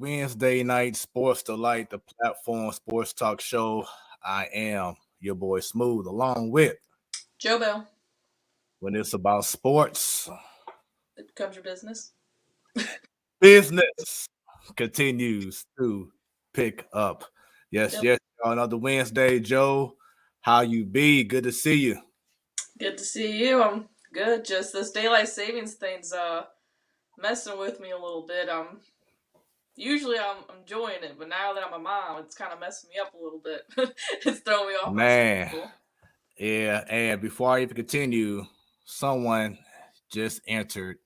Wednesday night Sports Delight, the platform sports talk show. I am your boy Smooth, along with Joe Bell. When it's about sports, it becomes your business. Business continues to pick up. Yes, Yep. Another Wednesday, Joe. How you be? Good to see you. Good to see you. I'm good. Just this daylight savings thing's messing with me a little bit. Usually I'm enjoying it, but now that I'm a mom, it's kind of messing me up a little bit. It's throwing me off my schedule. Yeah, and before I even continue, someone just entered,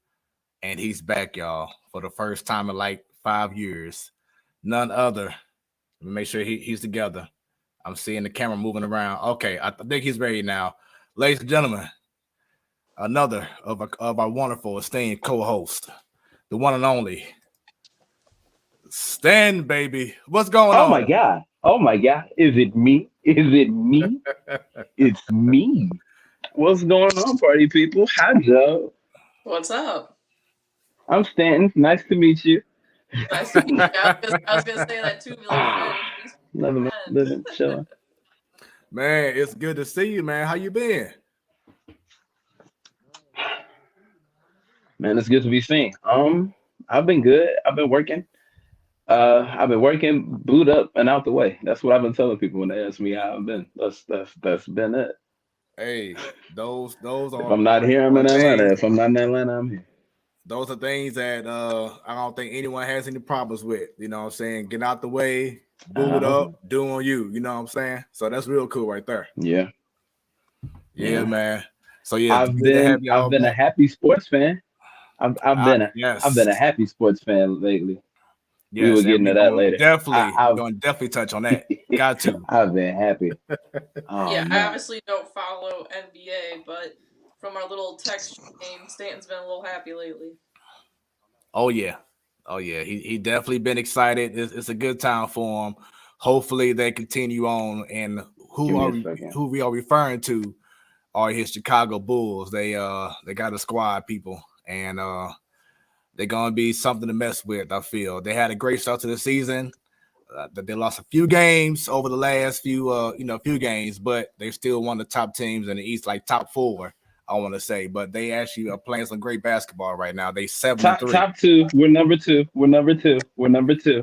and he's back, y'all, for the first time in like 5 years. None other. Let me make sure he's together. I'm seeing the camera moving around. Okay, I think he's ready now. Ladies and gentlemen, another of our wonderful esteemed co-host, the one and only Stan, baby. What's going on? Oh my God. Is it me? It's me. What's going on, party people? Hi, Joe. What's up? I'm Stanton. Nice to meet you. Nice to meet you. I was gonna say that too. Living, chilling. Man, it's good to see you, man. How you been? Man, it's good to be seen. I've been good. I've been working. Boot up and out the way. That's what I've been telling people when they ask me how I've been. That's been it. Hey, those are. If I'm not here, I'm in Atlanta. If I'm not in Atlanta, I'm here. Those are things that I don't think anyone has any problems with. You know what I'm saying? Get out the way, boot up, doing you. You know what I'm saying? So that's real cool right there. Yeah, man. So yeah, I've been a happy sports fan. I've been a happy sports fan lately. Yes, we were getting to that later. We're going to definitely touch on that. Got to. I've been happy. I obviously don't follow NBA, but from our little text game, Stanton's been a little happy lately. Oh yeah. He definitely been excited. It's a good time for him. Hopefully they continue on. And who we are referring to are his Chicago Bulls. They got a squad, people, and they're gonna be something to mess with. I feel they had a great start to the season. They lost a few games over the last few games, but they still one of the top teams in the East, like top 4, I want to say. But they actually are playing some great basketball right now. They 7-3. Top 2. We're number 2.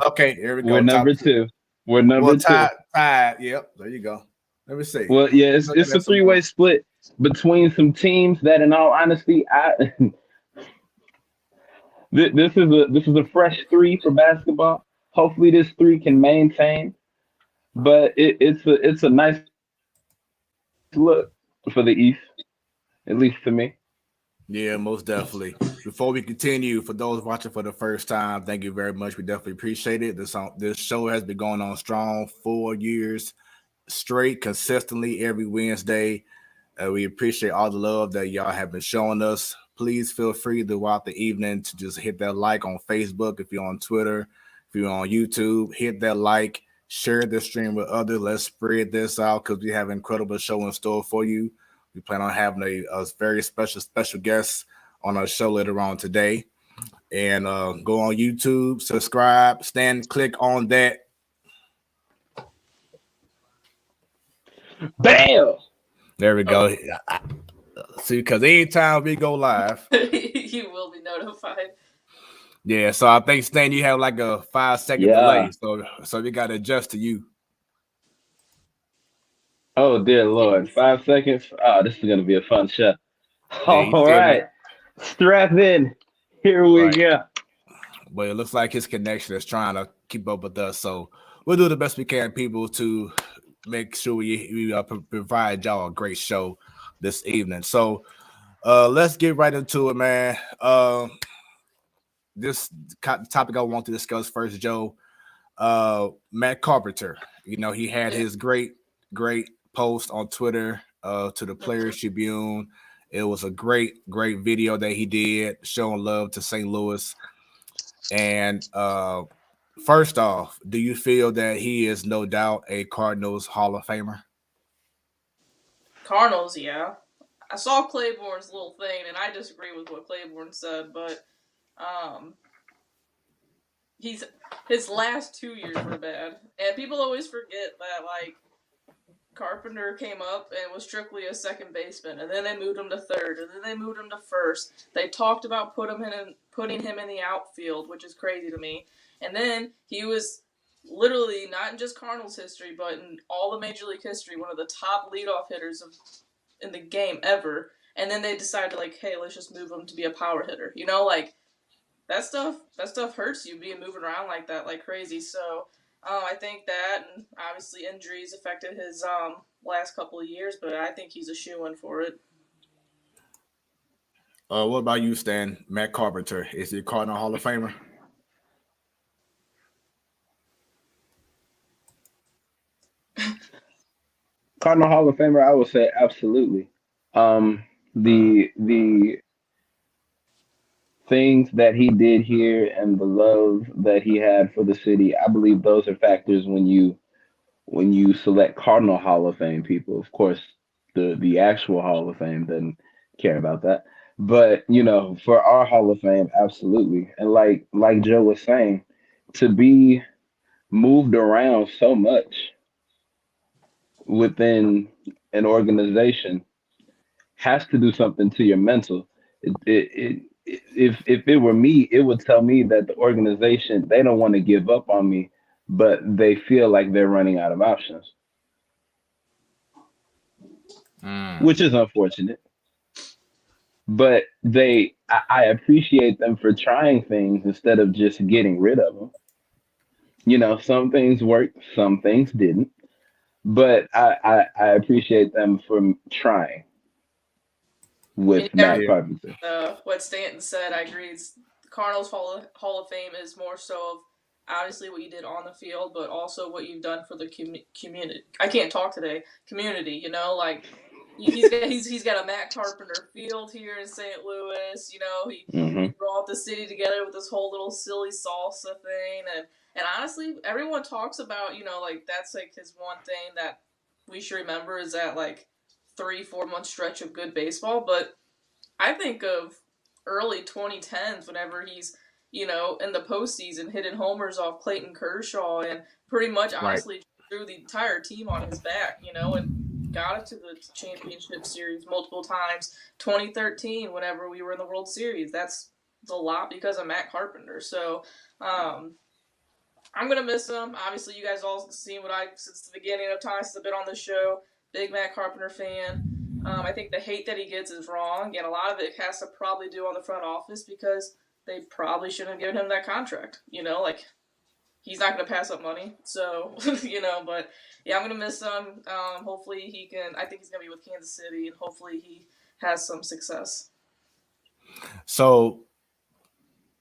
Okay, here we go. We're number 2. We're number 2. Tied. Yep. There you go. Let me see. Well, yeah, it's a 3-way split between some teams that, in all honesty, this is a fresh 3 for basketball. Hopefully, this 3 can maintain, but it's a nice look for the East, at least to me. Yeah, most definitely. Before we continue, for those watching for the first time, thank you very much. We definitely appreciate it. This show has been going on strong 4 years straight, consistently every Wednesday. We appreciate all the love that y'all have been showing us. Please feel free throughout the evening to just hit that like on Facebook. If you're on Twitter, if you're on YouTube, hit that like, share the stream with others. Let's spread this out because we have an incredible show in store for you. We plan on having a very special guest on our show later on today. And go on YouTube, subscribe, click on that. Bam! There we go. See, because anytime we go live, you will be notified. Yeah, so I think Stan, you have like a 5-second delay, so we got to adjust to you. Oh dear Lord, 5 seconds. Oh, this is gonna be a fun show. All right, strap in. Here we go. But it looks like his connection is trying to keep up with us, so we'll do the best we can, people, to make sure we provide y'all a great show this evening. So let's get right into it, man. This topic I want to discuss first, Joe. Matt Carpenter, he had his great post on Twitter to the Players Tribune. It was a great video that he did showing love to St. Louis. And first off, do you feel that he is no doubt a Cardinals Hall of Famer? Cardinals, yeah. I saw Claiborne's little thing, and I disagree with what Claiborne said, but his last 2 years were bad, and people always forget that like Carpenter came up and was strictly a second baseman, and then they moved him to third, and then they moved him to first. They talked about putting him in the outfield, which is crazy to me. And then he was literally, not in just Cardinals history, but in all the Major League history, one of the top leadoff hitters in the game ever. And then they decided like, hey, let's just move him to be a power hitter. You know, like that stuff hurts you being moving around like that, like crazy. So I think that, and obviously injuries affected his last couple of years, but I think he's a shoo-in for it. What about you, Stan? Matt Carpenter, is he a Cardinal Hall of Famer? Cardinal Hall of Famer, I would say absolutely. The things that he did here and the love that he had for the city, I believe those are factors when you select Cardinal Hall of Fame people. Of course, the actual Hall of Fame doesn't care about that. But for our Hall of Fame, absolutely. And like Joe was saying, to be moved around so much within an organization has to do something to your mental. If it were me, it would tell me that the organization, they don't want to give up on me, but they feel like they're running out of options, which is unfortunate. But I appreciate them for trying things instead of just getting rid of them. Some things worked, some things didn't. But I appreciate them for trying with Matt Carpenter. What Stanton said, I agree. The Cardinals Hall of Fame is more so of obviously what you did on the field, but also what you've done for the community. I can't talk today. Community, like he's got a Matt Carpenter Field here in St. Louis. He brought the city together with this whole little silly salsa thing, and honestly, everyone talks about like that's like his one thing that we should remember is that like 3-4 month stretch of good baseball. But I think of early 2010s whenever he's in the postseason hitting homers off Clayton Kershaw and pretty much honestly threw the entire team on his back, and got it to the championship series multiple times. 2013, whenever we were in the World Series, that's a lot because of Matt Carpenter. So I'm gonna miss him. Obviously, you guys all seen what since the beginning of time since I've been on this show. Big Matt Carpenter fan. I think the hate that he gets is wrong, and a lot of it has to probably do on the front office because they probably shouldn't have given him that contract. Like he's not going to pass up money. So, but yeah, I'm going to miss him. Hopefully he can. I think he's going to be with Kansas City, and hopefully he has some success. So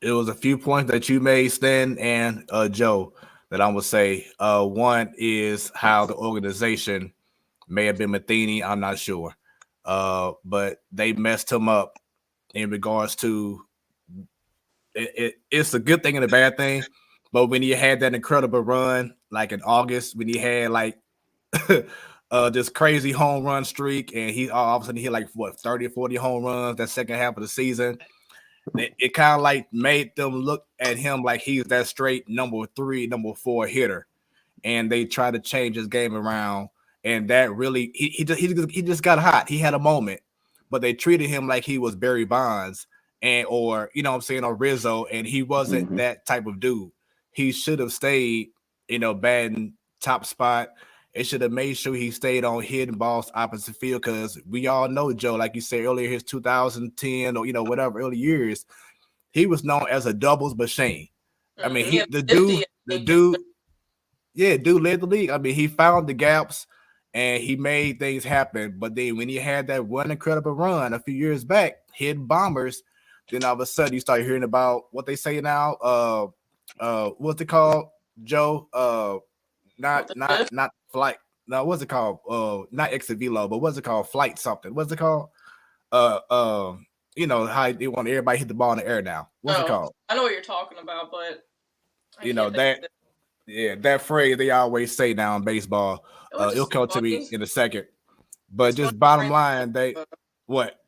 it was a few points that you made, Stan and Joe, that I'm going to say. One is how the organization may have been McKinney. I'm not sure. But they messed him up in regards to it's a good thing and a bad thing. But when he had that incredible run, like in August, when he had like this crazy home run streak, and he all of a sudden hit like 30 or 40 home runs that second half of the season, it kind of like made them look at him like he's that straight number 3, number 4 hitter, and they tried to change his game around. And that really, he just got hot. He had a moment, but they treated him like he was Barry Bonds or or Rizzo, and he wasn't that type of dude. He should have stayed, batting top spot. It should have made sure he stayed on hitting balls opposite field, because we all know, Joe, like you said earlier, his 2010 or whatever early years, he was known as a doubles machine. I mean, the dude, yeah, dude led the league. I mean, he found the gaps and he made things happen. But then when he had that one incredible run a few years back, hitting bombers, then all of a sudden you start hearing about what they say now. What's it called, Joe? Not flight. No, what's it called? Not exit velo, but what's it called? Flight something. What's it called? How they want everybody hit the ball in the air now. What's it called? I know what you're talking about, but that phrase they always say now in baseball. It'll come to me in a second. But just bottom line, what?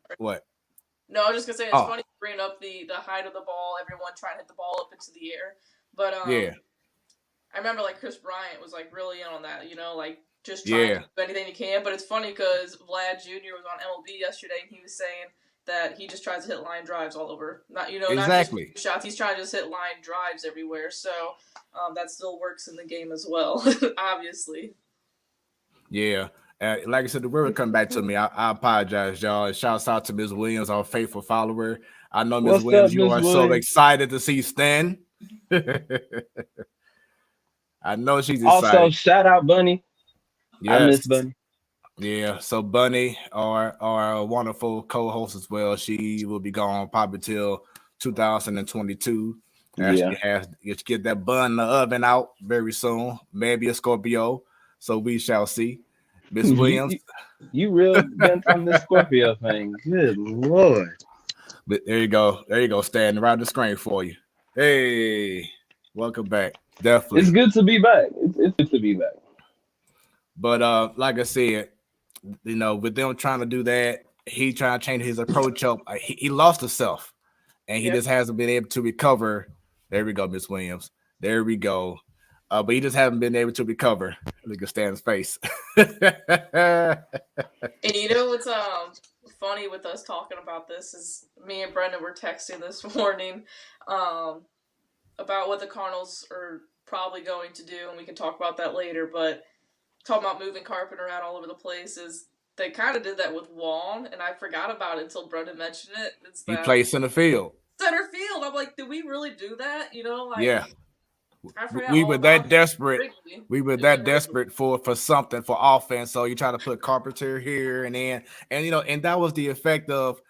No, I was just gonna say it's funny to bring up the height of the ball, everyone trying to hit the ball up into the air. But Yeah. I remember like Chris Bryant was like really in on that, like just trying Yeah. to do anything he can. But it's funny because Vlad Jr. was on MLB yesterday and he was saying that he just tries to hit line drives all over. Not Exactly. not just shots. He's trying to just hit line drives everywhere. So that still works in the game as well, obviously. Yeah. Like I said, the word will come back to me. I apologize, y'all. Shouts out to Ms. Williams, our faithful follower. I know, Ms. What's Williams, up, you Ms. are so Williams? excited to see Stan. I know she's Also, excited. shout out Bunny. I Yes. miss Bunny. Yeah. So Bunny, our wonderful co-host as well, she will be gone probably till 2022. Yeah. She get that bun in the oven out very soon. Maybe a Scorpio. So we shall see. Miss Williams. You real bent on this Scorpio thing. Good Lord. But there you go. There you go. Standing right on the screen for you. Hey, welcome back. Definitely. It's good to be back. It's good to be back. But like I said, with them trying to do that, he trying to change his approach up. He lost himself, and he just hasn't been able to recover. There we go, Miss Williams. There we go. But he just hasn't been able to recover. Look at Stan's face. And what's funny with us talking about this is me and Brendan were texting this morning about what the Cardinals are probably going to do, and we can talk about that later. But talking about moving carpet around all over the place is they kind of did that with Wong, and I forgot about it until Brendan mentioned it. He plays center field. Center field. I'm like, did we really do that? Yeah. We were that desperate. We were that desperate for something for offense. So you try to put Carpenter here and then, and that was the effect of,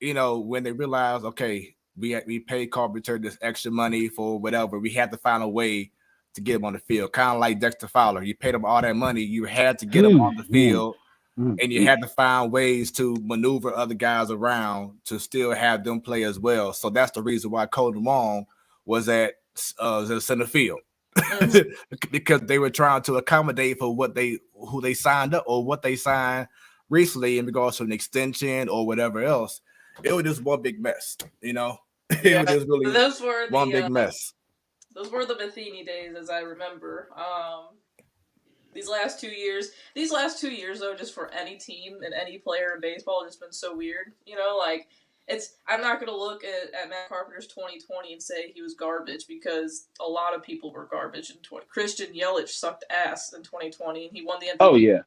when they realized, okay, we paid Carpenter this extra money for whatever. We had to find a way to get him on the field, kind of like Dexter Fowler. You paid him all that money, you had to get him on the field, and you had to find ways to maneuver other guys around to still have them play as well. So that's the reason why Colton Wong was at the center field because they were trying to accommodate for who they signed up or what they signed recently in regards to an extension or whatever else. It was just one big mess, It was just really one big mess. Those were the Matheny days, as I remember. These last 2 years, though, just for any team and any player in baseball, has just been so weird. I'm not going to look at Matt Carpenter's 2020 and say he was garbage because a lot of people were garbage in 2020. Christian Yelich sucked ass in 2020 and he won the MVP. Oh, yeah.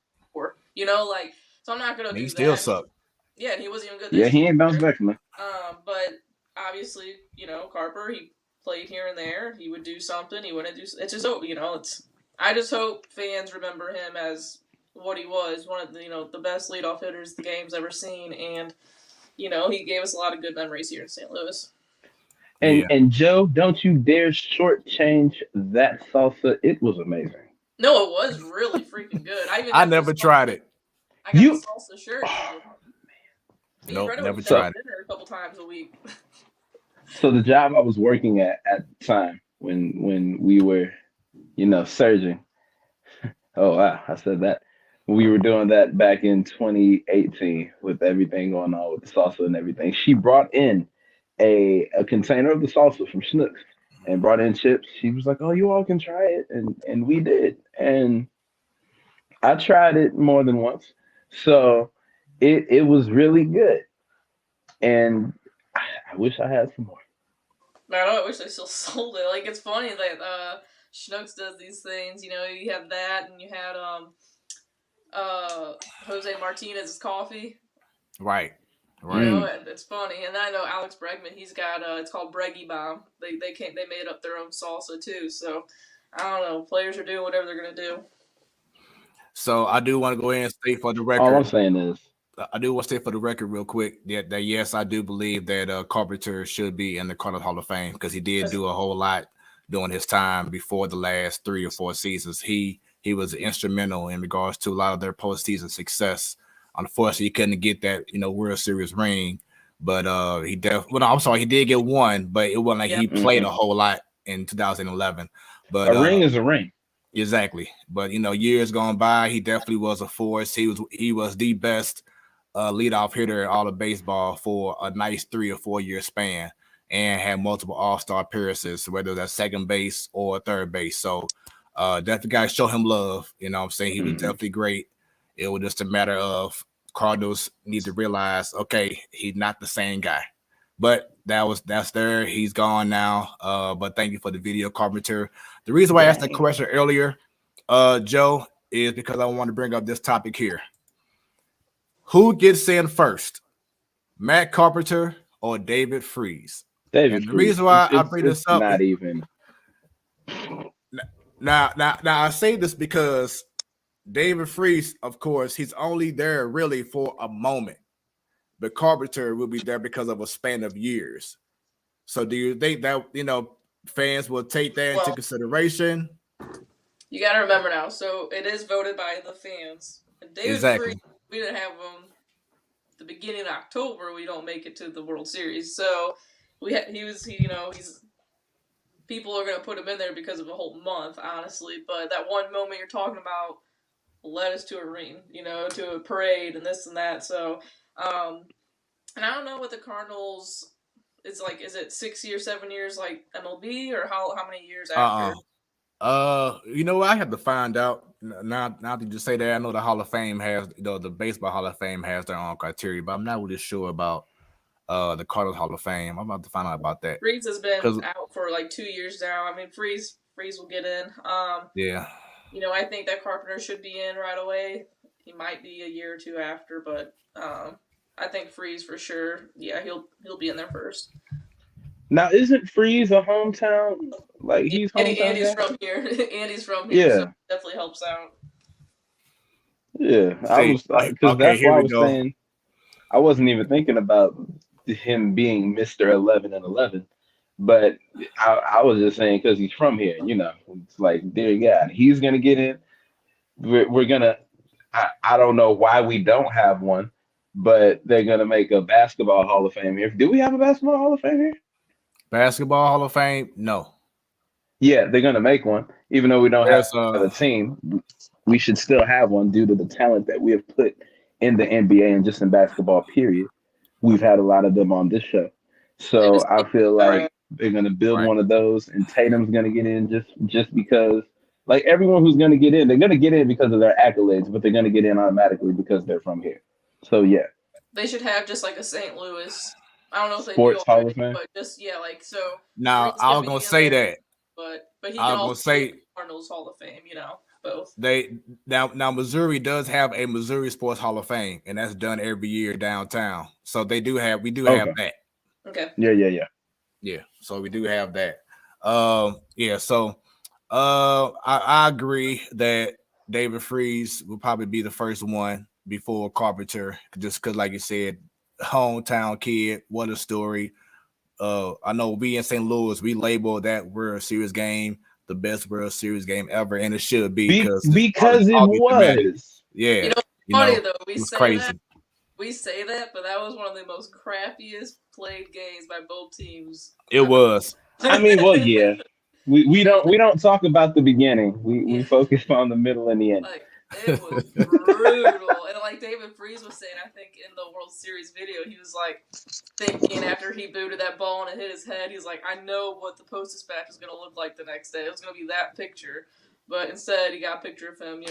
So I'm not going to do that. He still sucked. Yeah, and he wasn't even good this year. He ain't bounced back, man. But obviously, Carper, he played here and there. He would do something. He wouldn't do. It's just I just hope fans remember him as what he was, one of the best leadoff hitters the game's ever seen, and he gave us a lot of good memories here in St. Louis. And Joe, don't you dare shortchange that salsa. It was amazing. No, it was really freaking good. I never tried it. I got the salsa shirt. Nope, never tried it. A couple times a week. So the job I was working at the time when we were, surging. Oh wow, I said that. We were doing that back in 2018 with everything going on with the salsa and everything. She brought in a container of the salsa from Schnucks and brought in chips. She was like, "Oh, you all can try it," and we did. And I tried it more than once, so it was really good. And I wish I had some more. I wish they still sold it. Like, it's funny that Schnucks does these things. You have that, and you had Jose Martinez's coffee. Right. It's funny. And then I know Alex Bregman, he's got it's called Breggy Bomb. They made up their own salsa too. So I don't know. Players are doing whatever they're gonna do. So I do want to go ahead and state for the record. All I'm saying is, I do want to say for the record real quick that yes, I do believe that Carpenter should be in the Cardinals Hall of Fame because he did do a whole lot during his time before the last 3 or 4 seasons. He was instrumental in regards to a lot of their postseason success. Unfortunately, he couldn't get that World Series ring, but he did get one, but it wasn't like he played a whole lot in 2011. But a ring is a ring. Exactly. But years gone by, he definitely was a force. He was the best leadoff hitter in all of baseball for a nice 3 or 4 year span. and had multiple All-Star appearances, whether that's second base or third base. So definitely got to show him love. You know what I'm saying? He was definitely great. It was just a matter of Cardinals need to realize, okay, he's not the same guy. But that's there. He's gone now. But thank you for the video, Carpenter. The reason why I asked that question earlier, Joe, is because I want to bring up this topic here. Who gets in first, Matt Carpenter or David Freese? David The Freese. reason why I bring this up, not even. Now, I say this because David Freese, of course, he's only there really for a moment, but Carpenter will be there because of a span of years. So, do you think that fans will take that into consideration? You got to remember now. So it is voted by the fans. And David Freese, we didn't have him the beginning of October. We don't make it to the World Series, so he's. People are going to put him in there because of a whole month, honestly. But that one moment you're talking about led us to a ring, to a parade and this and that. So, and I don't know what the Cardinals is like. Is it 6 years, 7 years like MLB, or how many years after? I have to find out. Now that you say that, I know the Hall of Fame has, the Baseball Hall of Fame has their own criteria, but I'm not really sure about the Cardinals Hall of Fame. I'm about to find out about that. Freese has been out for like 2 years now. I mean, Freese will get in. Yeah. I think that Carpenter should be in right away. He might be a year or two after, but I think Freese for sure. Yeah, he'll be in there first. Now, isn't Freese a hometown? Like he's hometown. Andy's from here. Andy's from here. Yeah, so definitely helps out. Yeah, I was because that's why I was saying I wasn't even thinking about him being Mr. 11 and 11, but I was just saying because he's from here, it's like, dear God, he's gonna get in. We're gonna. I don't know why we don't have one, but they're gonna make a basketball Hall of Fame here. Do we have a basketball Hall of Fame here? Basketball Hall of Fame? No. Yeah, they're gonna make one, even though we don't have a team. We should still have one due to the talent that we have put in the NBA and just in basketball, period. We've had a lot of them on this show. So I feel like they're going to build one of those, and Tatum's going to get in just because, like, everyone who's going to get in, they're going to get in because of their accolades, but they're going to get in automatically because they're from here. So, yeah. They should have just like a St. Louis. I don't know if they Sports do already, but just, so. Now, I was going to say that. But he can also say Cardinals Hall of Fame, both. Now Missouri does have a Missouri Sports Hall of Fame, and that's done every year downtown. So we do have that. Okay. Yeah. So we do have that. So I agree that David Freese will probably be the first one before Carpenter, just because, like you said, hometown kid. What a story. I know we in St. Louis, we label that World Series game the best World Series game ever, and it should be because it was. Yeah, funny though. We say that, but that was one of the most crappiest played games by both teams. It was. I mean, well, yeah. We don't talk about the beginning. We focus on the middle and the end. Like, it was brutal. And like David Freese was saying, I think in the World Series video, he was like thinking after he booted that ball and it hit his head, he's like, I know what the Post Dispatch is going to look like the next day. It was going to be that picture. But instead, he got a picture of him,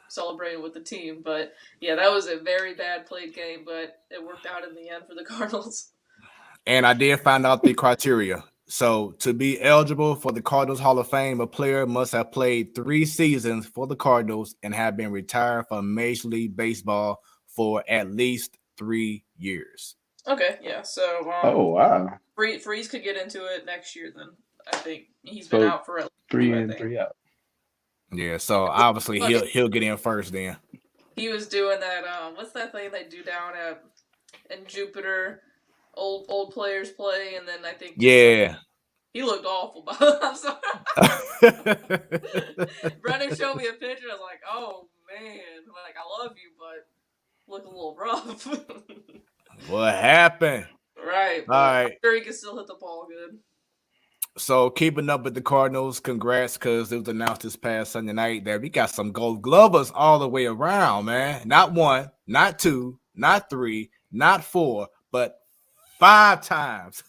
celebrating with the team. But yeah, that was a very bad played game, but it worked out in the end for the Cardinals. And I did find out the criteria. So to be eligible for the Cardinals Hall of Fame, a player must have played 3 seasons for the Cardinals and have been retired from Major League Baseball for at least 3 years. Okay, yeah. So oh wow, Freese could get into it next year. Then I think he's been out for at least 3 in, 3 out. Yeah, so obviously he'll get in first. Then he was doing that. What's that thing they do down in Jupiter? Old players play, and then I think he looked awful. I'm sorry. Brendan showed me a picture. I was like, oh man, like I love you, but look a little rough. What happened? Right. All right. I'm sure he can still hit the ball good. So keeping up with the Cardinals, congrats, because it was announced this past Sunday night that we got some Gold Glovers all the way around, man. Not 1, not 2, not 3, not 4, but 5 times.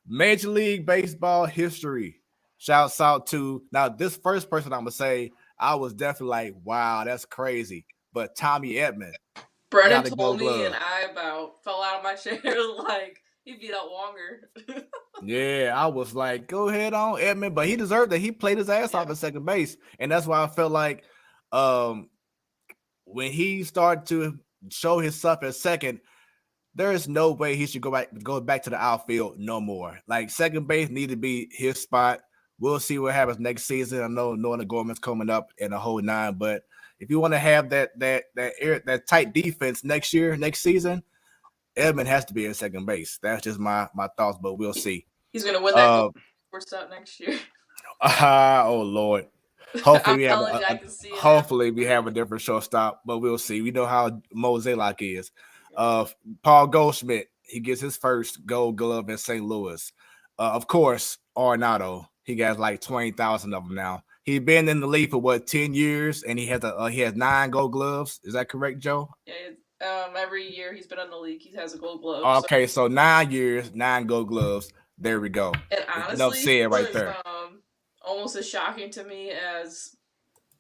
Major League Baseball history. Shouts out to now this first person I'm gonna say I was definitely like, wow, that's crazy. But Tommy Edman Brennan got a Gold told me, and Glove. I about fell out of my chair like he'd be out longer. Yeah, I was like, go ahead on Edman, but he deserved it. He played his ass off at second base, and that's why I felt like when he started to show his stuff at second, there is no way he should go back to the outfield no more. Like second base need to be his spot. We'll see what happens next season. I know Norman Gorman's coming up in a whole nine, but if you want to have that tight defense next season, Edman has to be at second base. That's just my thoughts, but we'll see. He's gonna win that shortstop next year. Oh Lord. Hopefully we have I can see hopefully we have a different shortstop, but we'll see. We know how Mo Zaylock is. Paul Goldschmidt, he gets his first Gold Glove in St. Louis. Of course, Arenado, he got like 20,000 of them now. He's been in the league for 10 years, and he has 9 Gold Gloves. Is that correct, Joe? Yeah, every year he's been in the league, he has a Gold Glove. Okay, so 9 years, 9 Gold Gloves. There we go. And honestly, it was almost as shocking to me as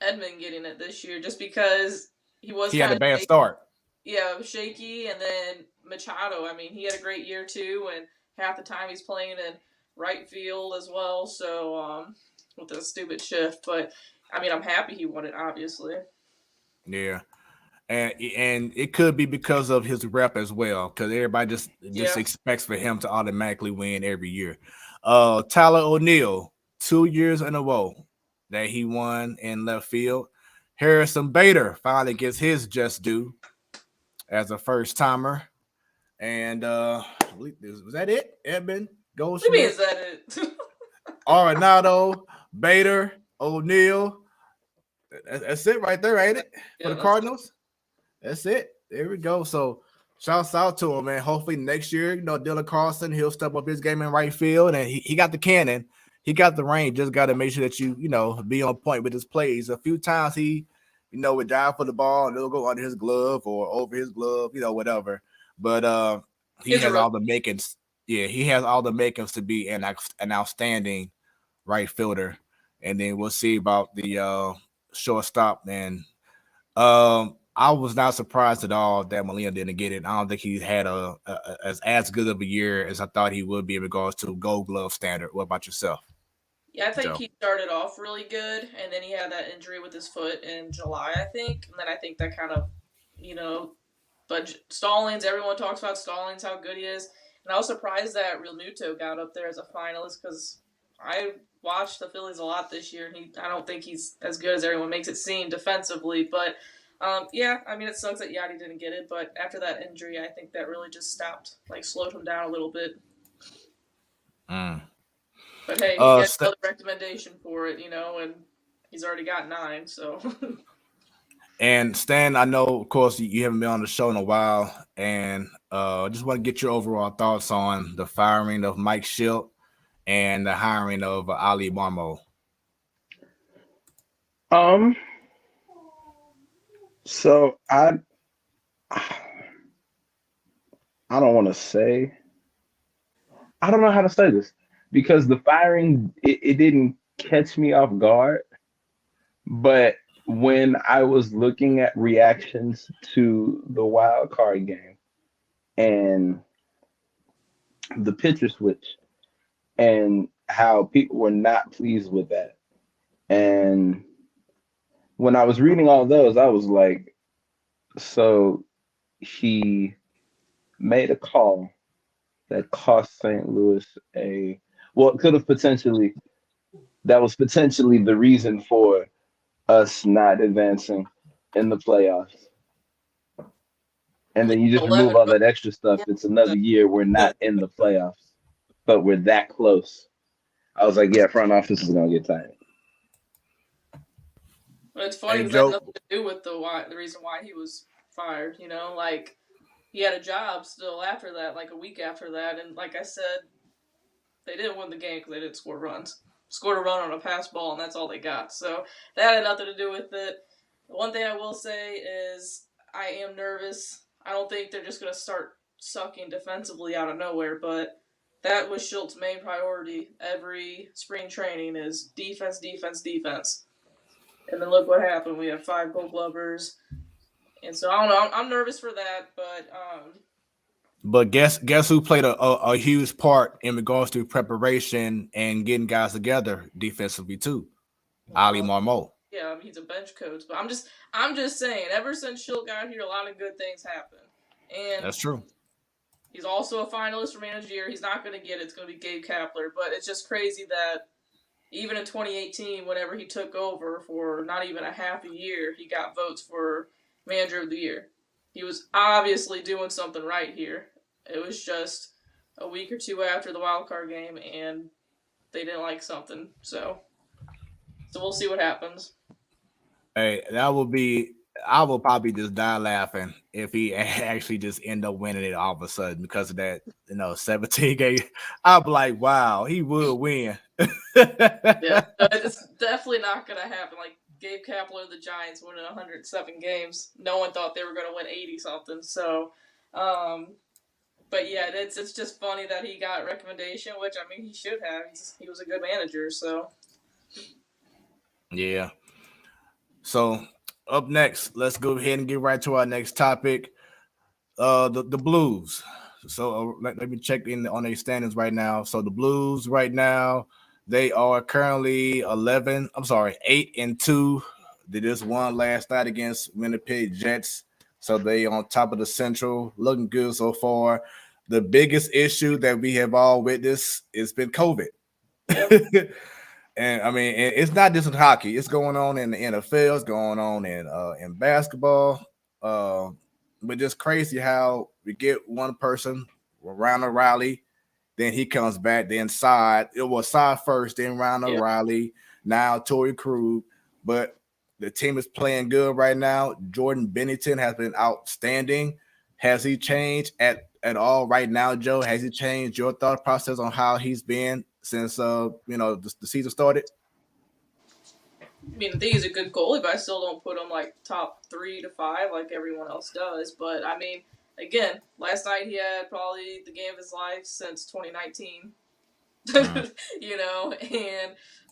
Edman getting it this year, just because he had a bad start. Yeah, shaky, and then Machado. I mean, he had a great year too, and half the time he's playing in right field as well. So with a stupid shift, but I mean, I'm happy he won it, obviously. Yeah. And it could be because of his rep as well, because everybody just expects for him to automatically win every year. Tyler O'Neill, 2 years in a row that he won in left field. Harrison Bader finally gets his just due as a first timer. And was that it? Edman, Goldschmidt. What is that it? Arenado, Bader, O'Neill. That's it right there, ain't it? For the Cardinals. That's it. There we go. So shouts out to him, man. Hopefully next year, Dylan Carlson, he'll step up his game in right field, and he got the cannon. He got the range. Just got to make sure that you be on point with his plays. A few times he, would dive for the ball and it'll go under his glove or over his glove, whatever. But he has all the makings. Yeah, he has all the makings to be an outstanding right fielder. And then we'll see about the shortstop. And I was not surprised at all that Molina didn't get it. I don't think he had as good of a year as I thought he would be in regards to Gold Glove standard. What about yourself? Yeah, I think he started off really good, and then he had that injury with his foot in July, I think. And then I think that kind of, but Stallings, everyone talks about Stallings, how good he is. And I was surprised that Real Muto got up there as a finalist, because I watched the Phillies a lot this year, and I don't think he's as good as everyone makes it seem defensively. But, yeah, I mean, it sucks that Yachty didn't get it, but after that injury, I think that really just slowed him down a little bit. But hey, he gets another recommendation for it, and he's already got 9, so. And Stan, I know, of course, you haven't been on the show in a while, and I just want to get your overall thoughts on the firing of Mike Schilt and the hiring of Ali Marmol. So I don't want to say. I don't know how to say this, because the firing, it didn't catch me off guard. But when I was looking at reactions to the wild card game and the pitcher switch and how people were not pleased with that, and when I was reading all those, I was like, so he made a call that cost St. Louis that was potentially the reason for us not advancing in the playoffs. And then you just remove all that extra stuff. It's another year we're not in the playoffs, but we're that close. I was like, yeah, front office is going to get tired. But it's funny because that has nothing to do with the reason why he was fired. Like, he had a job still after that, like a week after that. And like I said, they didn't win the game because they didn't score runs. Scored a run on a pass ball, and that's all they got. So that had nothing to do with it. The one thing I will say is I am nervous. I don't think they're just going to start sucking defensively out of nowhere, but that was Schultz's main priority. Every spring training is defense, defense, defense. And then look what happened. We have 5 Gold Glovers. And so, I don't know. I'm nervous for that, But guess who played a huge part in regards to preparation and getting guys together defensively too? Ali Marmot. Yeah, I mean, he's a bench coach, but I'm just saying. Ever since Schultz got here, a lot of good things happen, and that's true. He's also a finalist for Man of the Year. He's not going to get it. It's going to be Gabe Kapler, but it's just crazy that even in 2018, whenever he took over for not even a half a year, he got votes for Manager of the Year. He was obviously doing something right here. It was just a week or two after the wild card game, and they didn't like something. So we'll see what happens. Hey, that will be. I will probably just die laughing if he actually just end up winning it all of a sudden because of that, 17 game. I'll be like, wow, he will win. Yeah, it's definitely not going to happen. Like Gabe Kapler, the Giants winning 107 games. No one thought they were going to win 80 something. So, but yeah, it's just funny that he got recommendation, which I mean he should have. He was a good manager. So, yeah. So up next, let's go ahead and get right to our next topic. The Blues. So let me check in on their standings right now. So the Blues right now, they are currently 8-2. They just won last night against Winnipeg Jets. So they on top of the Central, looking good so far. The biggest issue that we have all witnessed has been COVID. Yep. And I mean, it's not just in hockey. It's going on in the NFL. It's going on in basketball. But just crazy how we get one person, Ryan O'Reilly, then he comes back. Then it was Side first, then Ryan O'Reilly, now Torrey Krug. But the team is playing good right now. Jordan Bennington has been outstanding. Has he changed at all right now, Joe? Has he changed your thought process on how he's been since the season started? I mean, I think he's a good goalie, but I still don't put him like top 3 to 5 like everyone else does. But I mean, again, last night he had probably the game of his life since 2019. And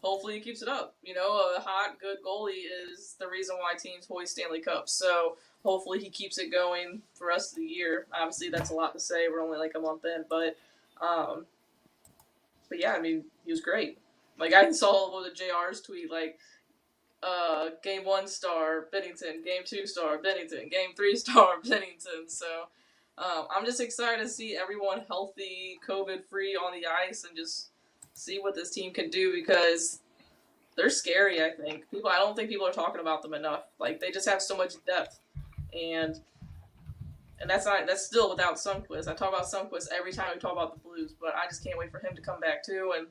hopefully he keeps it up. A hot, good goalie is the reason why teams hoist Stanley Cups. So hopefully he keeps it going for the rest of the year. Obviously, that's a lot to say. We're only like a month in, but yeah, I mean, he was great. Like I saw with JR's tweet, like game 1 star Bennington, game 2 star Bennington, game 3 star Bennington. So I'm just excited to see everyone healthy, COVID free on the ice, and just see what this team can do because they're scary. I don't think people are talking about them enough. Like they just have so much depth, and that's still without Sundqvist. I talk about Sundqvist every time we talk about the Blues, but I just can't wait for him to come back too. And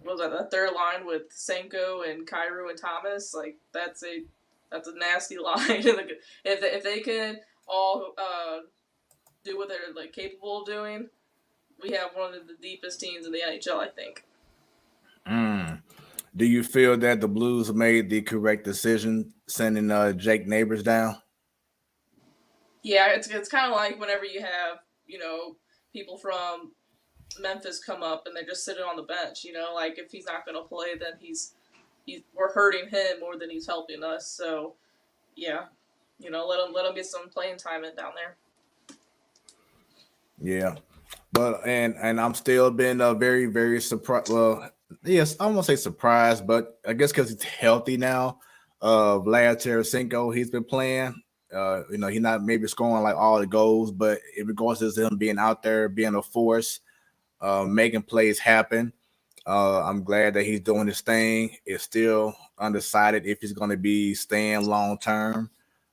what was that, the third line with Senko and Kyrou and Thomas? Like that's a nasty line. if they can all do what they're like capable of doing, we have one of the deepest teams in the NHL, I think. Do you feel that the Blues made the correct decision sending Jake Neighbors down? Yeah, it's kind of like whenever you have, people from Memphis come up and they're just sitting on the bench, like if he's not going to play, then we're hurting him more than he's helping us. So, yeah, let him get some playing time in down there. Yeah, but and I'm still been very, very surprised. Well, yes, I won't say surprised, but I guess because he's healthy now. Vlad Tarasenko, he's been playing. He's not maybe scoring like all the goals, but in regards to him being out there, being a force, making plays happen. I'm glad that he's doing his thing. It's still undecided if he's going to be staying long term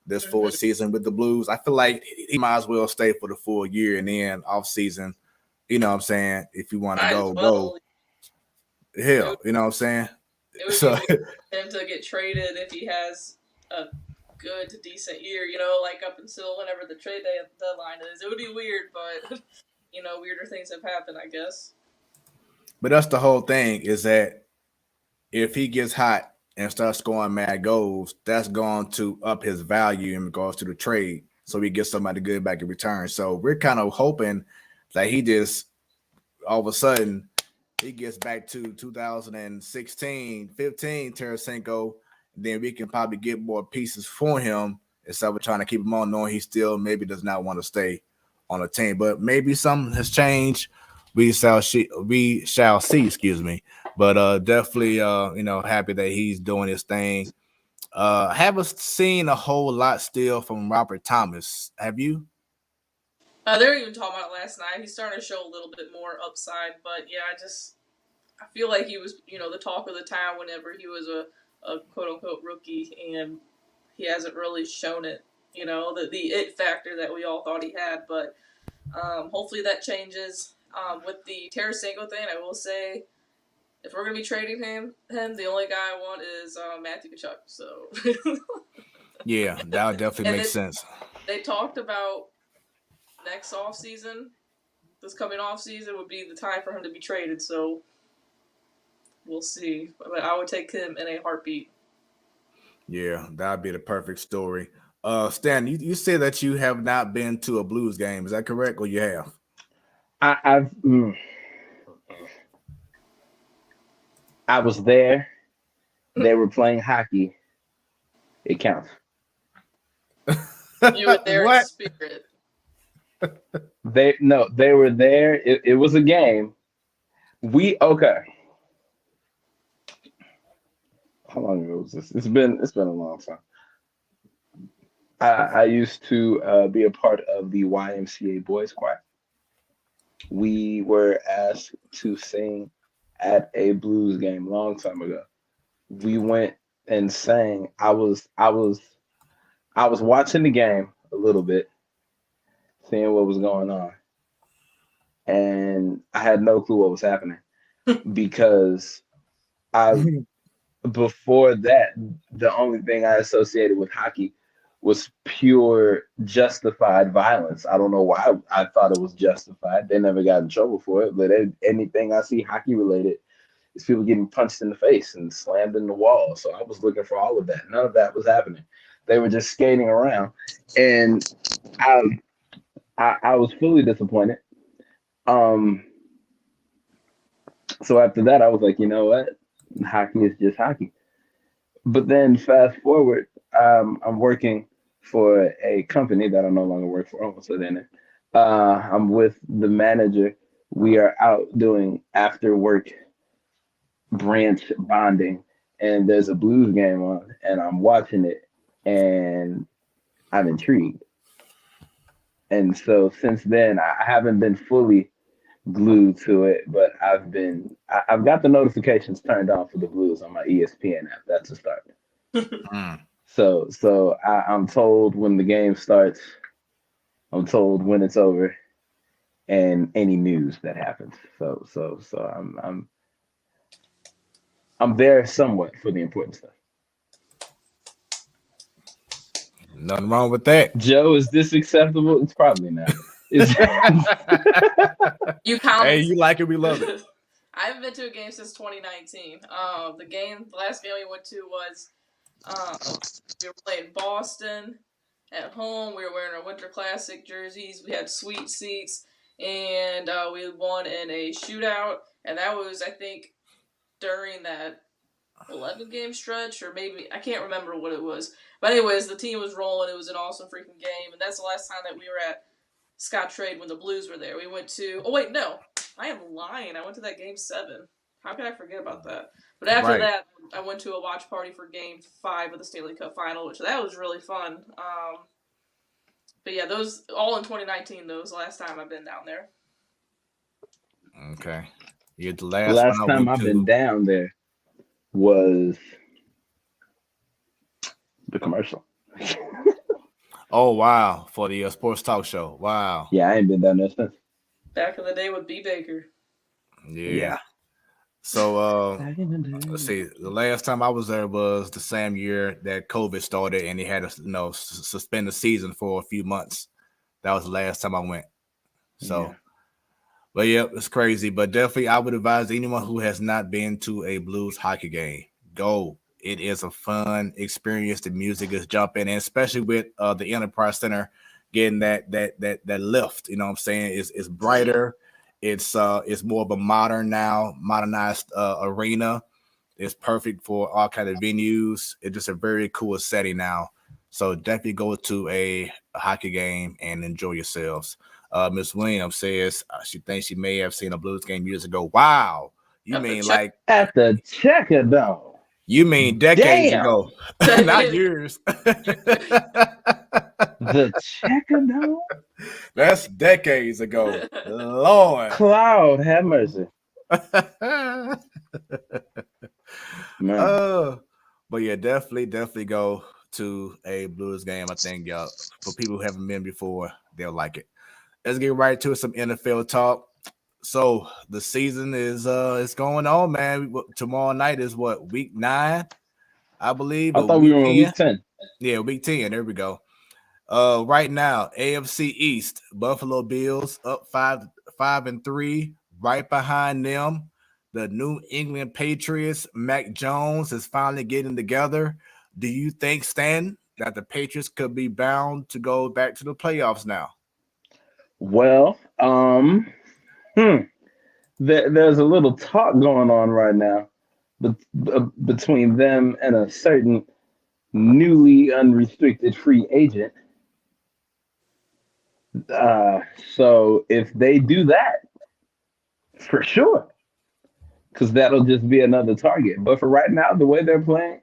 this full season with the Blues. I feel like he might as well stay for the full year and then off season. You know what I'm saying? If you want to go. Hell, you know what I'm saying? It would be weird for him to get traded if he has a good to decent year, like up until whenever the trade deadline is. It would be weird, but weirder things have happened, I guess. But that's the whole thing, is that if he gets hot and starts scoring mad goals, that's going to up his value in regards to the trade. So he gets somebody good back in return. So we're kind of hoping that he just all of a sudden he gets back to 2016, 15 Tarasenko, then we can probably get more pieces for him instead of trying to keep him on, knowing he still maybe does not want to stay on the team. But maybe something has changed. We shall see. Excuse me. But definitely, happy that he's doing his thing. Haven't seen a whole lot still from Robert Thomas. Have you? They were even talking about it last night. He's starting to show a little bit more upside, but yeah, I feel like he was, the talk of the town whenever he was a quote unquote rookie, and he hasn't really shown it, the it factor that we all thought he had. But hopefully that changes. With the Tarasenko thing, I will say, if we're gonna be trading him, the only guy I want is Matthew Tkachuk. So yeah, that would definitely make sense. They talked about next offseason, this coming offseason would be the time for him to be traded. So we'll see. But I would take him in a heartbeat. Yeah, that'd be the perfect story. Stan, you said that you have not been to a Blues game. Is that correct, or you have? I was there. They were playing hockey. It counts. You were there in spirit. They were there. It was a game. Okay. How long ago was this? It's been a long time. I used to be a part of the YMCA Boys Choir. We were asked to sing at a Blues game a long time ago. We went and sang. I was watching the game a little bit, seeing what was going on, and I had no clue what was happening because before that, the only thing I associated with hockey was pure justified violence. I don't know why I thought it was justified. They never got in trouble for it, but anything I see hockey related is people getting punched in the face and slammed in the wall. So I was looking for all of that. None of that was happening. They were just skating around, and I was fully disappointed. So after that, I was like, you know what? Hockey is just hockey. But then fast forward, I'm working for a company that I no longer work for. Almost said in it. I'm with the manager. We are out doing after work branch bonding, and there's a Blues game on, and I'm watching it, and I'm intrigued. And so since then, I haven't been fully glued to it, but I've got the notifications turned on for the Blues on my ESPN app. That's a start. So I'm told when the game starts. I'm told when it's over, and any news that happens. So I'm there somewhat for the important stuff. Nothing wrong with that. Joe, is this acceptable? It's probably not. You count. Hey, you like it, we love it. I haven't been to a game since 2019. The last game we went to was we were playing Boston at home. We were wearing our Winter Classic jerseys. We had sweet seats, and we won in a shootout. And that was, I think, during that 11-game stretch, or maybe I can't remember what it was. But anyways, the team was rolling. It was an awesome freaking game, and that's the last time that we were at Scott Trade when the Blues were there. We went to. Oh wait, no, I am lying. I went to that Game 7. How could I forget about that? But after that, I went to a watch party for Game 5 of the Stanley Cup Final, which that was really fun. But yeah, those all in 2019. Those the last time I've been down there. Okay. Yeah, the last time I've been down there was the commercial. Oh wow, for the sports talk show. Wow. Yeah, I ain't been down there since. Back in the day with B. Baker. Yeah. So let's see. The last time I was there was the same year that COVID started, and he had to suspend the season for a few months. That was the last time I went. So, but yeah, it's crazy. But definitely, I would advise anyone who has not been to a Blues hockey game, go. It is a fun experience. The music is jumping, and especially with the Enterprise Center getting that lift. You know what I'm saying? It's brighter. It's more of a modernized arena. It's perfect for all kind of venues. It's just a very cool setting now. So definitely go to a hockey game and enjoy yourselves. Miss Williams says she thinks she may have seen a Blues game years ago. Wow. You mean like at the Checker Dome? You mean decades Damn. ago, not years. The Checker Dome? That's decades ago. Lord. Cloud, have mercy. Man. But yeah, definitely go to a Blues game. I think y'all, for people who haven't been before, they'll like it. Let's get right to some NFL talk. So the season is going on, man. Tomorrow night is what, week 9, I believe. I thought we were on week 10. Yeah, week 10. There we go. Right now, AFC East, Buffalo Bills up 5-3. Right behind them, the New England Patriots. Mac Jones is finally getting together. Do you think, Stan, that the Patriots could be bound to go back to the playoffs now? Well, there's a little talk going on right now between them and a certain newly unrestricted free agent. So if they do that, for sure, because that'll just be another target. But for right now, the way they're playing,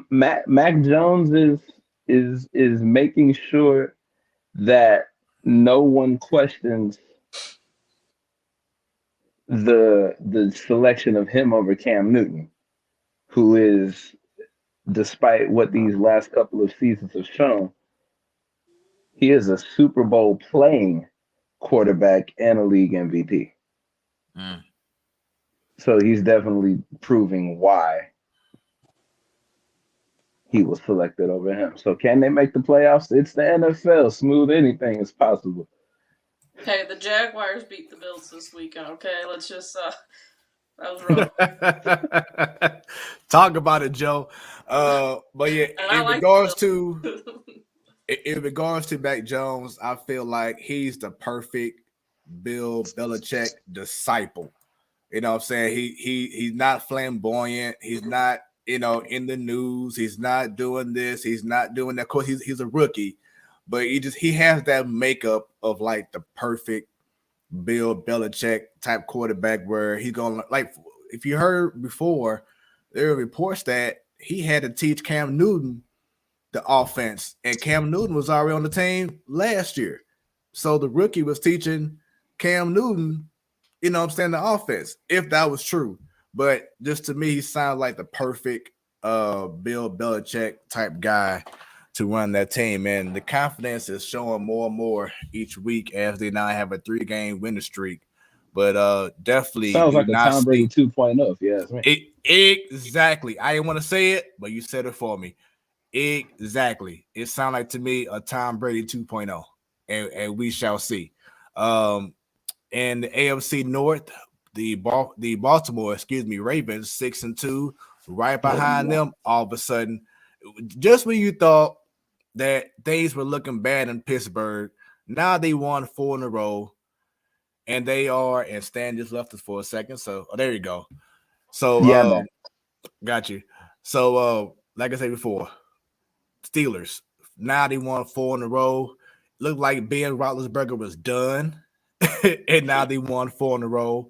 Mac Jones is making sure that no one questions the selection of him over Cam Newton, who is, despite what these last couple of seasons have shown, he is a Super Bowl playing quarterback and a league MVP. So he's definitely proving why he was selected over him. So can they make the playoffs? It's the NFL. Smooth anything is possible. Hey, the Jaguars beat the Bills this weekend, okay? Let's just, that was rough. Talk about it, Joe. But yeah, in regards to Mac Jones, I feel like he's the perfect Bill Belichick disciple. You know what I'm saying? He's not flamboyant. He's not, in the news. He's not doing this. He's not doing that. Of course, he's a rookie, but he has that makeup of like the perfect Bill Belichick type quarterback where he's going to, like, if you heard before, there are reports that he had to teach Cam Newton the offense, and Cam Newton was already on the team last year. So the rookie was teaching Cam Newton, the offense, if that was true. But just to me, he sounds like the perfect Bill Belichick type guy to run that team. And the confidence is showing more and more each week as they now have a 3-game winning streak. But definitely sounds like a Tom Brady 2.0, if you ask me. Exactly. I didn't want to say it, but you said it for me. Exactly. It sounds like to me a Tom Brady 2.0, and we shall see. And the AFC North, the Baltimore, Ravens 6-2, right behind them. All of a sudden, just when you thought that things were looking bad in Pittsburgh, now they won 4 in a row, and they are. And Stan just left us for a second, so there you go. So man. Got you. So like I said before, Steelers, now they won 4 in a row. Looked like Ben Roethlisberger was done. And now they won 4 in a row.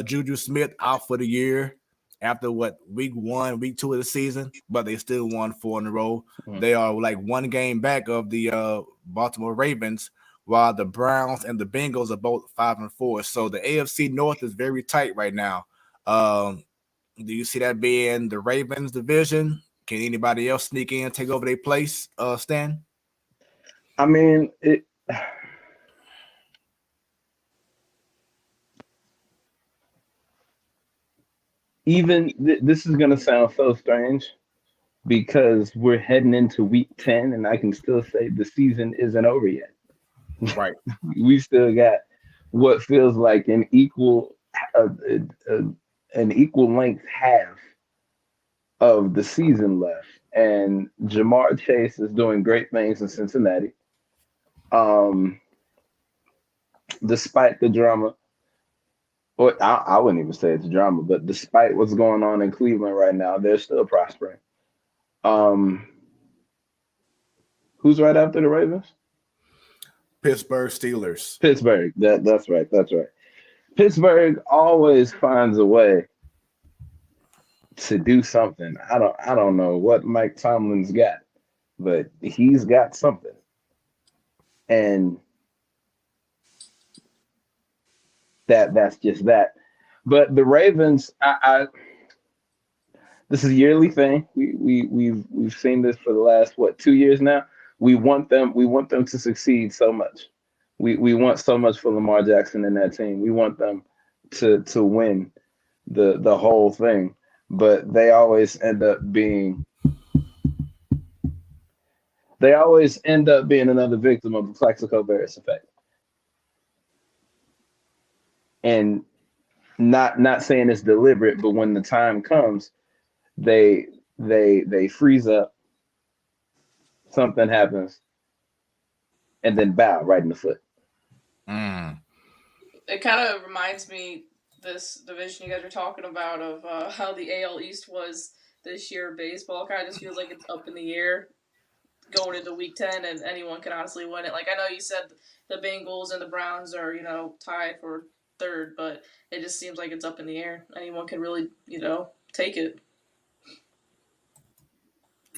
Juju Smith out for the year after week 1, week 2 of the season, but they still won 4 in a row. They are like 1 game back of the Baltimore Ravens, while the Browns and the Bengals are both 5-4. So the AFC North is very tight right now. Do you see that being the Ravens division? Can anybody else sneak in, take over their place, Stan? I mean, this is going to sound so strange because we're heading into week 10 and I can still say the season isn't over yet. Right. We still got what feels like an equal length half of the season left. And Jamar Chase is doing great things in Cincinnati. despite the drama, or I wouldn't even say it's drama, but despite what's going on in Cleveland right now, they're still prospering. Who's right after the Ravens? Pittsburgh Steelers. Pittsburgh. That's right. That's right. Pittsburgh always finds a way to do something. I don't know what Mike Tomlin's got, but he's got something. And that's just that. But the Ravens, this is a yearly thing. We've seen this for the last 2 years now. We want them to succeed so much. We want so much for Lamar Jackson and that team. We want them to win the whole thing. But they always end up being another victim of the Plaxico Barris effect. And not saying it's deliberate, but when the time comes, they freeze up, something happens, and then bow right in the foot. It kind of reminds me, this division you guys were talking about, of how the AL East was this year. Baseball kind of just feels like it's up in the air going into Week 10, and anyone can honestly win it. Like, I know you said the Bengals and the Browns are, tied for third, but it just seems like it's up in the air. Anyone can really, take it.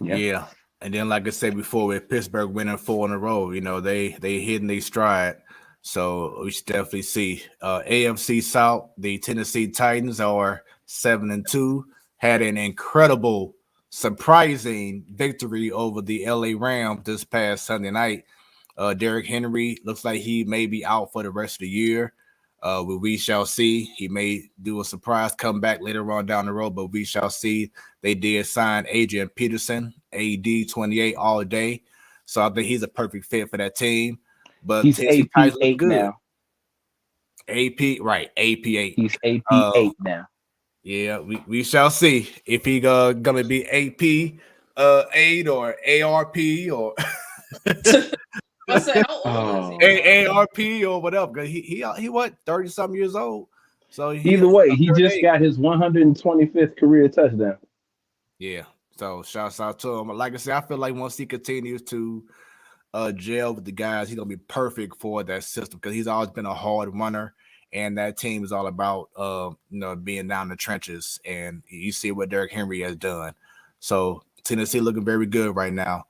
Yeah. And then, like I said before, with Pittsburgh winning 4 in a row, they hitting their stride. So we should definitely see. AFC South, the Tennessee Titans are 7-2, had an incredible, surprising victory over the LA Rams this past Sunday night. Derrick Henry looks like he may be out for the rest of the year. We shall see. He may do a surprise comeback later on down the road, but we shall see. They did sign Adrian Peterson, AD 28 all day. So I think he's a perfect fit for that team. But he's AP 8 now. AP, right? AP 8. He's AP 8 now. Yeah, we shall see if he gonna be AP 8 or ARP or ARP or whatever. He what, 30-something years old. So either way, he just got his 125th career touchdown. Yeah. So shouts out to him. Like I said, I feel like once he continues to gel with the guys, he's gonna be perfect for that system because he's always been a hard runner, and that team is all about being down the trenches. And you see what Derrick Henry has done. So Tennessee looking very good right now.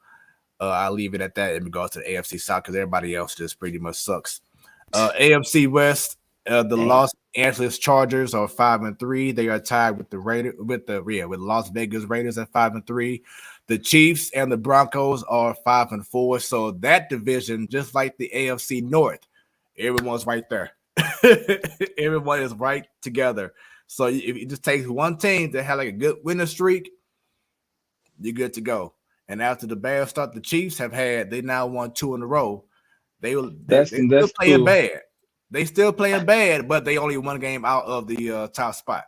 I'll leave it at that in regards to the AFC South because everybody else just pretty much sucks. AFC West, the Los Angeles Chargers are 5-3. They are tied with with Las Vegas Raiders at 5-3. The Chiefs and the Broncos are 5-4. So that division, just like the AFC North, everyone's right there. Everyone is right together. So if it just takes one team to have like a good winning streak, you're good to go. And after the bad start the Chiefs have had, they now won 2 in a row. They're still playing bad. They still playing bad, but they only 1 game out of the top spot.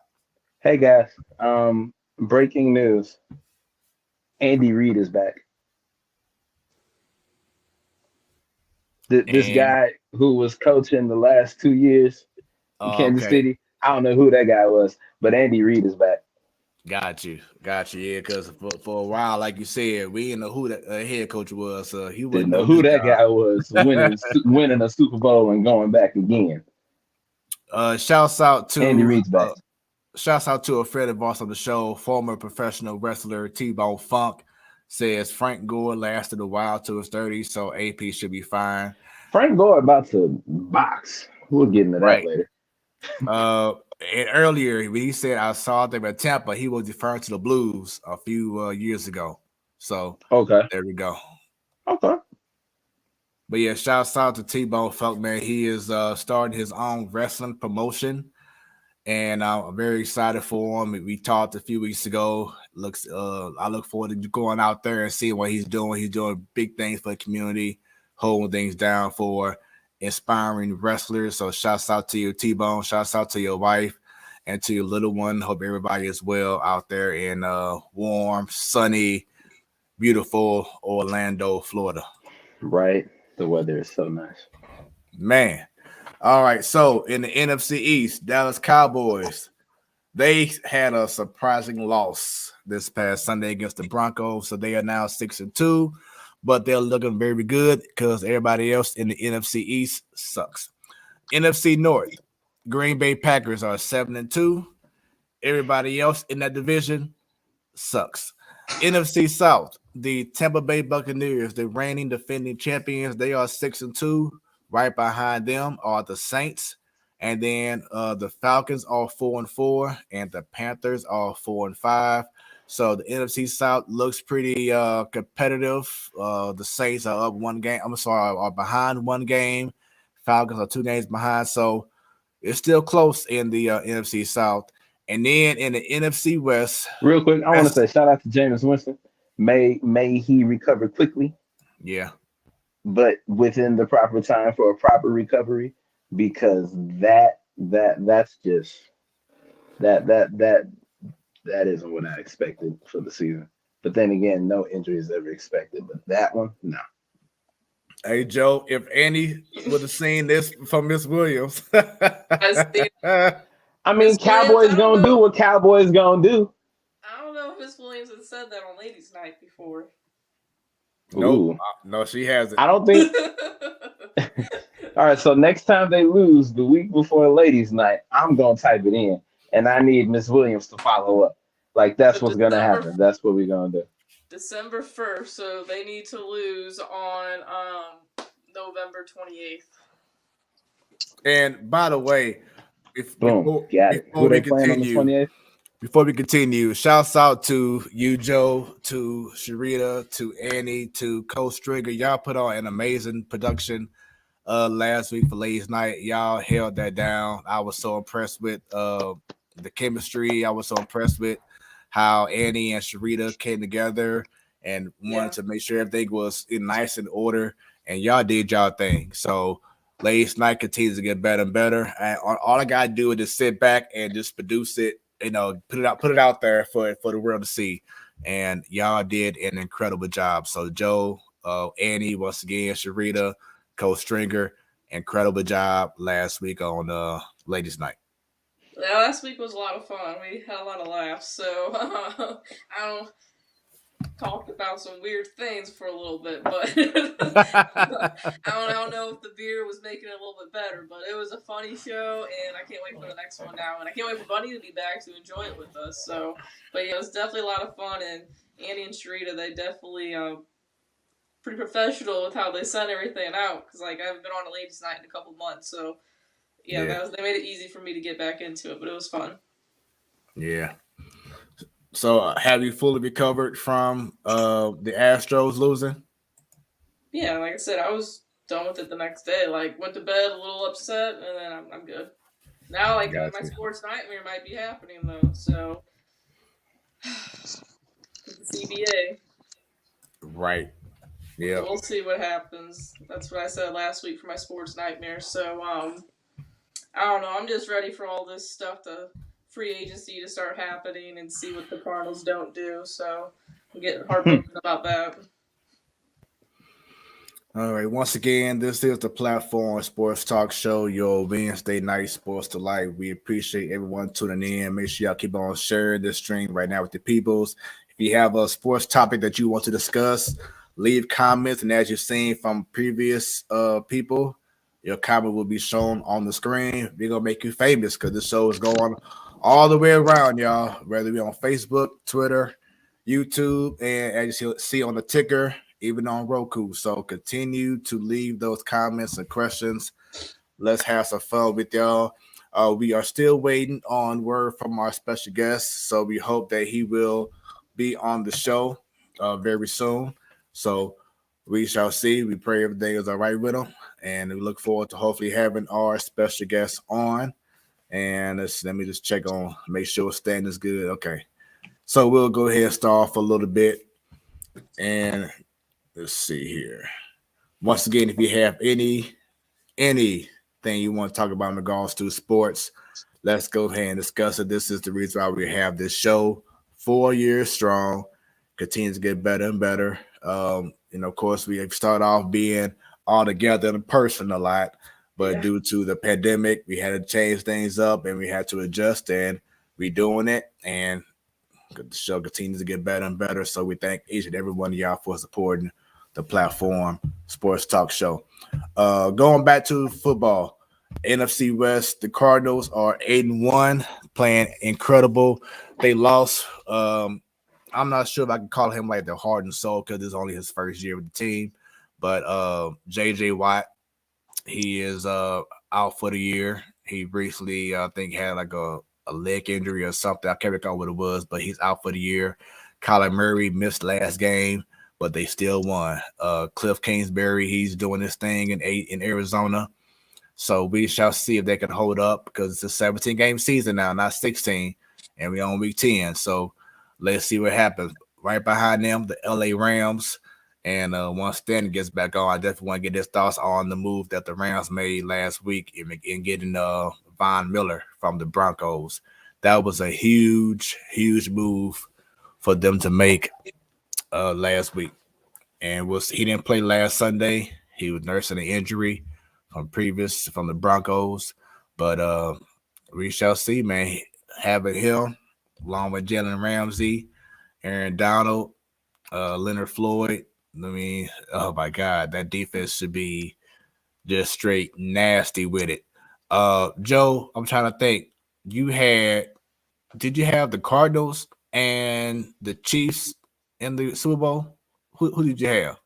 Hey guys, breaking news. Andy Reid is back. This guy who was coaching the last 2 years in Kansas City, I don't know who that guy was, but Andy Reid is back. Got you. Yeah, because for a while, like you said, we didn't know who that head coach was. He didn't know who that guy was winning a Super Bowl and going back again. Shouts out to Andy Reid's back. Shouts out to a friend of ours on the show, former professional wrestler T-Bone Funk, says Frank Gore lasted a while to his 30s, so AP should be fine. Frank Gore about to box. We'll get into that later. And earlier, when he said I saw them at Tampa, he was referring to the Blues a few years ago. So there we go. Okay. But yeah, shouts out to T-Bone Funk, man. He is starting his own wrestling promotion. And I'm very excited for him. We talked a few weeks ago. I look forward to going out there and seeing what he's doing. He's doing big things for the community, holding things down for inspiring wrestlers. So shouts out to you, T-Bone. Shouts out to your wife and to your little one. Hope everybody is well out there in warm, sunny, beautiful Orlando, Florida. Right. The weather is so nice. Man. All right. So in the NFC East, Dallas Cowboys, they had a surprising loss this past Sunday against the Broncos. So they are now 6-2, but they're looking very good because everybody else in the NFC East sucks. NFC North, Green Bay Packers are 7-2. Everybody else in that division sucks. NFC South, the Tampa Bay Buccaneers, the reigning defending champions, they are 6-2. Right behind them are the Saints, and then the Falcons are 4-4, and the Panthers are 4-5. So the NFC South looks pretty competitive. The Saints are up one game. I'm sorry, are behind one game. Falcons are 2 games behind. So it's still close in the NFC South. And then in the NFC West, Real quick, I want to say shout out to Jameis Winston. May he recover quickly. Yeah. But within the proper time for a proper recovery, because that's just that isn't what I expected for the season. But then again, no injury is ever expected. But that one, no. Hey Joe, if Annie would have seen this from Miss Williams, I mean, Cowboys gonna do what Cowboys gonna do. I don't know if Miss Williams has said that on Ladies' Night before. Nope. No, she hasn't. I don't think. All right, so next time they lose the week before Ladies' Night, I'm gonna type it in, and I need Miss Williams to follow up. Like that's what's gonna happen. That's what we're gonna do. December 1st, so they need to lose on November 28th. And by the way, before we continue, shouts out to you, Joe, to Sharita, to Annie, to Coach Trigger. Y'all put on an amazing production last week for Ladies' Night. Y'all held that down. I was so impressed with the chemistry. I was so impressed with how Annie and Sharita came together and wanted to make sure everything was nice in order. And y'all did y'all thing. So Ladies' Night continues to get better and better. And all I gotta do is just sit back and just produce it. Put it out there for the world to see. And y'all did an incredible job. So Joe, Annie, once again, Sharita, Coach Stringer, incredible job last week on Ladies' Night. Yeah, last week was a lot of fun. We had a lot of laughs. So I talked about some weird things for a little bit, but I don't know if the beer was making it a little bit better, but it was a funny show, and I can't wait for the next one now, and I can't wait for Bunny to be back to enjoy it with us. So, but yeah, it was definitely a lot of fun, and Annie and Sharita, they definitely pretty professional with how they sent everything out, because like I haven't been on a Ladies' Night in a couple months, so yeah. They made it easy for me to get back into it, but it was fun. Yeah. So, have you fully recovered from the Astros losing? Yeah, like I said, I was done with it the next day. Like, went to bed a little upset, and then I'm good. Now, like, my sports nightmare might be happening, though, so. CBA. Right. Yeah. So we'll see what happens. That's what I said last week for my sports nightmare. So, I don't know. I'm just ready for all this stuff to free agency to start happening and see what the Cardinals don't do. So I'm getting heartbroken about that. All right. Once again, this is the Platform Sports Talk Show, your Wednesday night sports delight. We appreciate everyone tuning in. Make sure y'all keep on sharing this stream right now with the peoples. If you have a sports topic that you want to discuss, leave comments. And as you've seen from previous people, your comment will be shown on the screen. We're going to make you famous because this show is going all the way around, y'all, whether we're on Facebook, Twitter, YouTube, and as you see on the ticker, even on Roku. So continue to leave those comments and questions. Let's have some fun with y'all. We are still waiting on word from our special guest, so we hope that he will be on the show very soon. So we shall see. We pray everything is all right with him, and we look forward to hopefully having our special guest on. And let me just check on, make sure stand is good. Okay. So we'll go ahead and start off a little bit. And let's see here. Once again, if you have anything you want to talk about in regards to sports, let's go ahead and discuss it. This is the reason why we have this show 4 years strong, continues to get better and better. Of course, we start off being all together in person a lot, but due to the pandemic, we had to change things up and we had to adjust, and we're doing it. And the show continues to get better and better. So we thank each and every one of y'all for supporting the platform Sports Talk Show. Going back to football, NFC West, the Cardinals are 8-1, playing incredible. They lost. I'm not sure if I can call him like the heart and soul because it's only his first year with the team. But JJ Watt, he is out for the year. He recently, I think, had like a leg injury or something. I can't recall what it was, but he's out for the year. Kyler Murray missed last game, but they still won. Cliff Kingsbury, he's doing this thing in Arizona. So we shall see if they can hold up because it's a 17-game season now, not 16, and we're on week 10. So let's see what happens. Right behind them, the LA Rams. And once Stanton gets back on, I definitely want to get his thoughts on the move that the Rams made last week in getting Von Miller from the Broncos. That was a huge, huge move for them to make last week. And he didn't play last Sunday. He was nursing an injury from the Broncos. But we shall see, man. Having him along with Jalen Ramsey, Aaron Donald, Leonard Floyd. I mean, oh my God, that defense should be just straight nasty with it. Joe, I'm trying to think. Did you have the Cardinals and the Chiefs in the Super Bowl? Who did you have?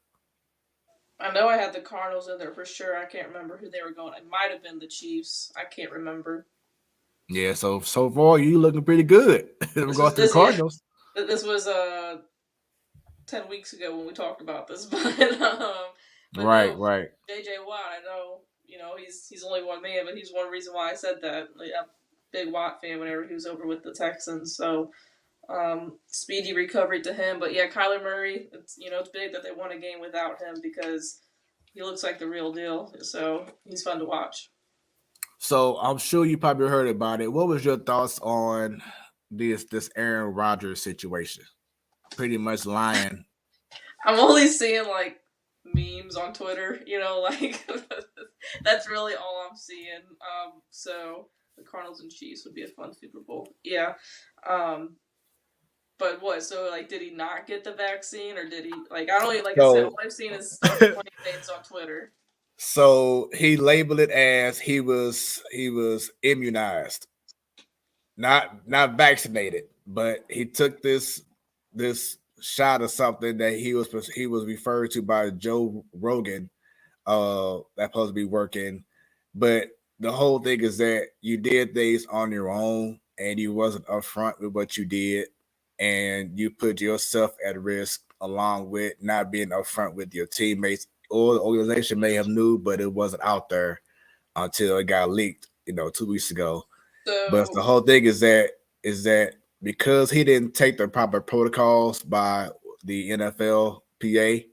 I know I had the Cardinals in there for sure. I can't remember who they were going. It might have been the Chiefs. I can't remember. Yeah, so far you looking pretty good in regards to the Cardinals. This was 10 weeks ago when we talked about this, but right. JJ Watt, I know, he's only one man, but he's one reason why I said that. Like, I'm a big Watt fan whenever he was over with the Texans, so speedy recovery to him. But yeah, Kyler Murray, it's big that they won a game without him because he looks like the real deal. So he's fun to watch. So I'm sure you probably heard about it. What was your thoughts on this Aaron Rodgers situation? Pretty much lying. I'm only seeing like memes on Twitter, like that's really all I'm seeing. So the Cardinals and Chiefs would be a fun Super Bowl. Yeah. But what? So like, did he not get the vaccine, or did he? Like, I don't I said, all I've seen is stuff funny things on Twitter. So he labeled it as he was immunized, not vaccinated, but he took this shot of something that he was referred to by Joe Rogan that's supposed to be working. But the whole thing is that you did things on your own and you wasn't upfront with what you did, and you put yourself at risk along with not being upfront with your teammates. Or the organization may have knew, but it wasn't out there until it got leaked, 2 weeks ago. So, but the whole thing is that because he didn't take the proper protocols by the NFLPA,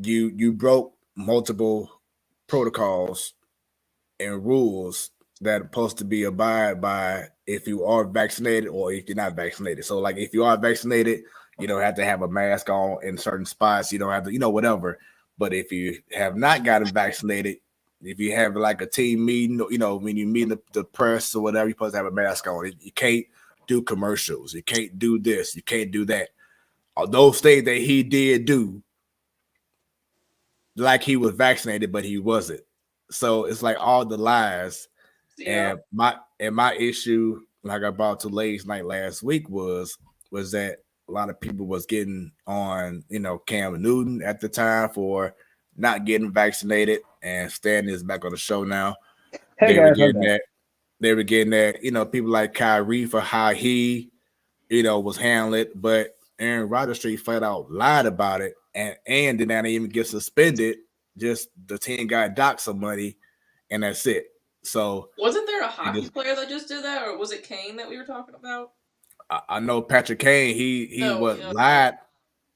you broke multiple protocols and rules that are supposed to be abided by if you are vaccinated or if you're not vaccinated. So, like, if you are vaccinated, you don't have to have a mask on in certain spots. You don't have to, whatever. But if you have not gotten vaccinated, if you have like a team meeting, when you meet the press or whatever, you're supposed to have a mask on. You can't do commercials. You can't do this. You can't do that. All those things that he did do, like he was vaccinated, but he wasn't. So it's like all the lies. Yeah. And my issue, like I brought to ladies' night last week, was that a lot of people was getting on, Cam Newton at the time for not getting vaccinated, and Stan is back on the show now. They were getting that, people like Kyrie for how he, was handling it, but Aaron Rodgers straight flat out lied about it, and did not even get suspended. Just the team got docked some money, and that's it. So wasn't there a hockey player that just did that, or was it Kane that we were talking about? I know Patrick Kane. He lied.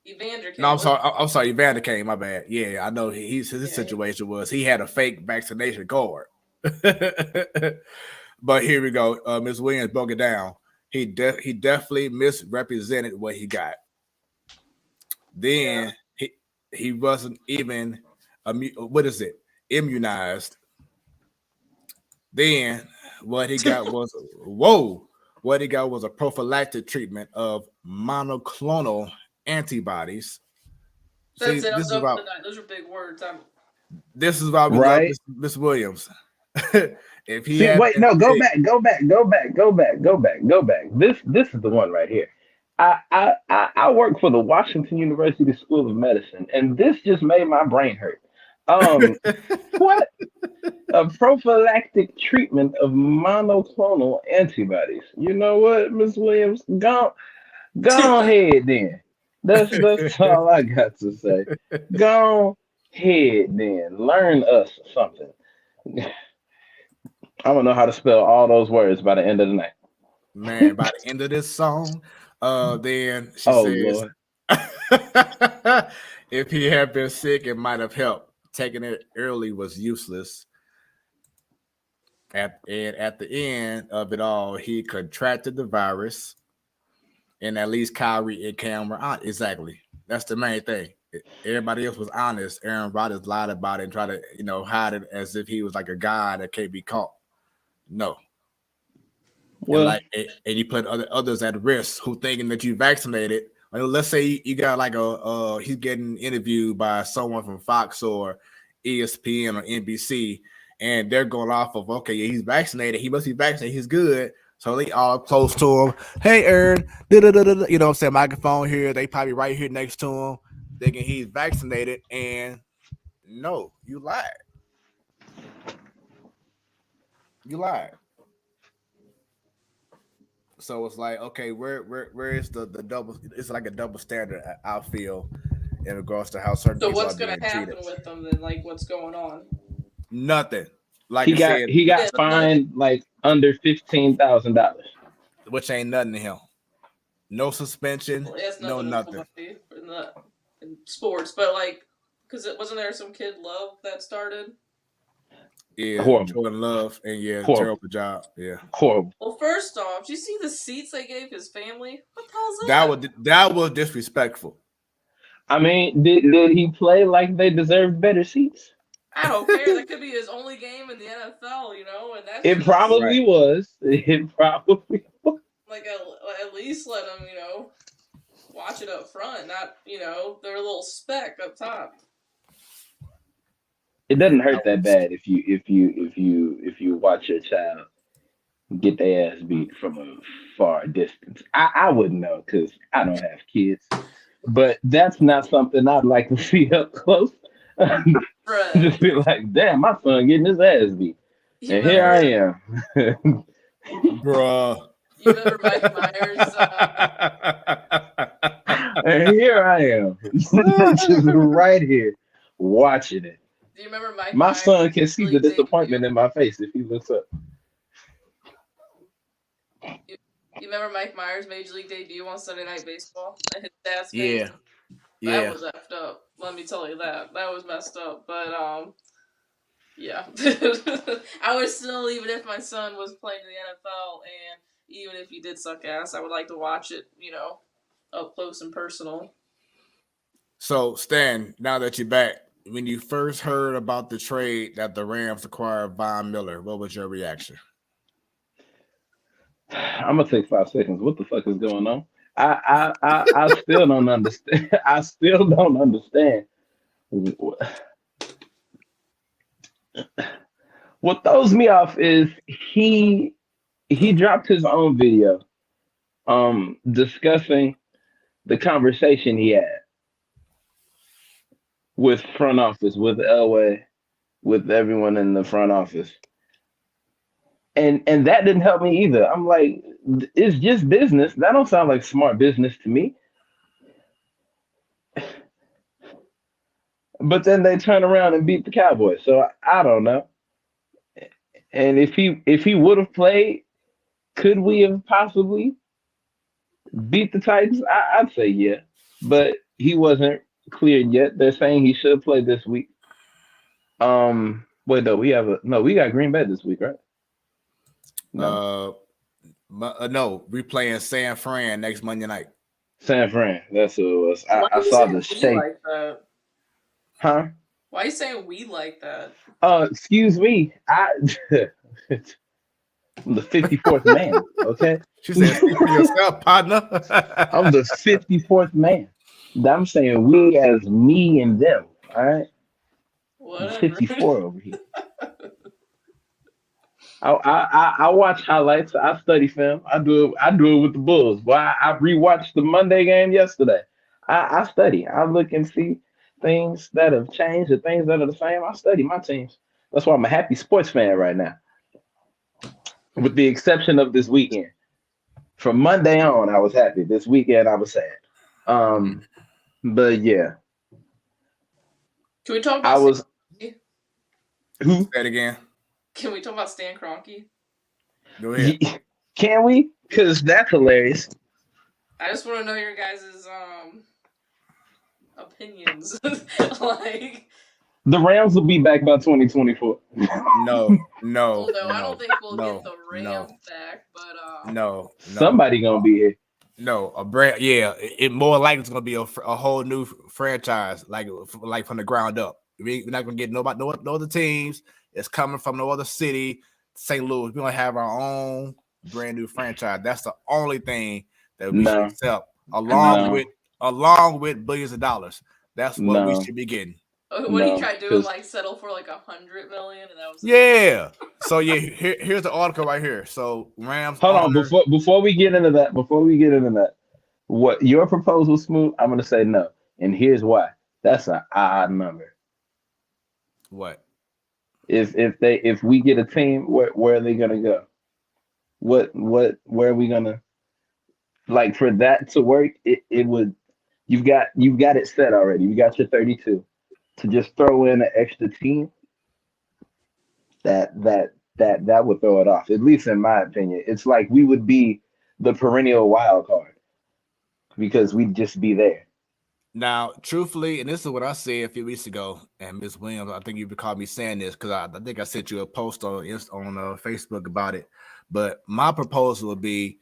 Evander Kane. No, I'm sorry, Evander Kane. My bad. Yeah, I know his situation was he had a fake vaccination card. But here we go. Ms. Williams broke it down. He definitely misrepresented what he got. Then he wasn't even what is it? immunized. Then what he got was a prophylactic treatment of monoclonal antibodies. That's See, it. I'm done for the night. Those are big words. this is why we love Miss Williams. If he See, had wait, no, go back. This is the one right here. I work for the Washington University School of Medicine, and this just made my brain hurt. What? A prophylactic treatment of monoclonal antibodies. You know what, Miss Williams? Go ahead then. That's all I got to say. Go ahead then. Learn us something. I don't know how to spell all those words by the end of the night. Man, by the end of this song, then she says, Lord. if he had been sick, it might have helped. Taking it early was useless. At the end of it all, he contracted the virus, and at least Kyrie and Cam were honest. Exactly. That's the main thing. Everybody else was honest. Aaron Rodgers lied about it and tried to, hide it as if he was like a guy that can't be caught. No. Well, and you put others at risk who thinking that you vaccinated. Let's say you got like he's getting interviewed by someone from Fox or ESPN or NBC, and they're going off of, okay, yeah, he's vaccinated. He must be vaccinated. He's good. So they all close to him. Hey, Aaron, you know what I'm saying? Microphone here. They probably right here next to him, thinking he's vaccinated. And no, you lied. You lied. So it's like, okay, where is the double? It's like a double standard, I feel, in regards to how certain. So what's going to happen with them then? Like, what's going on? Nothing. Like he got fined like under $15,000, which ain't nothing to him. No suspension, no nothing. In sports, but like, because it wasn't there some kid Love that started. Yeah, Jordan Love, and terrible job. Yeah, horrible. Well, first off, did you see the seats they gave his family? What the hell is that? That was disrespectful. I mean, did he play like they deserved better seats? I don't care. That could be his only game in the NFL, and that's. It probably was. It probably was. Like at least let them, watch it up front, not their little speck up top. It doesn't hurt that bad if you watch your child get their ass beat from a far distance. I wouldn't know because I don't have kids, but that's not something I'd like to see up close. Just be like, damn, my son getting his ass beat, and here I am, bruh. You remember Mike Myers? And here I am, just right here watching it. Do you remember Mike? My son can see the disappointment in my face if he looks up. You remember Mike Myers' Major League debut on Sunday Night Baseball? And his dad's face? That was effed up. Let me tell you that. That was messed up. But, yeah. I would still, even if my son was playing in the NFL, and even if he did suck ass, I would like to watch it, up close and personal. So, Stan, now that you're back, when you first heard about the trade that the Rams acquired Von Miller, what was your reaction? I'm gonna take 5 seconds. What the fuck is going on? I still don't understand. I still don't understand. What throws me off is he dropped his own video, discussing the conversation he had with front office, with Elway, with everyone in the front office. And that didn't help me either. I'm like, it's just business. That don't sound like smart business to me. But then they turn around and beat the Cowboys. So I don't know. And if he would have played, could we have possibly beat the Titans? I'd say yeah. But he wasn't cleared yet. They're saying he should play this week. Wait, no, we got Green Bay this week, right? No, we playing San Fran next Monday night. San Fran, that's who it was. I saw the shape. Like that? Huh? Why are you saying we like that? Excuse me. I'm the 54th man. Okay. She said, "Speak for yourself, partner." I'm the 54th man. I'm saying we as me and them. All right. I'm Whatever. 54 over here. I watch highlights. I study film. I do it. I do it with the Bulls. Well, I rewatched the Monday game yesterday. I study. I look and see things that have changed, the things that are the same. I study my teams. That's why I'm a happy sports fan right now, with the exception of this weekend. From Monday on, I was happy. This weekend, I was sad. But yeah, Can we talk I about was. Who? Say it again. Can we talk about Stan Kroenke? Go ahead. Can we? Because that's hilarious. I just want to know your guys' opinions. Like, The Rams will be back by 2024. No. although I don't think we'll get the Rams back, but No. Somebody gonna be here. No, a brand. Yeah, it more likely it's gonna be a whole new franchise, like from the ground up. We're not gonna get no other teams. It's coming from no other city. St. Louis. We're gonna have our own brand new franchise. That's the only thing that we should accept, along with billions of dollars. That's what we should be getting. What he tried doing, like settle for like $100 million, and that was So here's the article right here. So Rams. Hold on, before we get into that, what your proposal, Smooth? I'm gonna say no, and here's why. That's an odd number. What? If we get a team, where are they gonna go? Where are we gonna, like, for that to work? It would. You've got it set already. You got your 32. To just throw in an extra team, that would throw it off. At least in my opinion, it's like we would be the perennial wild card because we'd just be there. Now, truthfully, and this is what I said a few weeks ago, and Ms. Williams, I think you recall me saying this because I think I sent you a post on Facebook about it. But my proposal would be,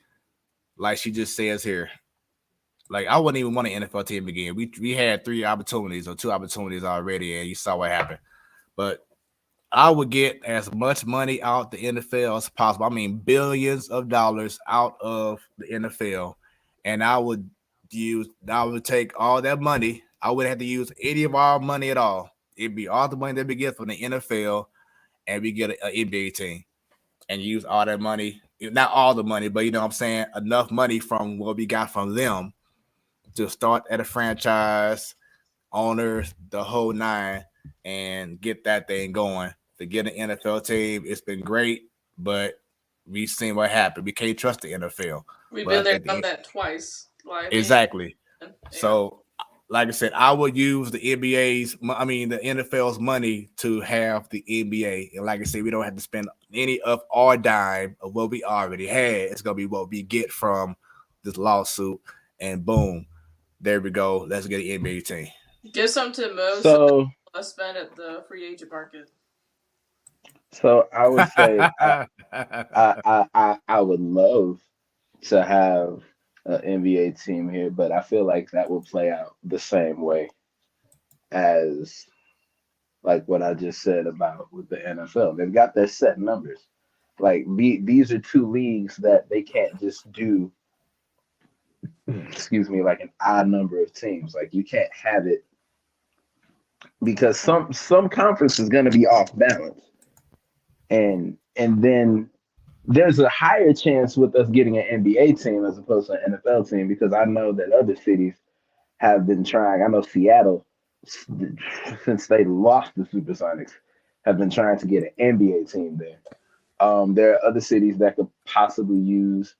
like she just says here, like I wouldn't even want an NFL team again. We had 2 opportunities already, and you saw what happened. But I would get as much money out the NFL as possible. I mean, billions of dollars out of the NFL, and I would take all that money. I wouldn't have to use any of our money at all. It'd be all the money that we get from the NFL, and we get an NBA team, and use all that money. Not all the money, but you know what I'm saying, enough money from what we got from them to start at a franchise, owners, the whole nine, and get that thing going. To get an NFL team, it's been great, but we've seen what happened. We can't trust the NFL. We've been there, done that twice. Exactly. Yeah. So, like I said, I would use the NFL's money to have the NBA. And like I said, we don't have to spend any of our dime of what we already had. It's going to be what we get from this lawsuit, and boom. There we go. Let's get an NBA team. Give some to Mo. So let's spend at the free agent market. So I would say I would love to have an NBA team here, but I feel like that will play out the same way as like what I just said about with the NFL. They've got their set numbers. Like these are 2 leagues that they can't just do. Excuse me, like an odd number of teams. Like you can't have it because some conference is going to be off balance, and then there's a higher chance with us getting an NBA team as opposed to an NFL team because I know that other cities have been trying. I know Seattle, since they lost the Supersonics, have been trying to get an NBA team there. There are other cities that could possibly use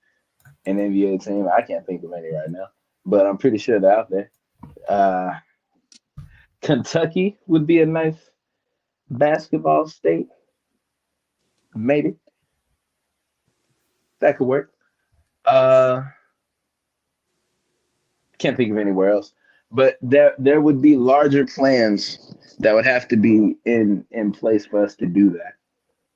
an NBA team. I can't think of any right now, but I'm pretty sure they're out there. Kentucky would be a nice basketball state. Maybe. That could work. Can't think of anywhere else. But there would be larger plans that would have to be in place for us to do that.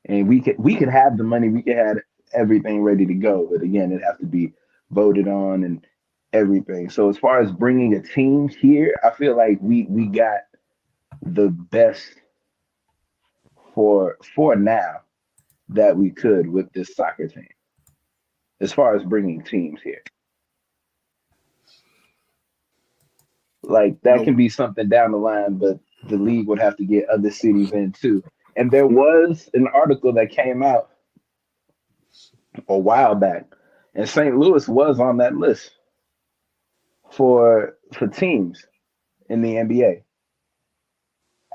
And we could have the money, we could have everything ready to go. But again, it'd have to be voted on and everything. So as far as bringing a team here, I feel like we got the best for now that we could with this soccer team as far as bringing teams here. Like that can be something down the line, but the league would have to get other cities in too. And there was an article that came out a while back, and St. Louis was on that list for teams in the NBA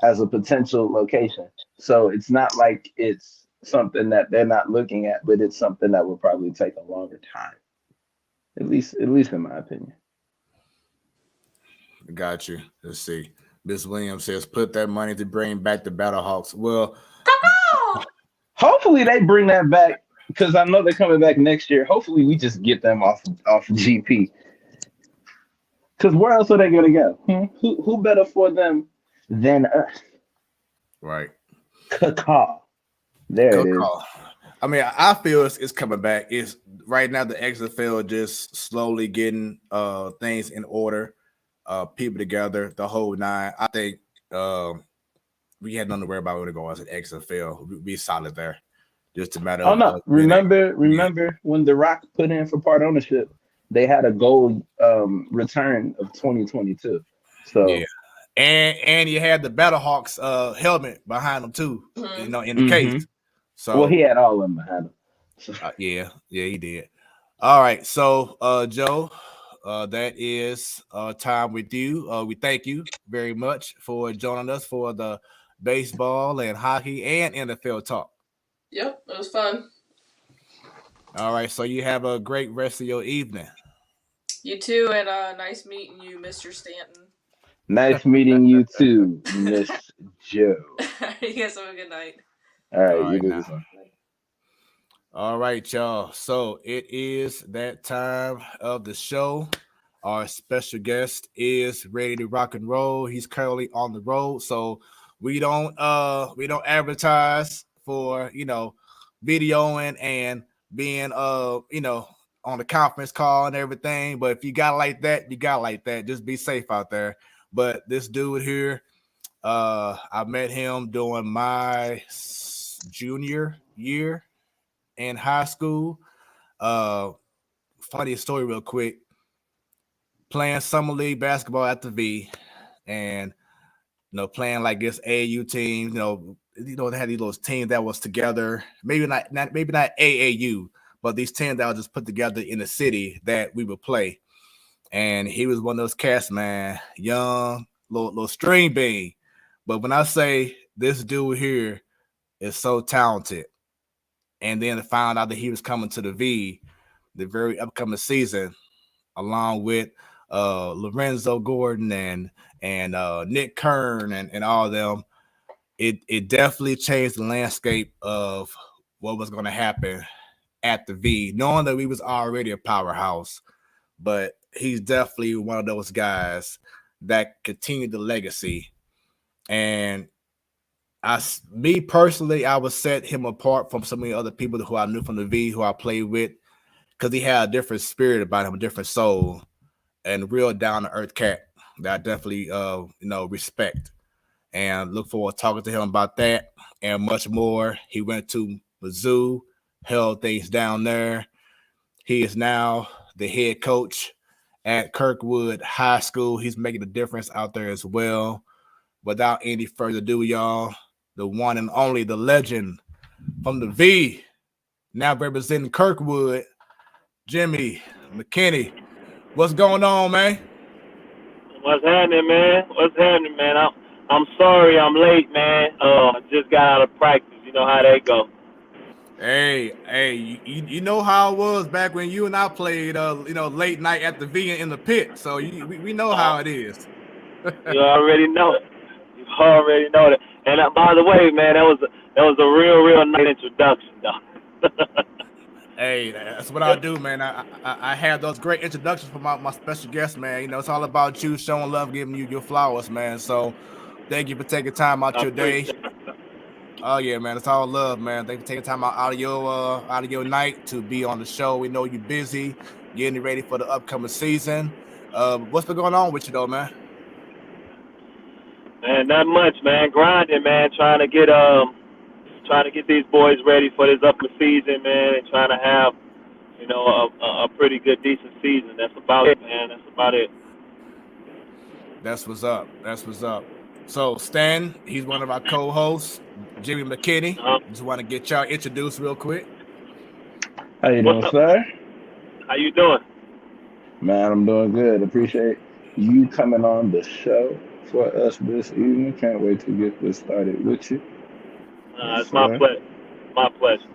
as a potential location. So it's not like it's something that they're not looking at, but it's something that will probably take a longer time. At least in my opinion. Got you. Let's see. Miss Williams says, put that money to bring back the Battlehawks. Well, hopefully they bring that back because I know they're coming back next year. Hopefully we just get them off GP. Because where else are they going to go? Who better for them than us? Right. Cacaw. There it is. I mean, I feel it's coming back. It's right now the XFL just slowly getting things in order, people together, the whole nine. I think we had nothing to worry about when it goes to XFL. We'll be solid there. Just a matter of. Oh no! Remember when The Rock put in for part ownership? They had a goal return of 2022. So yeah. And you had the Battlehawks helmet behind them too, in the case. So well, he had all of them behind him. So. Yeah, he did. All right, so Joe, that is time with you. We thank you very much for joining us for the baseball and hockey and NFL talk. Yep, it was fun. All right, so you have a great rest of your evening. You too, and nice meeting you, Mr. Stanton. Nice meeting you too, Miss Joe. You guys have a good night. All right, you do this one. All right, y'all. So it is that time of the show. Our special guest is ready to rock and roll. He's currently on the road, so we don't advertise for videoing and being on the conference call and everything. But if you got like that, you got like that. Just be safe out there. But this dude here, I met him during my junior year in high school. Funny story real quick. Playing summer league basketball at the V and playing like this AAU team, they had these little teams that was together, maybe not AAU, but these teams that were just put together in the city that we would play. And he was one of those cats, man, young, little string bean. But when I say this dude here is so talented, and then I found out that he was coming to the V the very upcoming season, along with Lorenzo Gordon and Nick Kern and all of them, it definitely changed the landscape of what was going to happen at the V, knowing that we was already a powerhouse. But he's definitely one of those guys that continued the legacy. And me personally, I would set him apart from so many other people who I knew from the V, who I played with, because he had a different spirit about him, a different soul, and real down-to-earth cat that I definitely, respect. And look forward to talking to him about that and much more. He went to Mizzou, held things down there. He is now the head coach at Kirkwood High School. He's making a difference out there as well. Without any further ado, y'all, the one and only, the legend from the V, now representing Kirkwood, Jimmie McKinney. What's going on, man? What's happening, man? I'm sorry I'm late, man. Just got out of practice. You know how they go. Hey, you know how it was back when you and I played, late night at the V in the pit. So we know how it is. You already know it. You already know it. And by the way, man, that was a real nice introduction, though. Hey, that's what I do, man. I have those great introductions for my special guest, man. It's all about you showing love, giving you your flowers, man. So thank you for taking time out your day. Oh yeah, man, it's all love, man. Thank you for taking time out of your night to be on the show. We know you're busy, getting ready for the upcoming season. What's been going on with you though, man? Man, not much, man. Grinding, man. Trying to get these boys ready for this upcoming season, man, and trying to have, a pretty good, decent season. That's about it, man. That's about it. That's what's up. That's what's up. So Stan, he's one of our co-hosts, Jimmie McKinney. Just want to get y'all introduced real quick. How you doing, sir? How you doing? Man, I'm doing good. Appreciate you coming on the show for us this evening. Can't wait to get this started with you. It's my pleasure. My pleasure.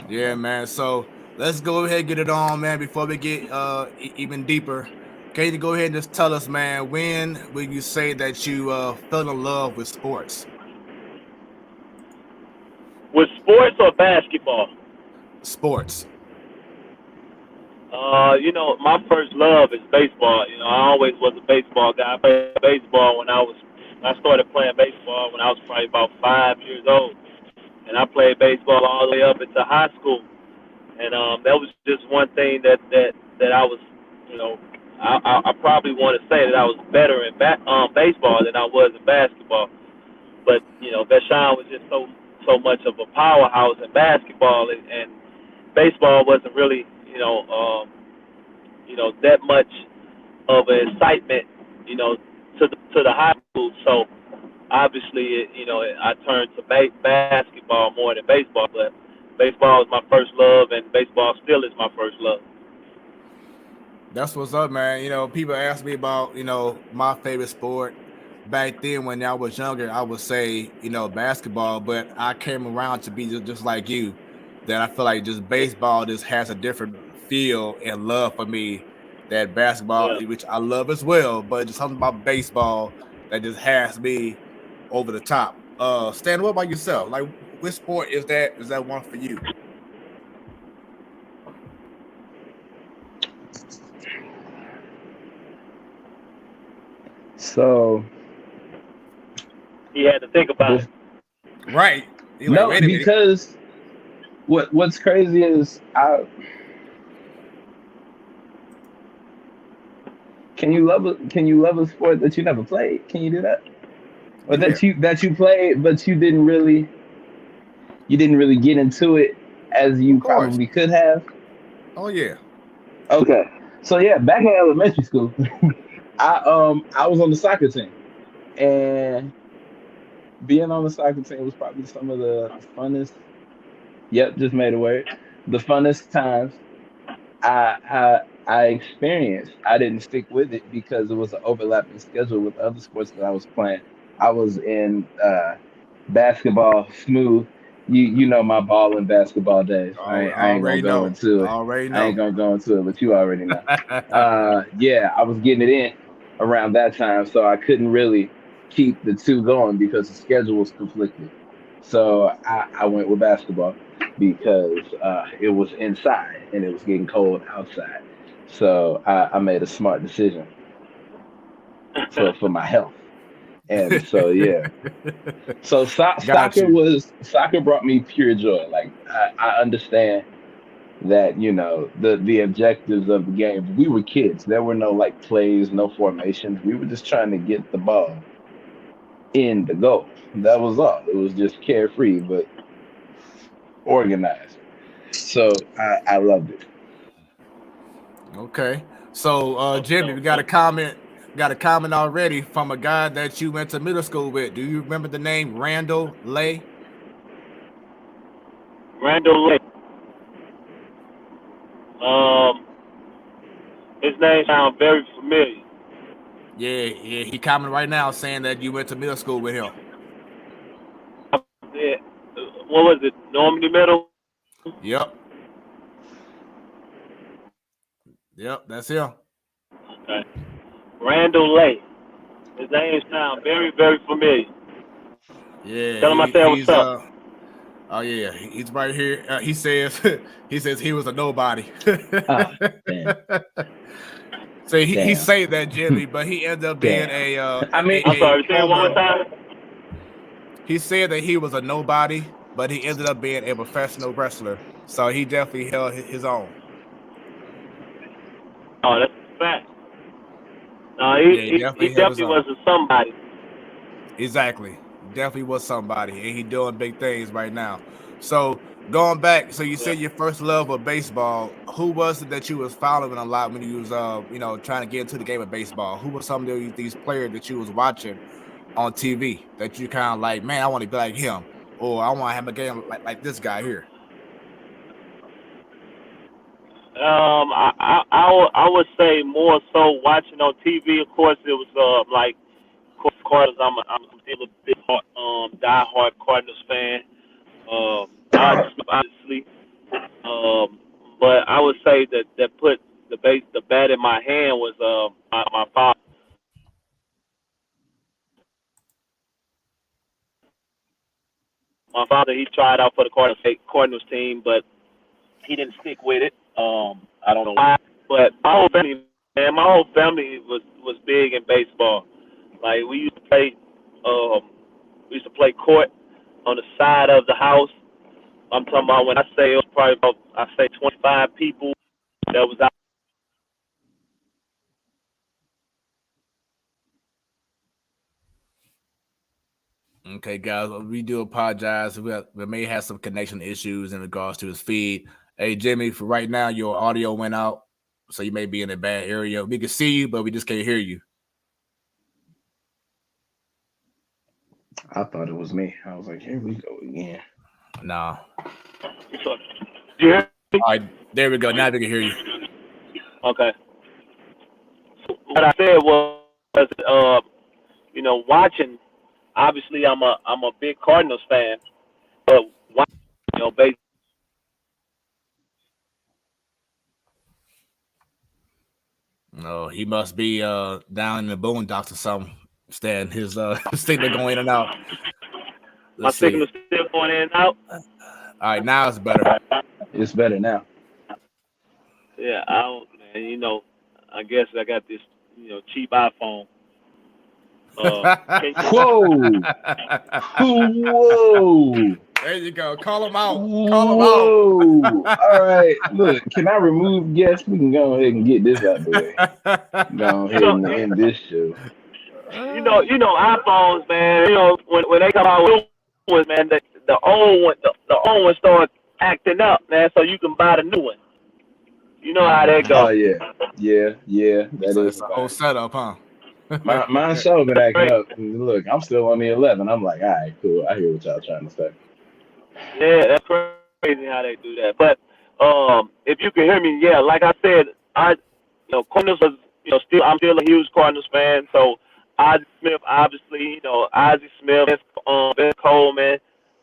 Yeah, man. So let's go ahead and get it on, man, before we get even deeper. Can you go ahead and just tell us, man, when will you say that you fell in love with sports? With sports or basketball? Sports. My first love is baseball. I always was a baseball guy. I played baseball when I started playing baseball when I was probably about 5 years old. And I played baseball all the way up into high school. And that was just one thing that I was, I probably want to say that I was better in baseball than I was in basketball. But, Vashon was just so much of a powerhouse in basketball, and baseball wasn't really, that much of an excitement, to the high school. So obviously, I turned to basketball more than baseball, but baseball is my first love, and baseball still is my first love. That's what's up, man. People ask me about, my favorite sport. Back then, when I was younger, I would say, basketball, but I came around to be just like you, that I feel like just baseball just has a different feel and love for me that basketball, which I love as well, but just something about baseball that just has me over the top. Stan, what about yourself? Like, which sport is that one for you? So he had to think about it. Right. No, because what's crazy is can you love a sport that you never played? Can you do that? Or that you played but you didn't really get into it as you probably could have? Oh yeah. Okay. So yeah, back in elementary school, I was on the soccer team, and being on the soccer team was probably some of the funnest. Yep, just made a word. The funnest times I experienced. I didn't stick with it because it was an overlapping schedule with other sports that I was playing. I was in basketball smooth. You know my ball and basketball days. I ain't gonna go into it. I ain't gonna go into it, but you already know. Yeah, I was getting it in around that time, so I couldn't really keep the two going because the schedule was conflicted. So I went with basketball because it was inside and it was getting cold outside. So I made a smart decision for my health. And so yeah, so soccer brought me pure joy. Like I understand that the objectives of the game. We were kids. There were no like plays, no formations. We were just trying to get the ball in the goal. That was all. It was just carefree but organized. So I loved it. Okay. So Jimmie, we got a comment. Got a comment already from a guy that you went to middle school with. Do you remember the name Randall Lay? Randall Lay. His name sounds very familiar. Yeah, he commented right now saying that you went to middle school with him. Yeah. What was it? Normandy Middle? Yep, that's him. Okay. Randall Lay. His name sounds very, very familiar. Yeah. Tell him I said what's up. Oh yeah, he's right here. He says he was a nobody. So he say that, Jimmie, but he ended up being I'm sorry, say it one more time. He said that he was a nobody, but he ended up being a professional wrestler. So he definitely held his own. Oh, that's a fact. No, he definitely was a somebody. Exactly. Definitely was somebody, and he doing big things right now. So going back, so you Yeah. said your first love of baseball. Who was it that you was following a lot when you was trying to get into the game of baseball? Who were some of these players that you was watching on TV that you kind of like, man, I want to be like him, or I want to have a game like this guy here? I would say more so watching on TV. Of course, it was like Cardinals. I'm still a big diehard Cardinals fan. Obviously, but I would say that put the bat in my hand was my father. My father, he tried out for the Cardinals team, but he didn't stick with it. I don't know why, but my whole family was big in baseball. Like we used to play court on the side of the house. I'm talking about when I say it was probably about 25 people that was out. Okay, guys, we do apologize. We may have some connection issues in regards to his feed. Hey, Jimmie, for right now, your audio went out, so you may be in a bad area. We can see you, but we just can't hear you. I thought it was me. I was like, here we go again. Nah. Yeah. All right, there we go. Now we can hear you. Okay. So what I said was, watching. Obviously, I'm a big Cardinals fan, but watching, baseball. No, he must be down in the boondocks or something. Stan, his signal going in and out. My Let's see. signal's still going in and out. All right, now it's better. It's better now. Yeah, I don't, man. I guess I got this, cheap iPhone. Whoa! Whoa! There you go. Call him out. Whoa! All right, look. Can I remove guests? We can go ahead and get this out the way. Go ahead and end this show. iPhones, man. When they come out with new ones, man, the old one start acting up, man. So you can buy the new one. You know how that Oh goes. yeah. That So is it's a whole setup, huh? Mine show been acting up. Look, I'm still on the 11. I'm like, all right, cool. I hear what y'all trying to say. Yeah, that's crazy how they do that. But if you can hear me, yeah, like I said, Cardinals was, I'm still a huge Cardinals fan. So Ozzie Smith, obviously, Ozzie Smith, Ben Coleman,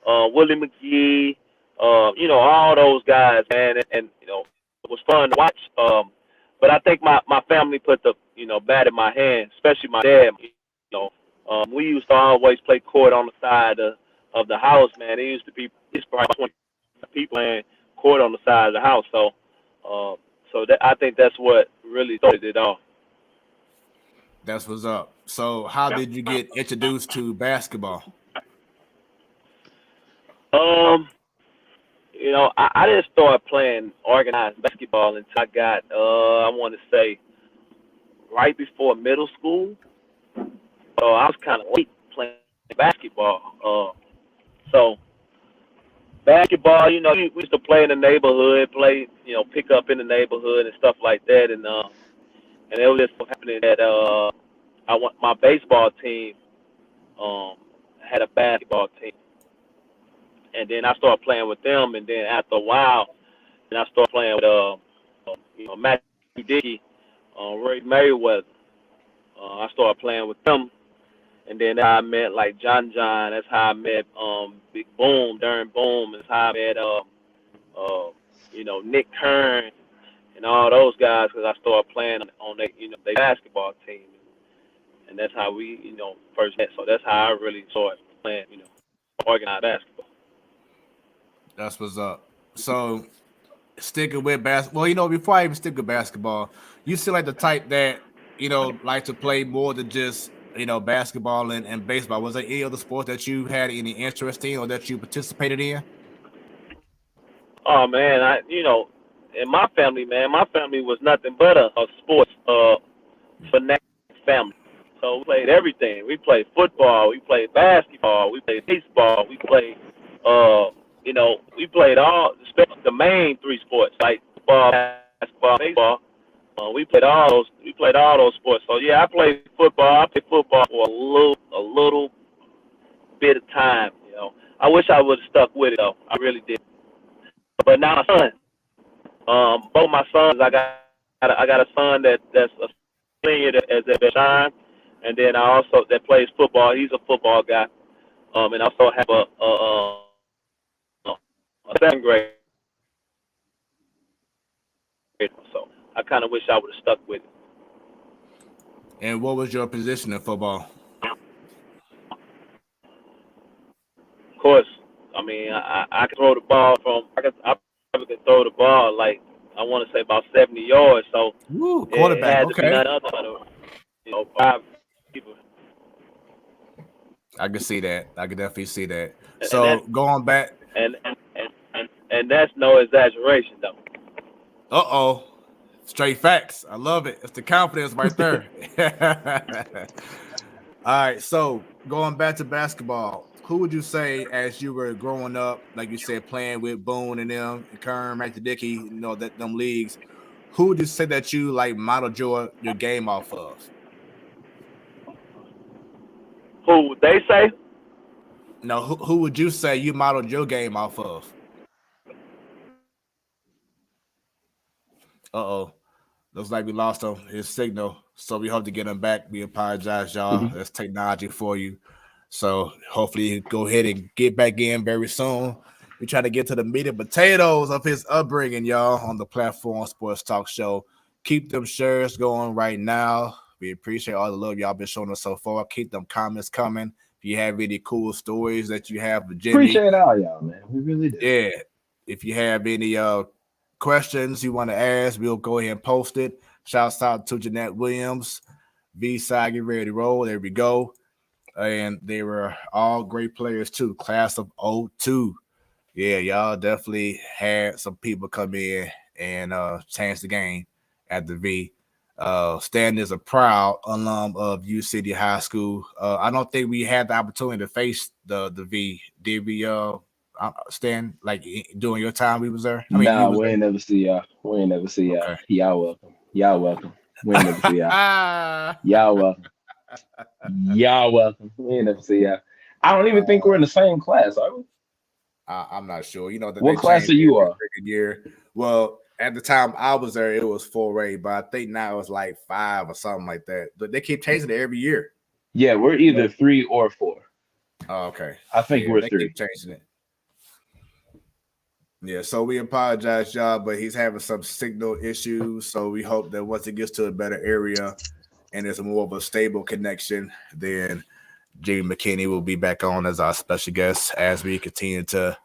Willie McGee, all those guys, man, and it was fun to watch. But I think my family put the bat in my hand, especially my dad. We used to always play court on the side of the house, man. It used to be probably 20 people playing court on the side of the house. So that I think that's what really started it off. That's what's up. So, how did you get introduced to basketball? I didn't start playing organized basketball until I got, I want to say, right before middle school. I was kind of late playing basketball. So basketball, we used to play in the neighborhood, pick up in the neighborhood and stuff like that, and it was just happening that my baseball team had a basketball team, and then I started playing with them, and then after a while, then I started playing with Matthew Dickey, Ray Merriweather. I started playing with them. And then I met like John. That's how I met Big Boom, Darren Boom. That's how I met Nick Kern and all those guys because I started playing on their basketball team, and that's how we first met. So that's how I really started playing organized basketball. That's what's up. So sticking with basketball. Well, before I even stick with basketball, you still like the type that like to play more than just basketball and baseball. Was there any other sport that you had any interest in or that you participated in? Oh man, in my family, man, my family was nothing but a sports fanatic family. So we played everything. We played football. We played basketball. We played baseball. We played, we played all the main three sports like football, basketball, baseball. We played all those. We played all those sports. So yeah, I played football. I played football for a little bit of time. I wish I would have stuck with it though. I really did. But now my son, both my sons, I got a son that's a senior as at Vashon, and then I also that plays football. He's a football guy. And I also have a seventh grade. So I kind of wish I would have stuck with it. And what was your position in football? Of course, I mean I can throw the ball I probably can throw the ball like I want to say about 70 yards. So quarterback. It had Okay. to be none other than 5 people. I can see that. I can definitely see that. So going back, and that's no exaggeration though. Straight facts. I love it. It's the confidence right there. All right. So going back to basketball, who would you say as you were growing up, like you said, playing with Boone and them, and Kern, Mac Dickey, that them leagues? Who would you say that you like modeled your game off of? Who would they say? No, who would you say you modeled your game off of? Looks like we lost his signal, so we hope to get him back. We apologize, y'all. Mm-hmm. That's technology for you. So hopefully go ahead and get back in very soon. We try to get to the meat and potatoes of his upbringing, y'all, on the platform Sports Talk Show. Keep them shares going right now. We appreciate all the love y'all been showing us so far. Keep them comments coming. If you have any cool stories that you have with Jimmie. Appreciate all y'all, man. We really do. Yeah. If you have any questions you want to ask, we'll go ahead and post it. Shouts out to Jeanette Williams. V-side, get ready to roll. There we go. And they were all great players too. Class of 02. Yeah, y'all definitely had some people come in and change the game at the V. Stan is a proud alum of U City High School. I don't think we had the opportunity to face the V. Did we, Stan, like during your time we was there? We ain't never see y'all. Okay. Y'all welcome. We ain't never see y'all. Y'all welcome. We ain't never see y'all. I don't even think we're in the same class, are we? I'm not sure. What class are you on? Year. Well, at the time I was there, it was 4A, but I think now it's like 5 or something like that. But they keep changing it every year. Yeah, we're either 3 or 4. Oh, okay. I think we're 3. Keep changing it. Yeah, so we apologize, y'all, but he's having some signal issues. So we hope that once it gets to a better area and there's more of a stable connection, then Jimmie McKinney will be back on as our special guest as we continue to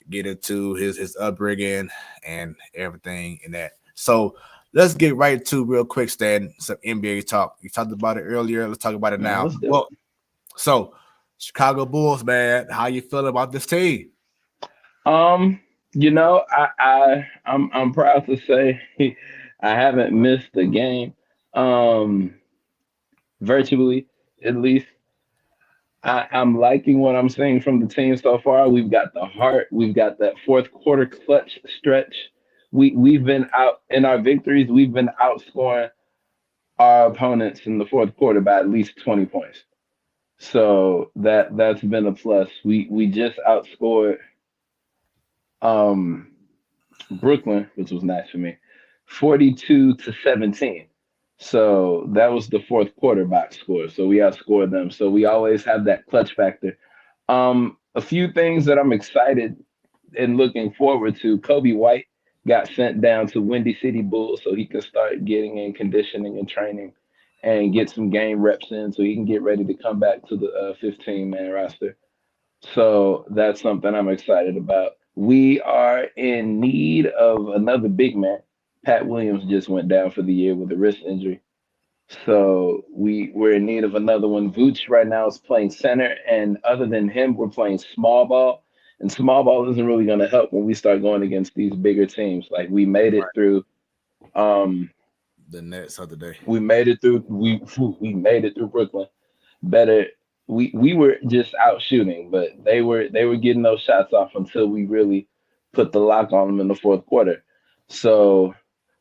get into his upbringing and everything in that. So let's get right to real quick, Stan, some NBA talk. You talked about it earlier. Let's talk about it now. So Chicago Bulls, man, how you feeling about this team? I'm proud to say I haven't missed a game, virtually at least. I'm liking what I'm seeing from the team so far. We've got the heart. We've got that fourth quarter clutch stretch. We've been out in our victories. We've been outscoring our opponents in the fourth quarter by at least 20 points. So that's been a plus. We just outscored Brooklyn, which was nice for me, 42-17. So that was the fourth quarter box score. So we outscored them. So we always have that clutch factor. A few things that I'm excited and looking forward to. Kobe White got sent down to Windy City Bulls so he can start getting in conditioning and training and get some game reps in so he can get ready to come back to the 15-man roster. So that's something I'm excited about. We are in need of another big man. Pat Williams just went down for the year with a wrist injury. So we're in need of another one. Vooch right now is playing center, and other than him, we're playing small ball. And small ball isn't really going to help when we start going against these bigger teams. Like we made it through the Nets other day. We made it through. We made it through Brooklyn. Better. We were just out shooting, but they were getting those shots off until we really put the lock on them in the fourth quarter. So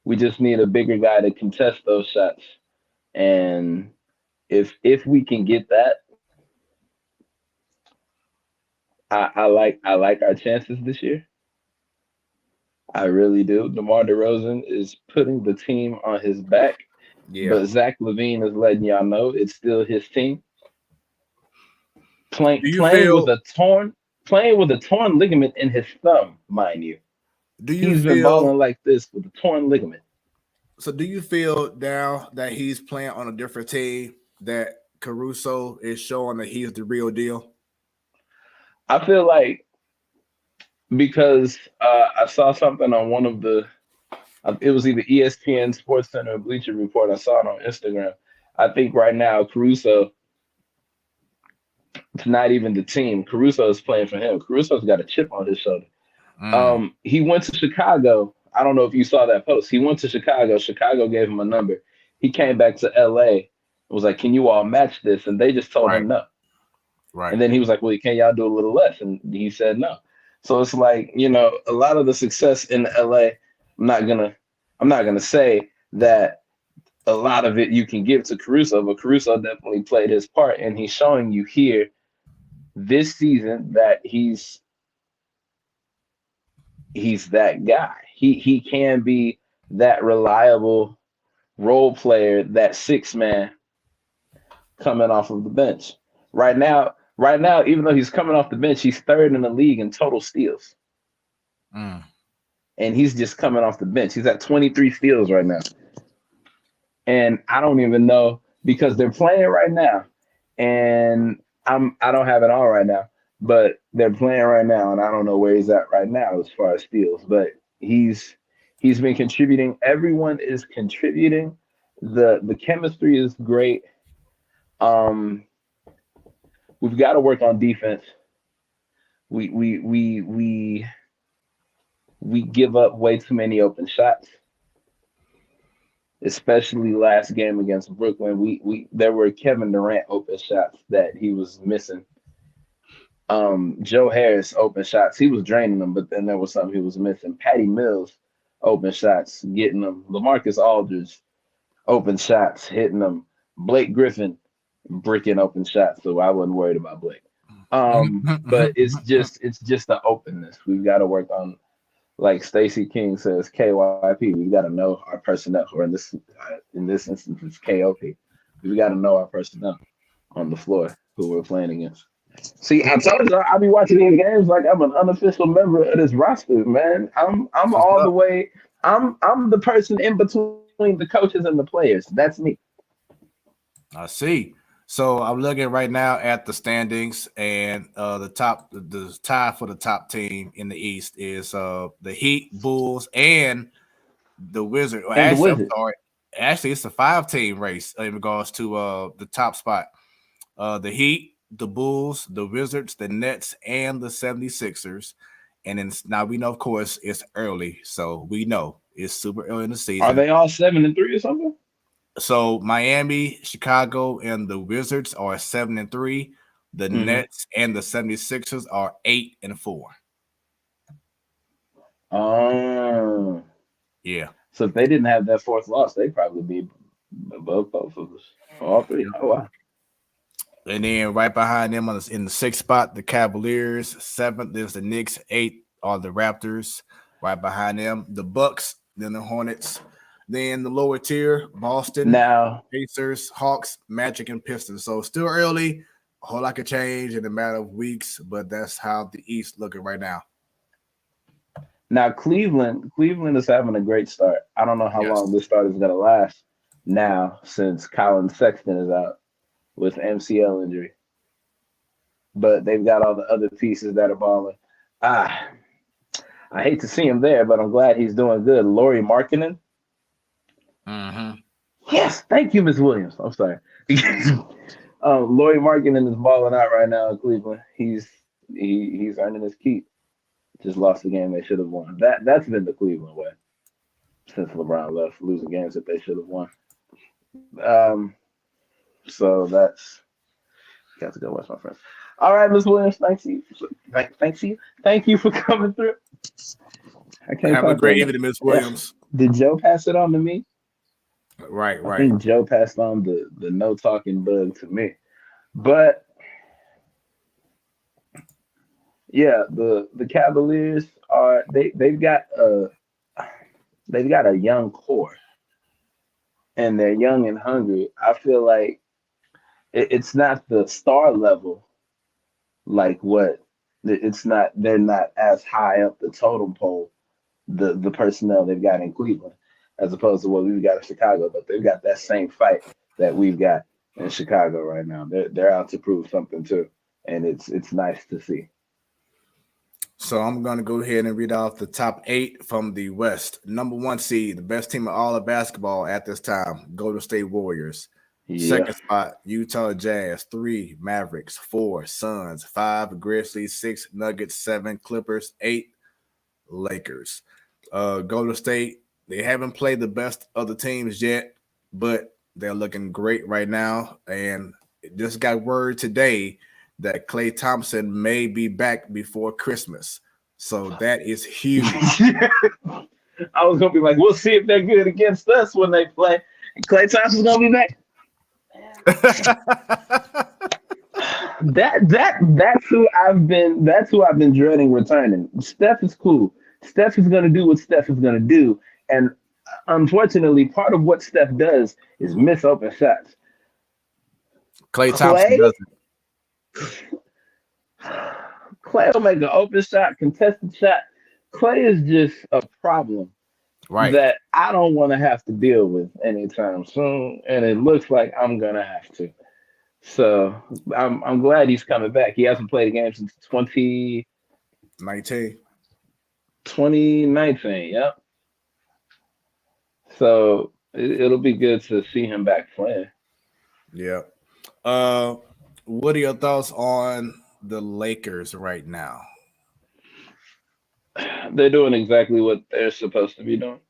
we just need a bigger guy to contest those shots. And if we can get that, I like our chances this year. I really do. DeMar DeRozan is putting the team on his back, but Zach LaVine is letting y'all know it's still his team. Playing with a torn ligament in his thumb, mind you. He's been balling like this with a torn ligament. So do you feel now that he's playing on a different team that Caruso is showing that he's the real deal? I feel like because I saw something on one of the, it was either ESPN, Sports Center, or Bleacher Report. I saw it on Instagram. I think right now Caruso, it's not even the team. Caruso is playing for him. Caruso's got a chip on his shoulder. He went to Chicago. I don't know if you saw that post. He went to Chicago. Chicago gave him a number. He came back to LA and was like, can you all match this? And they just told him no. Right. And then he was like, well, can y'all do a little less? And he said no. So it's like, a lot of the success in LA, I'm not gonna say that a lot of it you can give to Caruso, but Caruso definitely played his part, and he's showing you here this season that he's that guy. He can be that reliable role player, that six man coming off of the bench. Right now, even though he's coming off the bench, he's third in the league in total steals. And he's just coming off the bench. He's at 23 steals right now. And I don't even know, because they're playing right now. And I don't have it on right now, but they're playing right now, and I don't know where he's at right now as far as steals. But he's been contributing. Everyone is contributing. The chemistry is great. We've got to work on defense. We give up way too many open shots, especially last game against Brooklyn. There were Kevin Durant open shots that he was missing. Joe Harris open shots, he was draining them, but then there was something he was missing. Patty Mills open shots, getting them. LaMarcus Aldridge open shots, hitting them. Blake Griffin bricking open shots, so I wasn't worried about Blake. But it's just the openness. We've got to work on, like Stacey King says, KYP. We've got to know our personnel, or in this instance, it's KOP. We've got to know our personnel on the floor who we're playing against. See, I told you I'll be watching these games like I'm an unofficial member of this roster, man. I'm all the way. I'm the person in between the coaches and the players. That's me. I see. So I'm looking right now at the standings, and the tie for the top team in the East is the Heat, Bulls, and the Wizards. Actually, it's a 5-team race in regards to the top spot. The Heat, the Bulls, the Wizards, the Nets, and the 76ers. And then now we know, of course, it's early, so we know it's super early in the season. Are they all 7-3 or something? So Miami, Chicago, and the Wizards are 7-3. The Nets and the 76ers are 8-4. Oh. Yeah. So if they didn't have that fourth loss, they'd probably be above both of us. All three. Oh, wow. And then right behind them in the 6th spot, the Cavaliers. 7th is the Knicks. 8th are the Raptors. Right behind them, the Bucks, then the Hornets. Then the lower tier, Boston, Pacers, Hawks, Magic, and Pistons. So still early. A whole lot could change in a matter of weeks, but that's how the East looking right now. Now, Cleveland is having a great start. I don't know how long this start is going to last now, since Colin Sexton is out with MCL injury. But they've got all the other pieces that are balling. I hate to see him there, but I'm glad he's doing good. Lauri Markkanen. Yes, thank you, Ms. Williams. I'm sorry. Lauri Markkanen is balling out right now in Cleveland. He's earning his keep. Just lost the game they should have won. That's been the Cleveland way. since LeBron left, losing games that they should have won. So that's got to go watch my friends. All right, Ms. Williams, thank you for coming through. I can't Have a talk great right evening, now. Miss Williams. Did Joe pass it on to me? Right. I think Joe passed on the no talking bug to me. But yeah, the Cavaliers are they've got a young core, and they're young and hungry. I feel like it's not the star level, like what it's not. They're not as high up the totem pole, the personnel they've got in Cleveland, as opposed to what we've got in Chicago. But they've got that same fight that we've got in Chicago right now. They're out to prove something too, and it's nice to see. So I'm going to go ahead and read off the top 8 from the West. Number 1 seed, the best team in all of basketball at this time, Golden State Warriors. Yeah. Second spot, Utah Jazz. 3, Mavericks. 4, Suns. 5, Grizzlies. 6, Nuggets. 7, Clippers. 8, Lakers. Golden State, they haven't played the best of the teams yet, but they're looking great right now. And just got word today that Klay Thompson may be back before Christmas. So that is huge. I was going to be like, we'll see if they're good against us when they play. Klay Thompson's going to be back. That's who I've been dreading returning. Steph is cool. Steph is going to do what Steph is going to do. And unfortunately, part of what Steph does is miss open shots. Klay Thompson doesn't. Klay will make an open shot, contested shot. Klay is just a problem that I don't want to have to deal with anytime soon, and it looks like I'm gonna have to. So I'm glad he's coming back. He hasn't played a game since 2019. 2019, yep. So it'll be good to see him back playing. Yeah. What are your thoughts on the Lakers right now? They're doing exactly what they're supposed to be doing.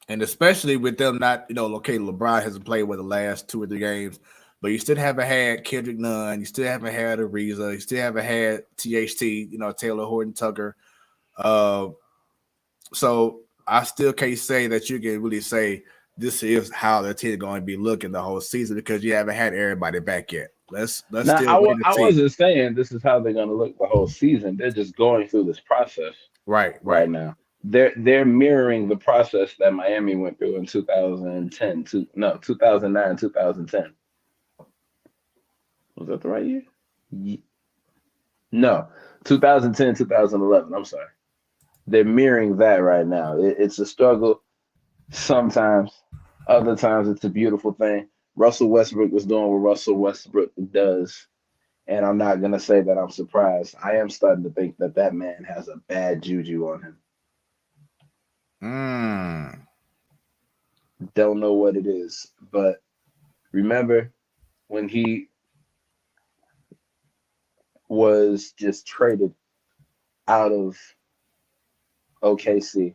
And especially with them not, okay, LeBron hasn't played with the last 2 or 3 games, but you still haven't had Kendrick Nunn, you still haven't had Ariza, you still haven't had THT, Taylor Horton Tucker. So I still can't say that you can really say this is how the team is going to be looking the whole season because you haven't had everybody back yet. Let's now, still wait to see. I wasn't saying this is how they're going to look the whole season. They're just going through this process right now. They're mirroring the process that Miami went through in 2009, 2010. Was that the right year? No, 2010, 2011. I'm sorry. They're mirroring that right now. It's a struggle sometimes. Other times it's a beautiful thing. Russell Westbrook was doing what Russell Westbrook does. And I'm not going to say that I'm surprised. I am starting to think that man has a bad juju on him. Don't know what it is. But remember when he was just traded out of OKC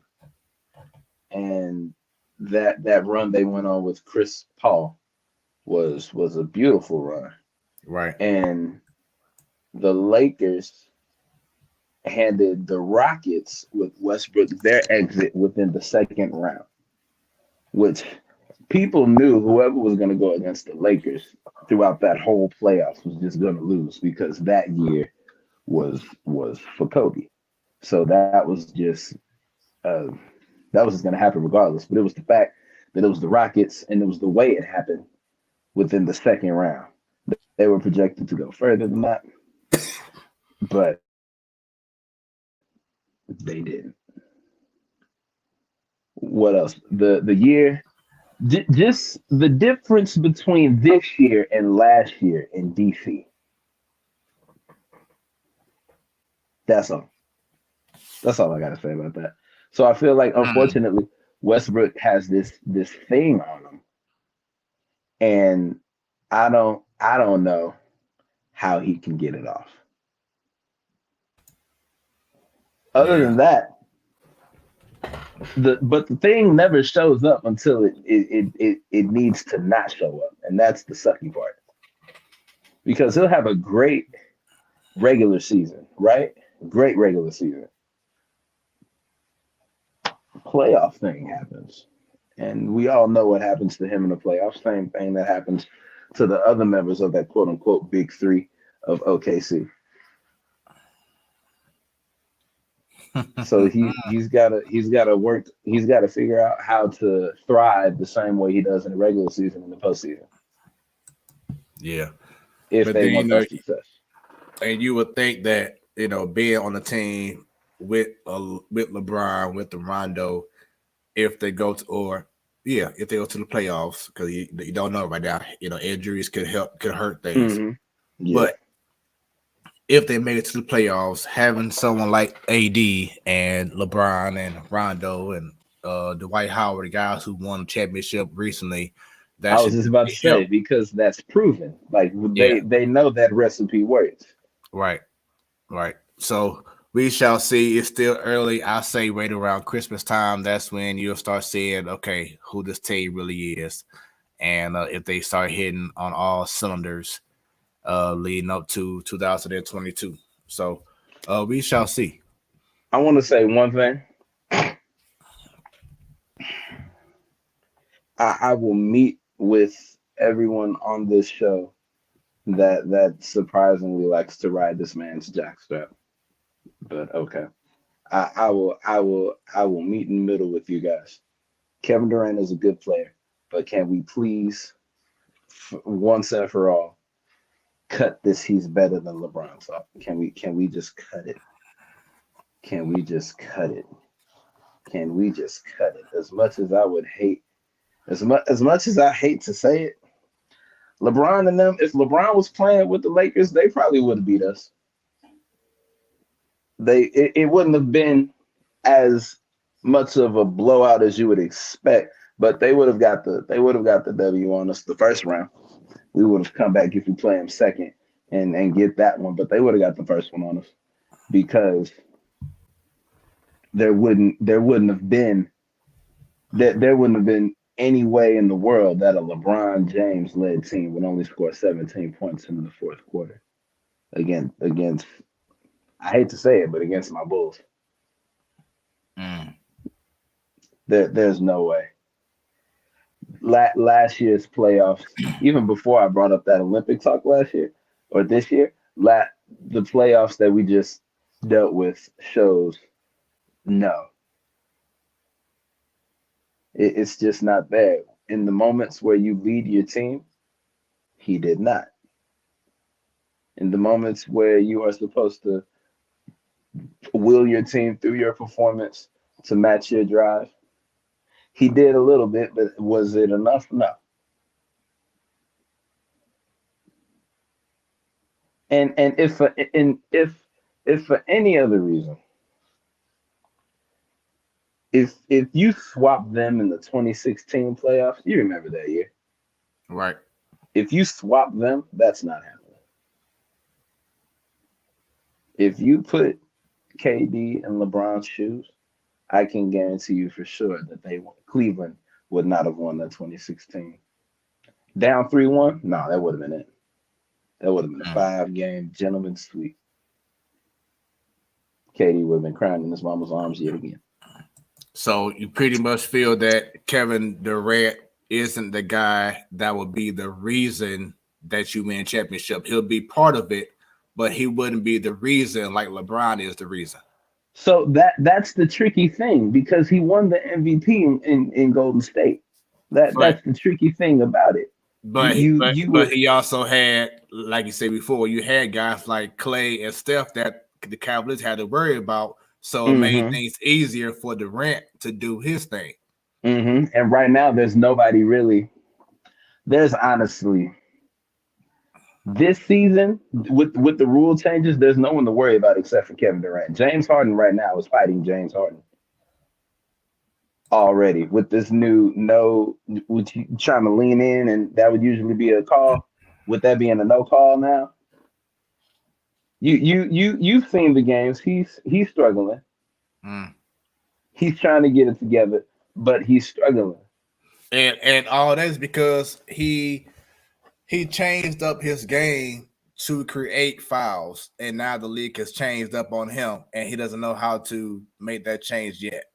and that run they went on with Chris Paul was a beautiful run. Right. And the Lakers handed the Rockets with Westbrook their exit within the second round, which people knew whoever was going to go against the Lakers throughout that whole playoffs was just going to lose because that year was for Kobe. So that was just going to happen regardless. But it was the fact that it was the Rockets and it was the way it happened within the second round. They were projected to go further than that, but they didn't. What else? The year, just the difference between this year and last year in DC. That's all. That's all I got to say about that. So I feel like, unfortunately, Westbrook has this thing on him, and I don't know how he can get it off. Other than that, But the thing never shows up until it needs to not show up, and that's the sucky part. Because he'll have a great regular season, right? Great regular season. Playoff thing happens, and we all know what happens to him in the playoffs. Same thing that happens to the other members of that quote unquote big three of OKC. So he's got to figure out how to thrive the same way he does in the regular season and the postseason. Yeah, if they want that success. And you would think that being on the team with LeBron, with the Rondo, if they go to if they go to the playoffs, because you don't know right now, injuries could hurt things. Mm-hmm. Yeah. But if they make it to the playoffs, having someone like AD and LeBron and Rondo and Dwight Howard, the guys who won a championship recently, I was just about to say, because that's proven. Like they know that recipe works. Right. So we shall see. It's still early. I say right around Christmas time, that's when you'll start seeing, okay, who this team really is. And if they start hitting on all cylinders leading up to 2022. So we shall see. I want to say one thing. I will meet with everyone on this show that surprisingly likes to ride this man's jackstrap. But okay. I will meet in the middle with you guys. Kevin Durant is a good player, but can we please once and for all cut this he's better than LeBron talk? Can we just cut it? Can we just cut it? Can we just cut it? As much as I would hate, as much as I hate to say it, LeBron and them, if LeBron was playing with the Lakers, they probably would have beat us. It wouldn't have been as much of a blowout as you would expect, but they would have got the W on us the first round. We would have come back if we play them second and get that one, but they would have got the first one on us because there wouldn't have been any way in the world that a LeBron James led team would only score 17 points in the fourth quarter against I hate to say it, but against my Bulls. There's no way. Last year's playoffs, even before I brought up that Olympic talk last year or this year, the playoffs that we just dealt with shows no. It's just not there. In the moments where you lead your team, he did not. In the moments where you are supposed to will your team through your performance to match your drive, he did a little bit, but was it enough? No. And if for any other reason, if you swap them in the 2016 playoffs, you remember that year, right? If you swap them, that's not happening. If you put KD in LeBron's shoes, I can guarantee you for sure that Cleveland would not have won that 2016. Down 3-1? No, that would have been it. That would have been a 5-game gentleman's sweep. KD would have been crying in his mama's arms yet again. So you pretty much feel that Kevin Durant isn't the guy that would be the reason that you win championship. He'll be part of it, but he wouldn't be the reason like LeBron is the reason. So that's the tricky thing because he won the MVP in Golden State. That's the tricky thing about it. But he also had, like you said before, you had guys like Clay and Steph that the Cavaliers had to worry about. So it made things easier for Durant to do his thing. And right now, there's nobody really. There's honestly, this season, with the rule changes, there's no one to worry about except for Kevin Durant. James Harden right now is fighting James Harden already with this new trying to lean in, and that would usually be a call. With that being a no call now, you've seen the games. He's struggling. He's trying to get it together, but he's struggling. And all that is because he changed up his game to create fouls, and now the league has changed up on him, and he doesn't know how to make that change yet.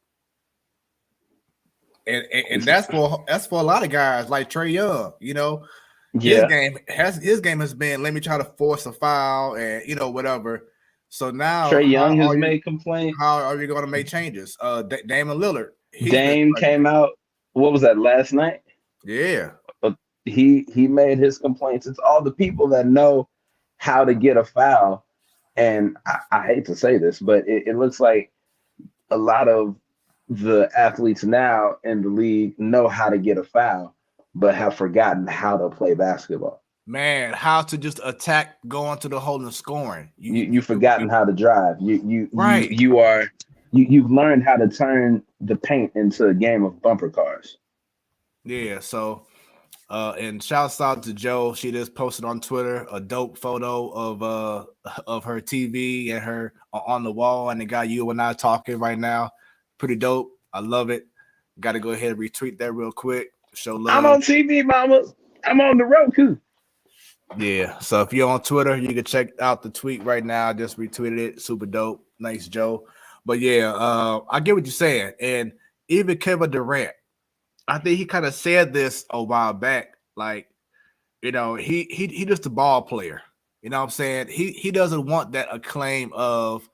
And that's for a lot of guys like Trae Young. You know, his game has been, let me try to force a foul and whatever. So now Trae Young has made complaints. How are you going to make changes? Damian Lillard. Dame came out. What was that, last night? Yeah. He made his complaints. It's all the people that know how to get a foul. And I hate to say this, but it looks like a lot of the athletes now in the league know how to get a foul, but have forgotten how to play basketball. Man, how to just attack, going to the hole and scoring. You've forgotten how to drive. You've learned how to turn the paint into a game of bumper cars. Yeah, so and shouts out to Joe. She just posted on Twitter a dope photo of her TV and her on the wall, and it got you and I talking right now. Pretty dope. I love it. Got to go ahead and retweet that real quick. Show love. I'm on TV, mama. I'm on the Roku. Yeah. So if you're on Twitter, you can check out the tweet right now. I just retweeted it. Super dope. Nice, Joe. But yeah, I get what you're saying. And even Kevin Durant, I think he kind of said this a while back. Like, he just a ball player. You know what I'm saying? He doesn't want that acclaim of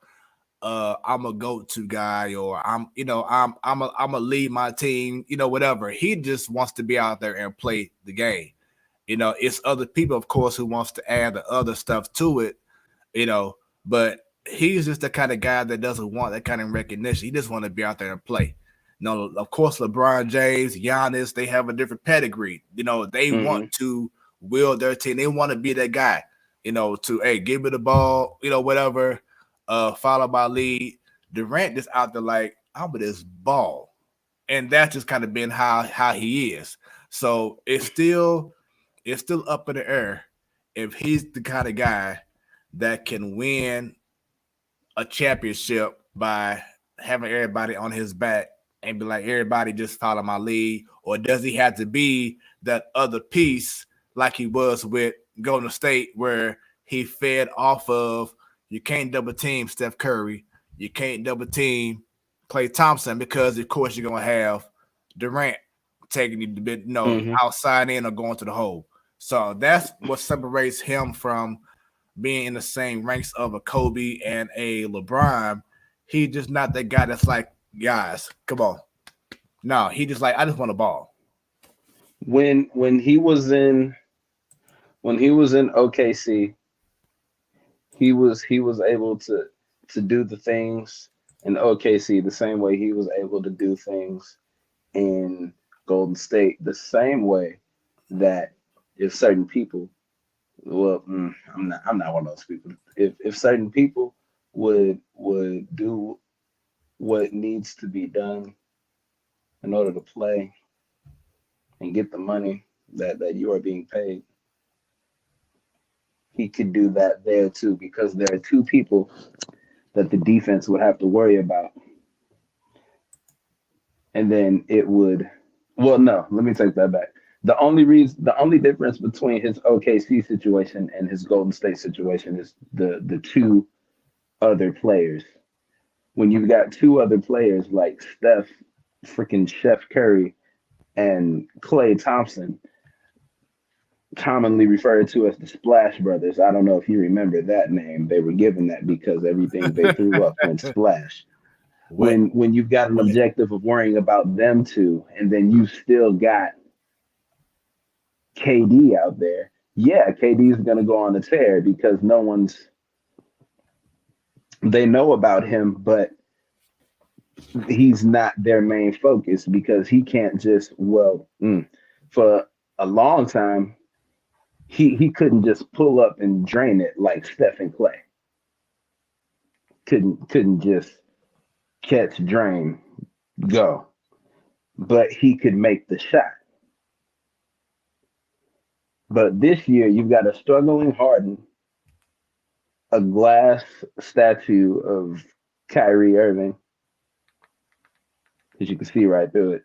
I'm a go-to guy, or I'm a lead my team, whatever. He just wants to be out there and play the game. It's other people, of course, who wants to add the other stuff to it, but he's just the kind of guy that doesn't want that kind of recognition. He just want to be out there and play. Of course, LeBron James, Giannis, they have a different pedigree. They want to wield their team. They want to be that guy, to, hey, give me the ball, whatever, follow my lead. Durant just out there like, I'm with this ball. And that's just kind of been how he is. So it's still up in the air if he's the kind of guy that can win a championship by having everybody on his back and be like, everybody just follow my lead, or does he have to be that other piece like he was with Golden State, where he fed off of, you can't double team Steph Curry, you can't double team Klay Thompson, because of course you're gonna have Durant taking you a bit, outside in or going to the hole. So that's what separates him from being in the same ranks of a Kobe and a LeBron. He's just not that guy that's like, guys, come on. No, he just like, I just want a ball. When he was in OKC, he was able to do the things in OKC the same way he was able to do things in Golden State, the same way that if certain people, I'm not one of those people. If certain people would do what needs to be done in order to play and get the money that you are being paid, he could do that there too, because there are two people that the defense would have to worry about. And then it would, well, no, let me take that back. The only difference between his OKC situation and his Golden State situation is the two other players. When you've got two other players like Chef Curry and Klay Thompson, commonly referred to as the Splash Brothers. I don't know if you remember that name. They were given that because everything they threw up went splash. When you've got an objective of worrying about them two, and then you still got KD out there, yeah, KD is going to go on a tear because they know about him, but he's not their main focus, because he can't just, for a long time, he couldn't just pull up and drain it like Steph and Klay. Couldn't just catch, drain, go. But he could make the shot. But this year, you've got a struggling Harden, a glass statue of Kyrie Irving, because you can see right through it.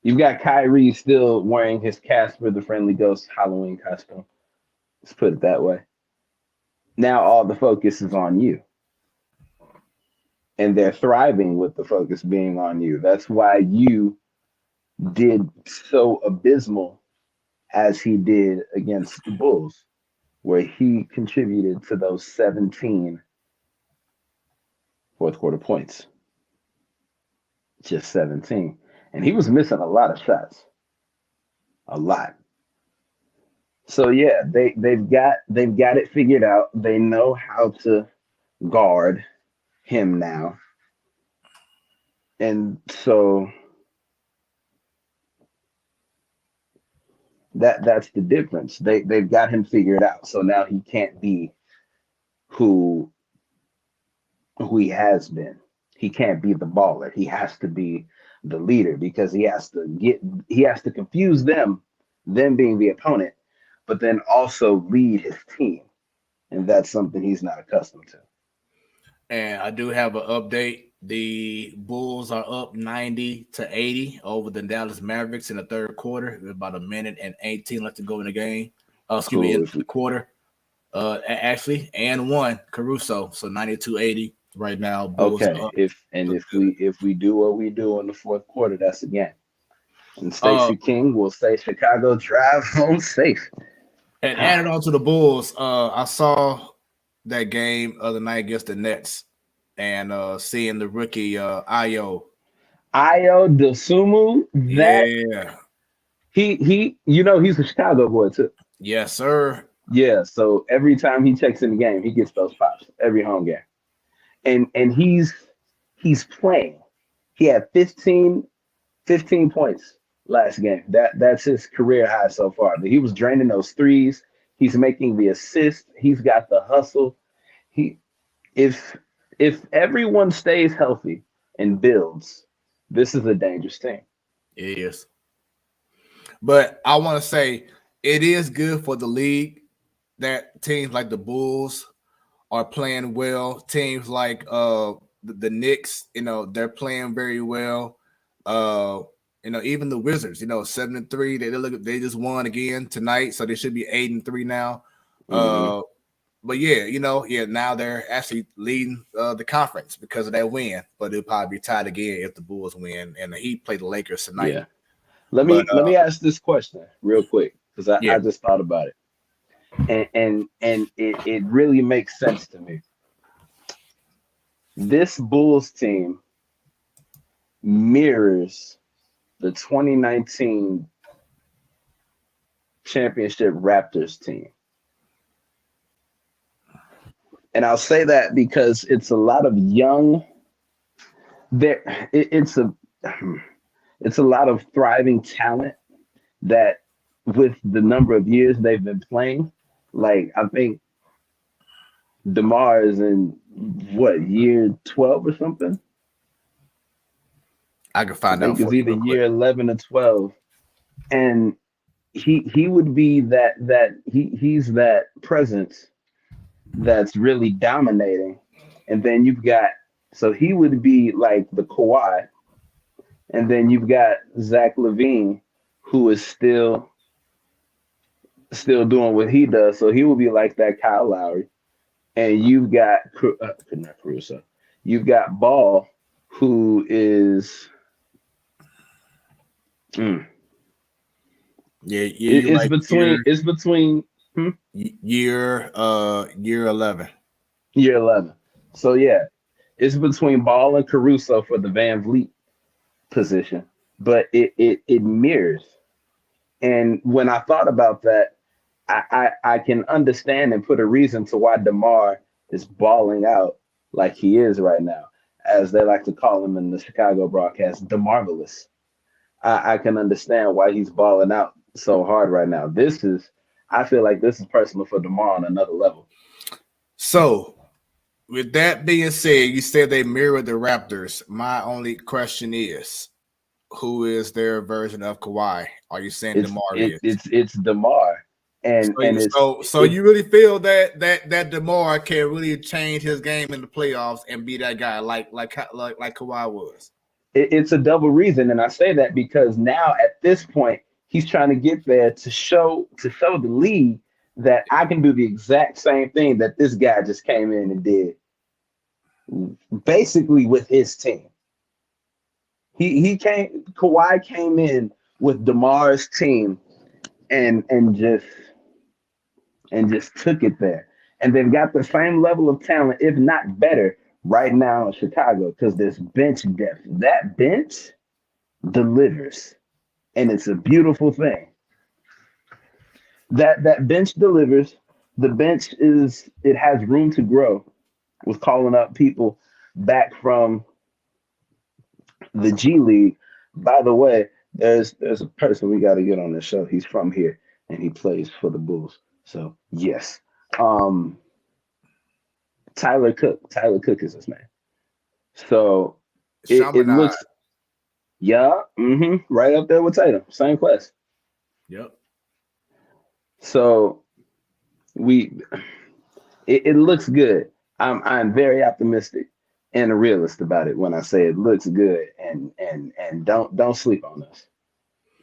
You've got Kyrie still wearing his Casper the Friendly Ghost Halloween costume. Let's put it that way. Now all the focus is on you. And they're thriving with the focus being on you. That's why you did so abysmal as he did against the Bulls, where he contributed to those 17 fourth quarter points. Just 17. And he was missing a lot of shots. A lot. So yeah, they've got it figured out. They know how to guard him now. And so that's the difference. They've got him figured out. So now he can't be who he has been. He can't be the baller. He has to be the leader, because he has to confuse them being the opponent, but then also lead his team. And that's something he's not accustomed to. And I do have an update. The Bulls are up 90-80 over the Dallas Mavericks in the third quarter. With about 1:18 left to go in the game. Excuse me, in the quarter. Actually, and one Caruso. So 92-80 right now. Bulls okay. If we do what we do in the fourth quarter, that's a game. And Stacey King will say Chicago drive home safe. And added on to the Bulls, I saw that game other night against the Nets, and seeing the rookie Ayo Dosunmu, he he's a Chicago boy too. Yes, sir. Yeah, so every time he checks in the game, he gets those pops every home game. And he's playing. He had 15 points last game. That's his career high so far. But he was draining those threes. He's making the assist. He's got the hustle. If everyone stays healthy and builds, this is a dangerous team. It is. But I want to say it is good for the league that teams like the Bulls are playing well. Teams like the Knicks, they're playing very well. Even the Wizards, 7-3. They just won again tonight, so they should be 8-3 now. Mm-hmm. But now they're actually leading the conference because of that win. But it'll probably be tied again if the Bulls win, and the Heat play the Lakers tonight. Yeah. Let me ask this question real quick, because I just thought about it, and it really makes sense to me. This Bulls team mirrors the 2019 championship Raptors team. And I'll say that because it's a lot of young it's a lot of thriving talent that, with the number of years they've been playing, like I think DeMar is in year 12 or something. I can find out. It's either year 11 or 12, and he would be he's that presence that's really dominating. And then he would be like the Kawhi, and then you've got Zach LaVine, who is still doing what he does. So he will be like that Kyle Lowry, and you've got not Caruso. You've got Ball, who is. It's between year 11. Year 11. So yeah, it's between Ball and Caruso for the Van Vliet position, but it mirrors. And when I thought about that, I can understand and put a reason to why DeMar is balling out like he is right now, as they like to call him in the Chicago broadcast, DeMarvelous. I can understand why he's balling out so hard right now. I feel like this is personal for DeMar on another level. So, with that being said, you said they mirror the Raptors. My only question is, who is their version of Kawhi? Are you saying DeMar is? It's DeMar. So you really feel that DeMar can really change his game in the playoffs and be that guy like Kawhi was? it's a double reason, and I say that because now at this point he's trying to get there to show the league that I can do the exact same thing that this guy just came in and did, basically with his team. Kawhi came in with DeMar's team and just took it there. And they've got the same level of talent, if not better, right now in Chicago because there's bench depth. That bench delivers, and it's a beautiful thing. That bench delivers. The bench has room to grow with calling up people back from the G League. By the way, there's a person we got to get on the show. He's from here and he plays for the Bulls. So yes, Tyler Cook is his name. So it looks, right up there with Tatum, same class. Yep. So it looks good. I'm very optimistic and a realist about it when I say it looks good, and don't sleep on us.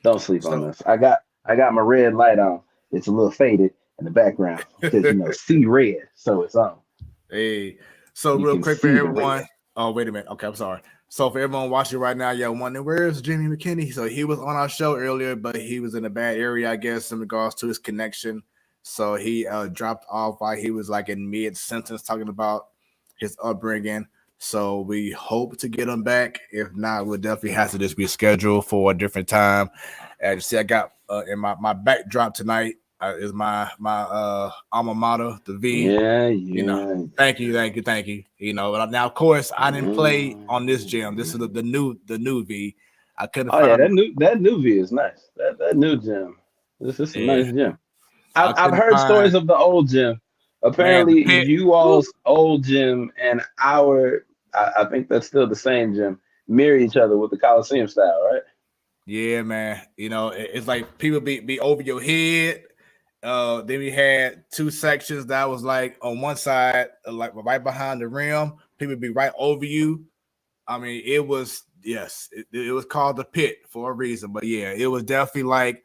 Don't sleep on us. I got my red light on. It's a little faded in the background because see red, so it's on. Hey, so real quick for everyone. Oh, wait a minute. Okay, I'm sorry. So for everyone watching right now, y'all wondering where's Jimmie McKinney? So he was on our show earlier, but he was in a bad area, I guess, in regards to his connection. So he dropped off while he was like in mid-sentence talking about his upbringing. So we hope to get him back. If not, we'll definitely have to just be scheduled for a different time. As you see, I got in my backdrop tonight is my alma mater, the V. Yeah. Thank you. Now of course I didn't play on this gym. This is the new V. I couldn't. Oh yeah, that new V is nice. That new gym. This is a nice gym. I've heard stories of the old gym. Apparently, you all's old gym and I think that's still the same gym, mirror each other with the Coliseum style, right? Yeah, man. It's like people be over your head. Then we had two sections that was like on one side, like right behind the rim. People be right over you. I mean, it was it was called the pit for a reason. But yeah, it was definitely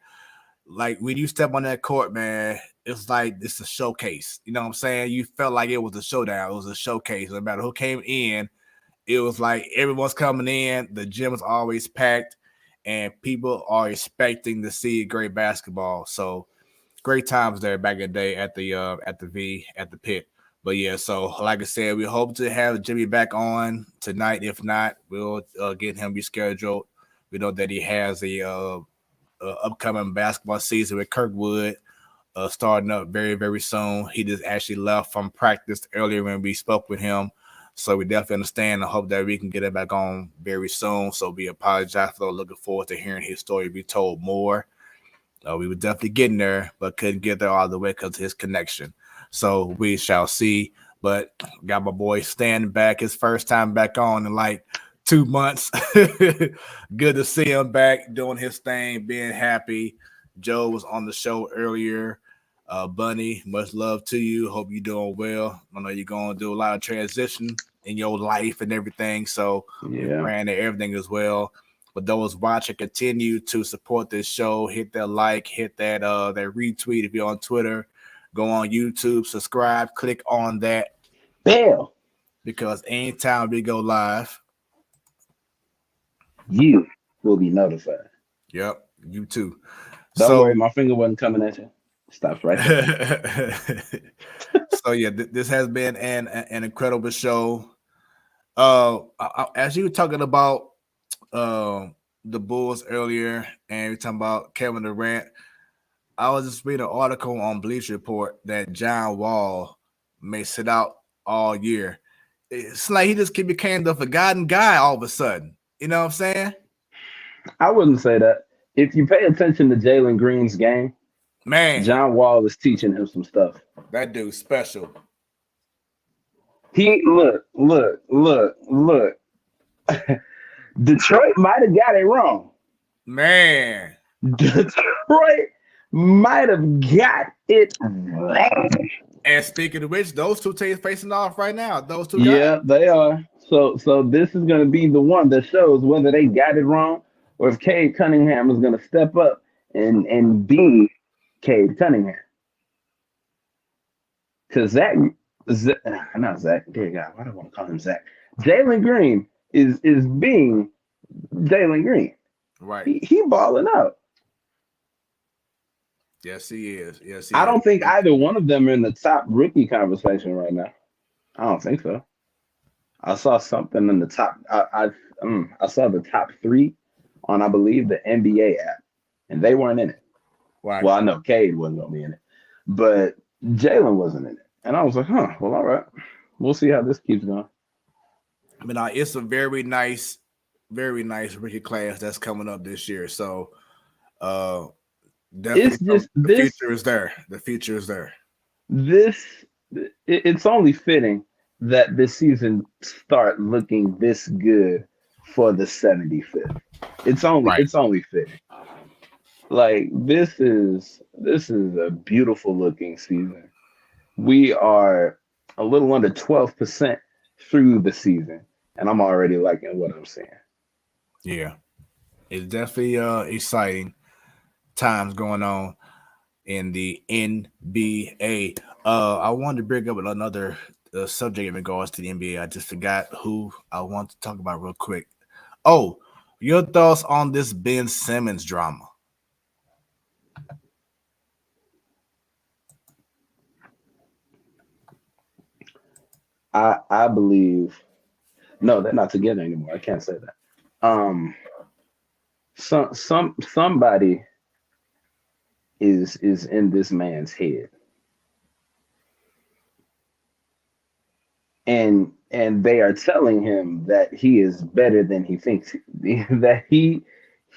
like when you step on that court, man, it's like it's a showcase. You know what I'm saying? You felt like it was a showdown. It was a showcase. No matter who came in, it was like everyone's coming in. The gym is always packed, and people are expecting to see great basketball. So great times there back in the day at the pit. But yeah, so like I said, we hope to have Jimmie back on tonight. If not, we'll get him rescheduled. We know that he has a upcoming basketball season with Kirkwood starting up very, very soon. He just actually left from practice earlier when we spoke with him. So we definitely understand and hope that we can get it back on very soon. So we apologize for looking forward to hearing his story be told more. We were definitely getting there, but couldn't get there all the way because of his connection. So we shall see. But got my boy standing back, his first time back on in like 2 months. Good to see him back doing his thing, being happy. Joe was on the show earlier. Bunny, much love to you. Hope you're doing well. I know you're going to do a lot of transition in your life and everything. So we're praying that everything is well. For those watching, continue to support this show. Hit that like, hit that retweet if you're on Twitter. Go on YouTube, subscribe, click on that bell. Because anytime we go live, you will be notified. Yep, you too. Don't worry, my finger wasn't coming at you. Stops right there. So yeah, this has been an incredible show. As you were talking about the Bulls earlier, and we're talking about Kevin Durant, I was just reading an article on Bleacher Report that John Wall may sit out all year. It's like he just became the forgotten guy all of a sudden. You know what I'm saying? I wouldn't say that. If you pay attention to Jalen Green's game, man, John Wall is teaching him some stuff. That dude's special. He look. Detroit might have got it wrong. Man. Detroit might have got it wrong. And speaking of which, those two teams facing off right now. Those two guys. Yeah, they are. So this is going to be the one that shows whether they got it wrong or if Cade Cunningham is going to step up and be Cade Cunningham. Because not Zach. Dear God, why do I want to call him Zach? Jalen Green is being Jalen Green. Right. He balling out. Yes, he is. Yes, I don't think either one of them are in the top rookie conversation right now. I don't think so. I saw something in the top. I saw the top 3 on, I believe, the NBA app, and they weren't in it. Right. Well, I know Cade wasn't gonna be in it, but Jalen wasn't in it, and I was like, huh. Well, all right. We'll see how this keeps going. I mean, it's a very nice rookie class that's coming up this year. So, definitely, it's just the future is there. The future is there. It's only fitting that this season start looking this good for the 75th. It's only fitting. Like this is a beautiful looking season. We are a little under 12% through the season, and I'm already liking what I'm seeing. Yeah, it's definitely exciting times going on in the NBA. I wanted to bring up another subject in regards to the NBA. I just forgot who I want to talk about real quick. Oh, your thoughts on this Ben Simmons drama? I believe no, they're not together anymore. I can't say that. Somebody is in this man's head. And they are telling him that he is better than he thinks, that he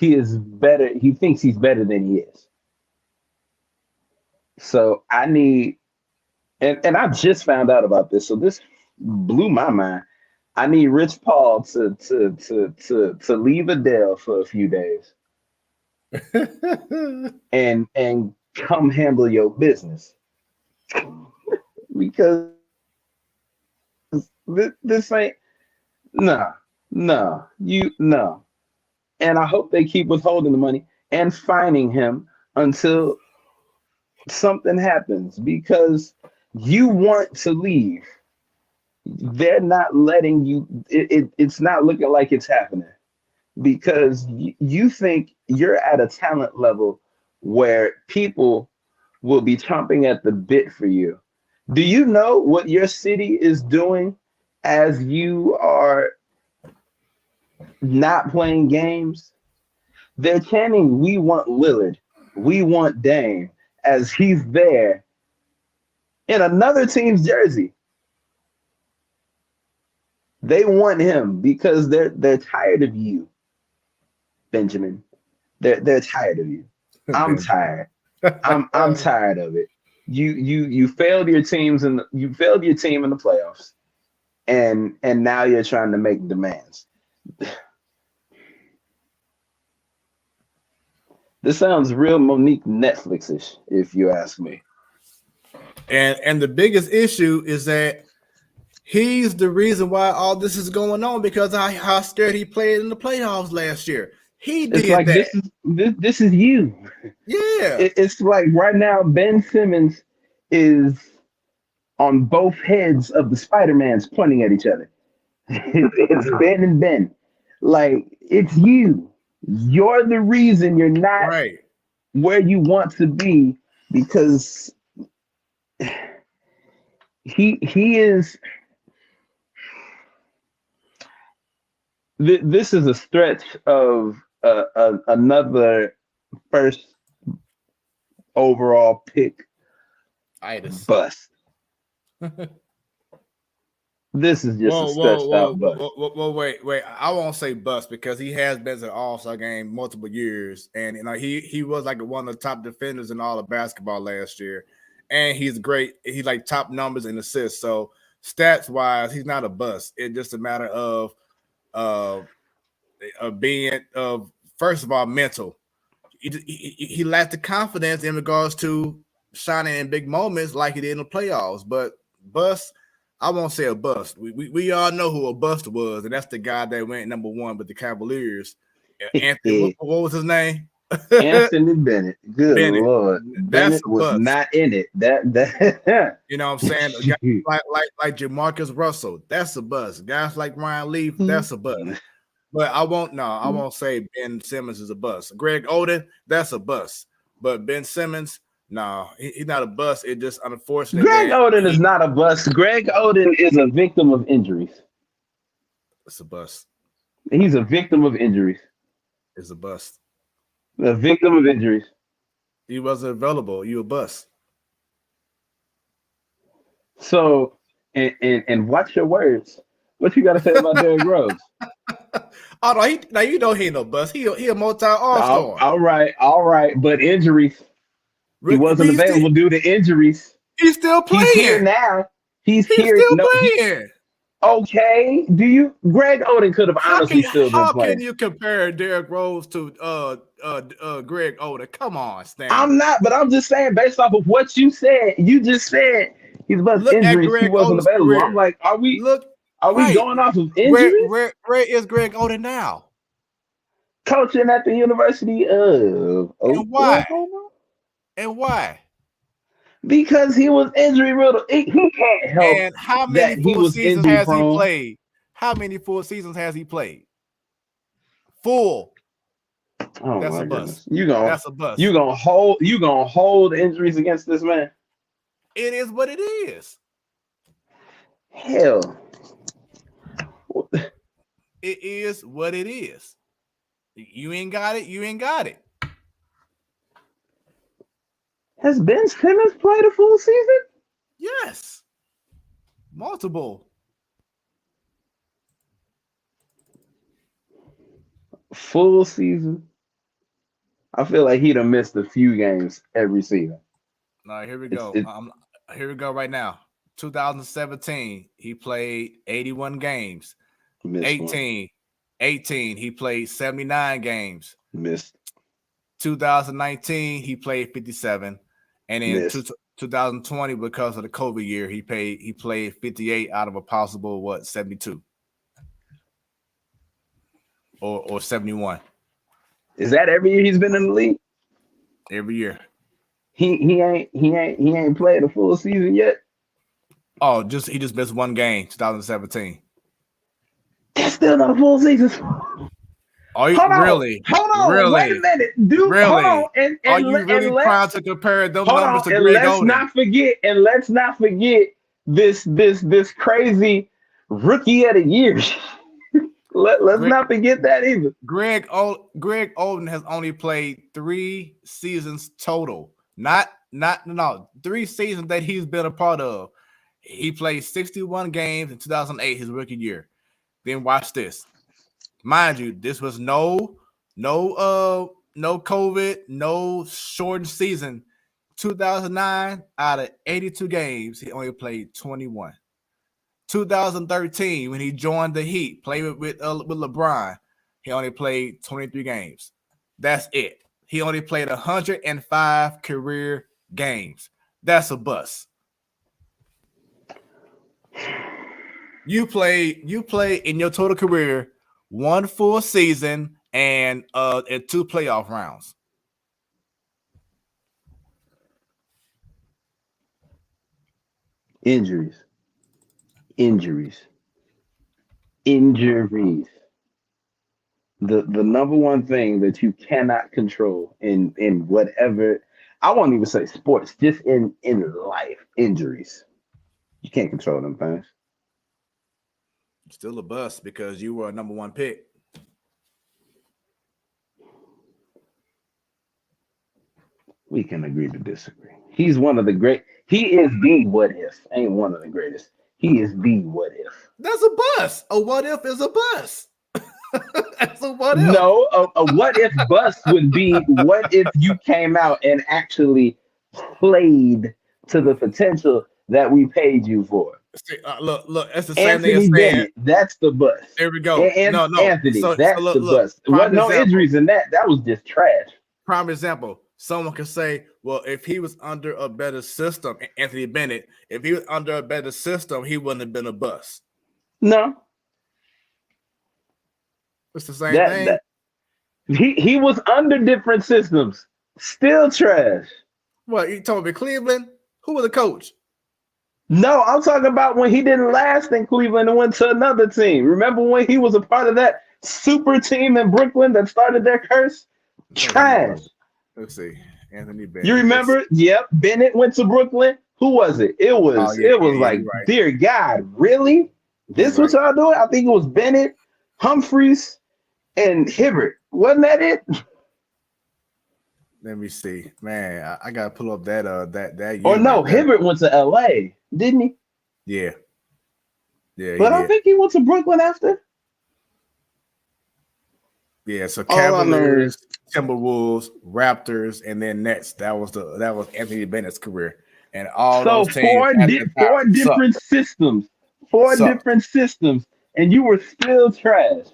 is better. He thinks he's better than he is. So I need, and I just found out about this. So this blew my mind. I need Rich Paul to leave Adele for a few days and come handle your business. Because this ain't no. And I hope they keep withholding the money and fining him until something happens, because you want to leave. They're not letting you. It's not looking like it's happening because you think you're at a talent level where people will be chomping at the bit for you. Do you know what your city is doing as you are not playing games? They're chanting, "We want Lillard, we want Dame," as he's there in another team's jersey. They want him because they're tired of you, Benjamin. They're tired of you. I'm tired. I'm tired of it. You failed your teams and you failed your team in the playoffs, and now you're trying to make demands. This sounds real Monique Netflix-ish, if you ask me. And the biggest issue is that he's the reason why all this is going on, because of how scared he played in the playoffs last year. He did like that. This is you. Yeah. It's like right now Ben Simmons is on both heads of the Spider-Mans pointing at each other. It's Ben and Ben. Like, it's you. You're the reason you're not right where you want to be, because he is. This is a stretch of another first overall pick bust. This is just a stretched out bust. Wait. I won't say bust because he has been to the All-Star game multiple years, and he was like one of the top defenders in all of basketball last year, and he's great. He's like top numbers in assists. So stats wise, he's not a bust. It's just a matter of being first of all mental. He lacked the confidence in regards to shining in big moments like he did in the playoffs. But bust, I won't say a bust. We all know who a bust was, and that's the guy that went number 1 with the Cavaliers. Anthony, what was his name? Anthony Bennett. Good Lord. That's Bennett was bust. not in it. That you know what I'm saying? Guys like Jamarcus Russell, that's a bust. Guys like Ryan Leaf, that's a bust. But I won't say Ben Simmons is a bust. Greg Oden, that's a bust. But Ben Simmons, no, he's not a bust. It just unfortunate. Greg Oden is not a bust. Greg Oden is a victim of injuries. It's a bust. He's a victim of injuries. It's a bust. A victim of injuries. He wasn't available. You a bust. So, and watch your words. What you got to say about Derrick Rose? Oh no, he ain't no bust. He a multi all-star. All right. But injuries. He wasn't available due to injuries. He's still playing. He's here now. He's here. Still playing. Okay. Greg Oden could have honestly still been playing. How can you compare Derrick Rose to Greg Oden? Come on, Stan. I'm not, but I'm just saying based off of what you said. You just said he's about injuries. He wasn't available. Career. I'm like, are we going off of injuries? Where is Greg Oden now? Coaching at the University of Oklahoma. And why? Because he was injury riddled. He can't help. And how many full seasons has he played? How many full seasons has he played? Full. Oh, that's a bust. That's a bust. You gonna hold injuries against this man? It is what it is. Hell. It is what it is. You ain't got it. You ain't got it. Has Ben Simmons played a full season? Yes. Multiple. Full season? I feel like he'd have missed a few games every season. All right, here we go. Here we go right now. 2017, he played 81 games. 18, he played 79 games. Missed. 2019, he played 57. And in 2020, because of the COVID year, he played 58 out of a possible 72 or 71. Is that every year he's been in the league? Every year. He ain't played a full season yet. Oh, he just missed one game, 2017. That's still not a full season. Are you really? Hold on. Really? Wait a minute. Dude, really? Hold on. And are you really trying to compare those numbers to Greg Oden? Let's not forget this crazy rookie of the year. Let's not forget that either. Greg Oden has only played 3 seasons total. Not 3 seasons that he's been a part of. He played 61 games in 2008, his rookie year. Then watch this. Mind you, this was no COVID, no shortened season. 2009, out of 82 games, he only played 21. 2013, when he joined the Heat, played with LeBron, he only played 23 games. That's it. He only played 105 career games. That's a bust. You play in your total career 1 full season and 2 playoff rounds. Injuries. The number one thing that you cannot control in whatever, I won't even say sports, just in life, injuries. You can't control them things. Still a bust because you were a number 1 pick. We can agree to disagree. He's one of the great. He is the what if. Ain't one of the greatest. He is the what if. That's a bust. A what if is a bust. That's a what if. No, a what if bust would be what if you came out and actually played to the potential that we paid you for. Look, that's the same thing as saying that's the bust. There we go. No, Anthony, that's the bust. Wasn't no injuries in that. That was just trash. Prime example. someone can say, well, if he was under a better system, Anthony Bennett, if he was under a better system, he wouldn't have been a bust. No. It's the same thing. He was under different systems. Still trash. What, you talking about Cleveland? Who was the coach? No, I'm talking about when he didn't last in Cleveland and went to another team. Remember when he was a part of that super team in Brooklyn that started their curse? Trash. Let's see. Anthony Bennett. You remember? Yep. Bennett went to Brooklyn. Who was it? It was right. Dear God, really? This what y'all doing? I think it was Bennett, Humphreys, and Hibbert. Wasn't that it? Let me see. Man, I gotta pull up that year. Or no, Hibbert went to LA, didn't he? Yeah. Yeah. But I think he went to Brooklyn after. Yeah, so Cavaliers, Timberwolves, Raptors, and then Nets. That was Anthony Bennett's career. And all those teams. Four different systems. Four different systems. And you were still trash.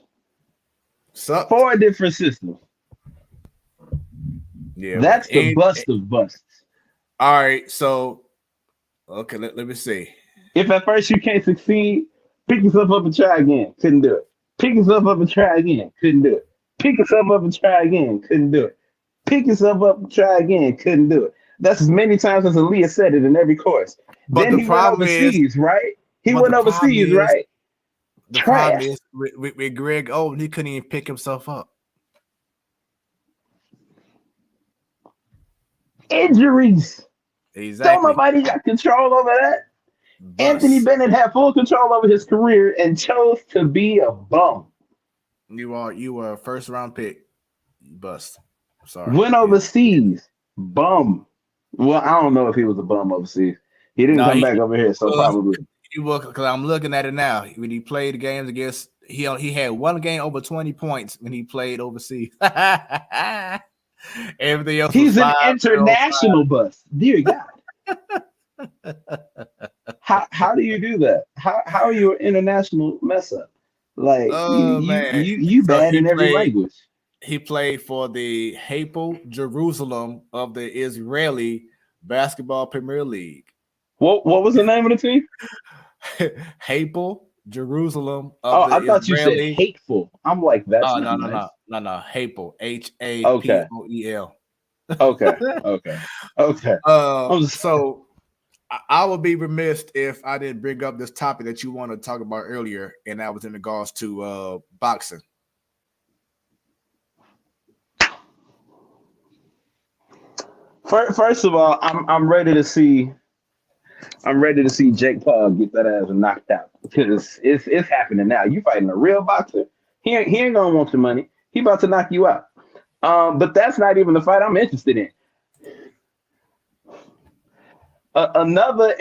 Sucked. 4 different systems. Yeah. That's the bust of busts. All right, so okay, let me see. If at first you can't succeed, pick yourself up and try again. Couldn't do it. Pick yourself up and try again. Couldn't do it. Pick yourself up and try again. Couldn't do it. Pick yourself up and try again. Couldn't do it. That's as many times as Aaliyah said it in every course. But then he went overseas, right? He went overseas, right? The problem is with Greg Oden, he couldn't even pick himself up. Injuries. Exactly. Don't nobody got control over that. Bust. Anthony Bennett had full control over his career and chose to be a bum. You were a first round pick. Bust. Sorry. Went overseas. Bum. Well, I don't know if he was a bum overseas. He didn't come back over here, so probably. He was, because I'm looking at it now. When he played the games against, he had one game over 20 points when he played overseas. Everything else. He's an international bust. Dear God. How do you do that? How are you an international mess up? Like you bad in every language. He played for the Hapoel Jerusalem of the Israeli Basketball Premier League. What was the name of the team? Hapoel Jerusalem. I thought you said hateful. I'm like, that's no. Hapoel. Hapoel. Okay. So I would be remiss if I didn't bring up this topic that you want to talk about earlier, and that was in regards to boxing. First of all, I'm ready to see Jake Paul get that ass knocked out, because it's happening now. You fighting a real boxer. He ain't gonna want your money. He about to knock you out. But that's not even the fight I'm interested in. Another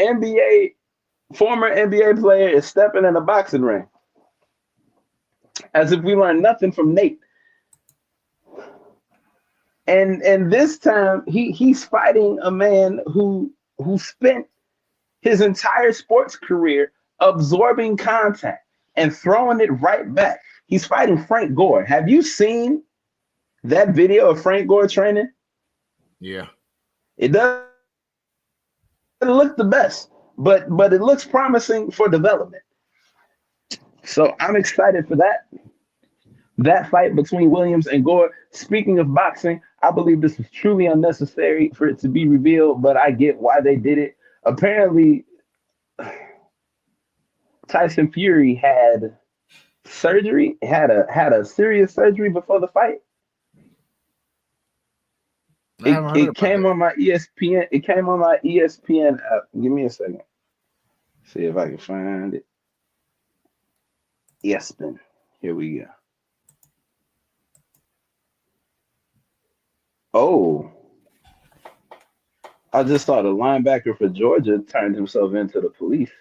former NBA player is stepping in a boxing ring. As if we learned nothing from Nate. And this time he's fighting a man who spent his entire sports career absorbing contact and throwing it right back. He's fighting Frank Gore. Have you seen that video of Frank Gore training? Yeah. It doesn't look the best, but it looks promising for development. So I'm excited for that fight between Williams and Gore. Speaking of boxing, I believe this was truly unnecessary for it to be revealed, but I get why they did it. Apparently, Tyson Fury had surgery, had a serious surgery before the fight. It came on my ESPN. It came on my ESPN app. Give me a second. See if I can find it. ESPN. Here we go. Oh, I just saw the linebacker for Georgia turned himself into the police.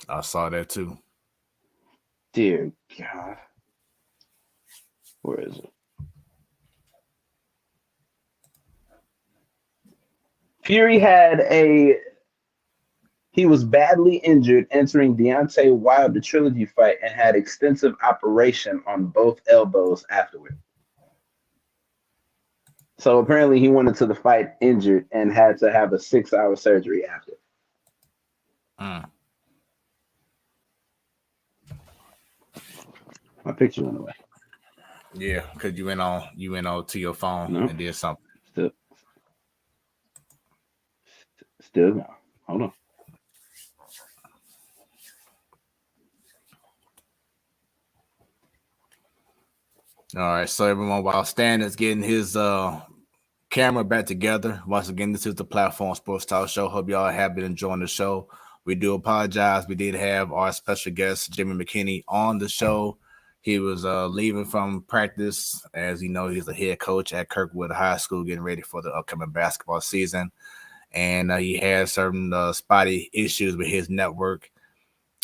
I saw that too. Dear God. Where is it? Fury he was badly injured entering Deontay Wilder trilogy fight and had extensive operation on both elbows afterward. So apparently he went into the fight injured and had to have a 6-hour surgery after. My picture went away. Yeah, because you went on to your phone and did something. Still no. Hold on. All right, so everyone, while Stan is getting his camera back together, once again, this is the Platform Sports Talk Show. Hope y'all have been enjoying the show. We do apologize. We did have our special guest, Jimmie McKinney, on the show. He was leaving from practice. As you know, he's the head coach at Kirkwood High School, getting ready for the upcoming basketball season. And he had certain spotty issues with his network.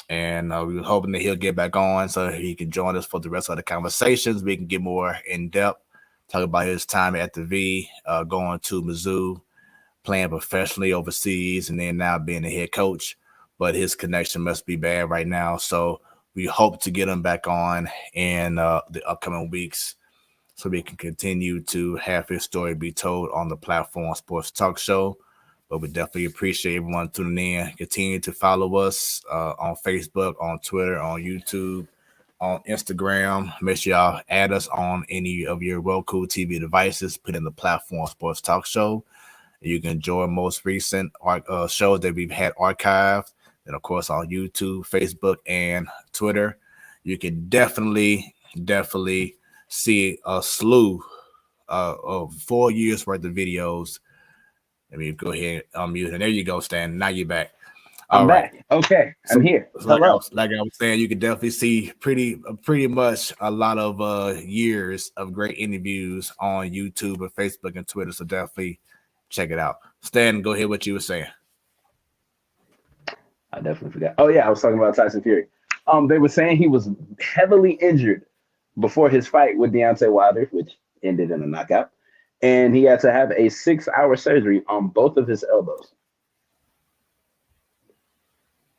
And we were hoping that he'll get back on so he can join us for the rest of the conversations. We can get more in depth, talk about his time at the V, going to Mizzou, playing professionally overseas, and then now being a head coach. But his connection must be bad right now. So we hope to get him back on in the upcoming weeks so we can continue to have his story be told on the Platform Sports Talk Show. But we definitely appreciate everyone tuning in. Continue to follow us on Facebook, on Twitter, on YouTube, on Instagram. Make sure y'all add us on any of your Roku TV devices. Put in the Platform Sports Talk Show. You can enjoy most recent shows that we've had archived. And, of course, on YouTube, Facebook, and Twitter. You can definitely see a slew of 4 years worth of videos. Let me go ahead and unmute. And there you go, Stan. Now you're back. I'm back. Okay, I'm here. Hello. Like I was saying, you can definitely see pretty much a lot of years of great interviews on YouTube and Facebook and Twitter. So definitely check it out. Stan, go ahead. What you were saying. I definitely forgot. Oh yeah, I was talking about Tyson Fury. They were saying he was heavily injured before his fight with Deontay Wilder, which ended in a knockout. And he had to have a 6-hour surgery on both of his elbows.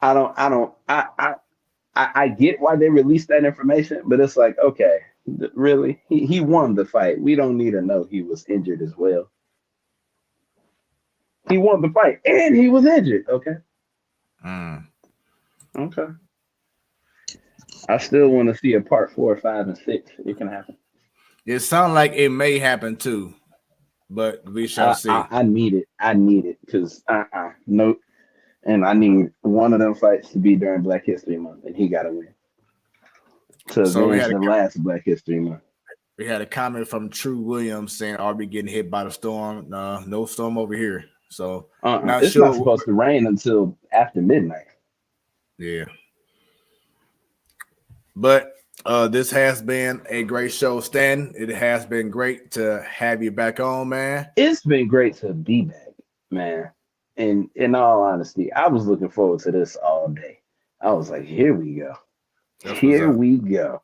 I get why they released that information, but it's like, okay, really? He won the fight. We don't need to know he was injured as well. He won the fight and he was injured. Okay. Okay. I still want to see a part 4, 5, and 6. It can happen. It sounds like it may happen too. But we shall see. I need it because nope. And I need one of them fights to be during Black History Month, and he got to win. So it's the last Black History Month. We had a comment from True Williams saying, "Are we getting hit by the storm?" No storm over here. So it's not supposed to rain until after midnight. Yeah. But this has been a great show, Stan. It has been great to have you back on, man. It's been great to be back, man. And in all honesty, I was looking forward to this all day. I was like, here we go. Here we go.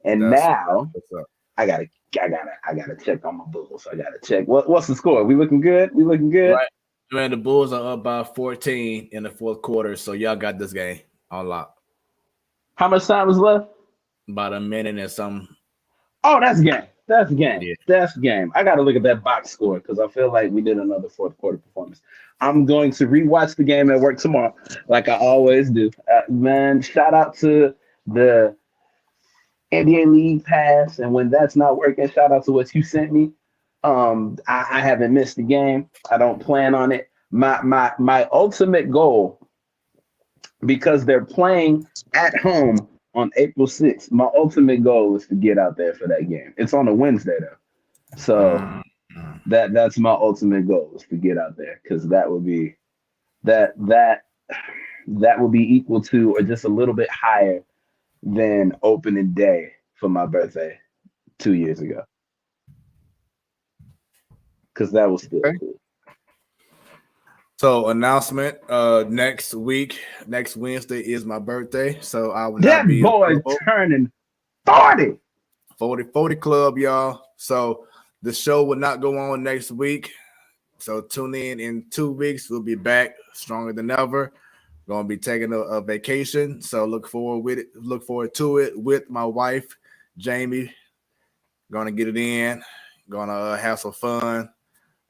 And now I gotta check on my Bulls. I gotta check. What's the score? We looking good? Right. Man, the Bulls are up by 14 in the fourth quarter, so y'all got this game on lock. How much time is left? About a minute and something. Oh, that's game. Yeah. That's game. I got to look at that box score because I feel like we did another fourth quarter performance. I'm going to rewatch the game at work tomorrow, like I always do. Man, shout out to the NBA League Pass, and when that's not working, shout out to what you sent me. I haven't missed the game. I don't plan on it. My ultimate goal, because they're playing at home on April 6th, my ultimate goal is to get out there for that game. It's on a Wednesday though. So that's my ultimate goal is to get out there because that would be that would be equal to or just a little bit higher than opening day for my birthday 2 years ago. Because that was still cool. So announcement, next Wednesday is my birthday. So I will not be boy turning 40. 40 club, y'all. So the show will not go on next week. So tune in 2 weeks. We'll be back stronger than ever. We're gonna be taking a vacation. So look forward to it with my wife, Jimmie. Gonna get it in, gonna have some fun.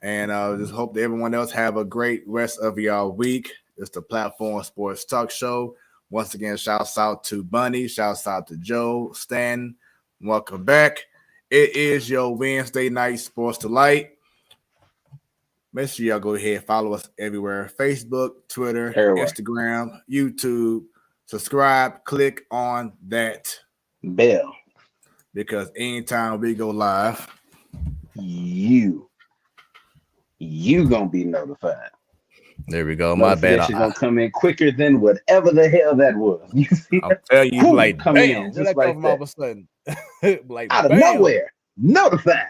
And just hope that everyone else have a great rest of y'all week. It's the Platform Sports Talk Show. Once again, shouts out to Bunny. Shouts out to Joe, Stan. Welcome back. It is your Wednesday night Sports Delight. Make sure y'all go ahead and follow us everywhere. Facebook, Twitter, Instagram, YouTube. Subscribe. Click on that bell. Because anytime we go live, you gonna be notified. There we go. My bad. Notification gonna come in quicker than whatever the hell that was. You see, I'll tell you, who like, come bam, in just like that. all of a sudden, like out of bam. nowhere, notified,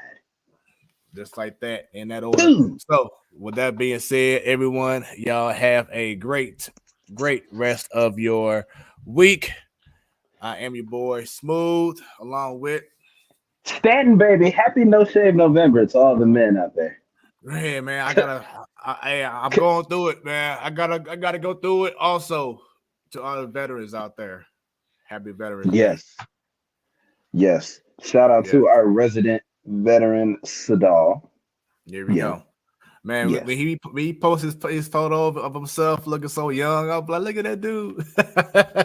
just like that in that order. Dude. So, with that being said, everyone, y'all have a great rest of your week. I am your boy Smooth, along with Stanton, baby. Happy No Shave November to all the men out there. Hey man, I'm going through it, man. I gotta go through it. Also, to all the veterans out there, happy Veterans Day. Yes. Shout out to our resident veteran Sadal. Here we go, man. When he posts his photo of himself looking so young, I'm like, look at that dude.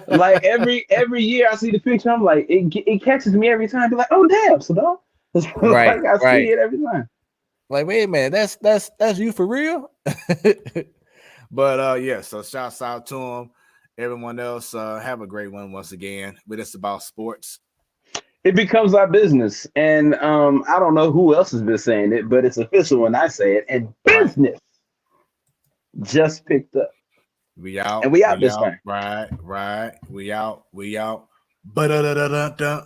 Like every year I see the picture, I'm like, it catches me every time. Be like, oh damn, Sadal. Right, like I see it every time. Like, wait a minute, that's you for real? But so shouts out to him. Everyone else, have a great one once again. But it's about sports. It becomes our business. And I don't know who else has been saying it, but it's official when I say it. And business just picked up. We out. And we out this time. Right. We out. Ba-da-da-da-da-da.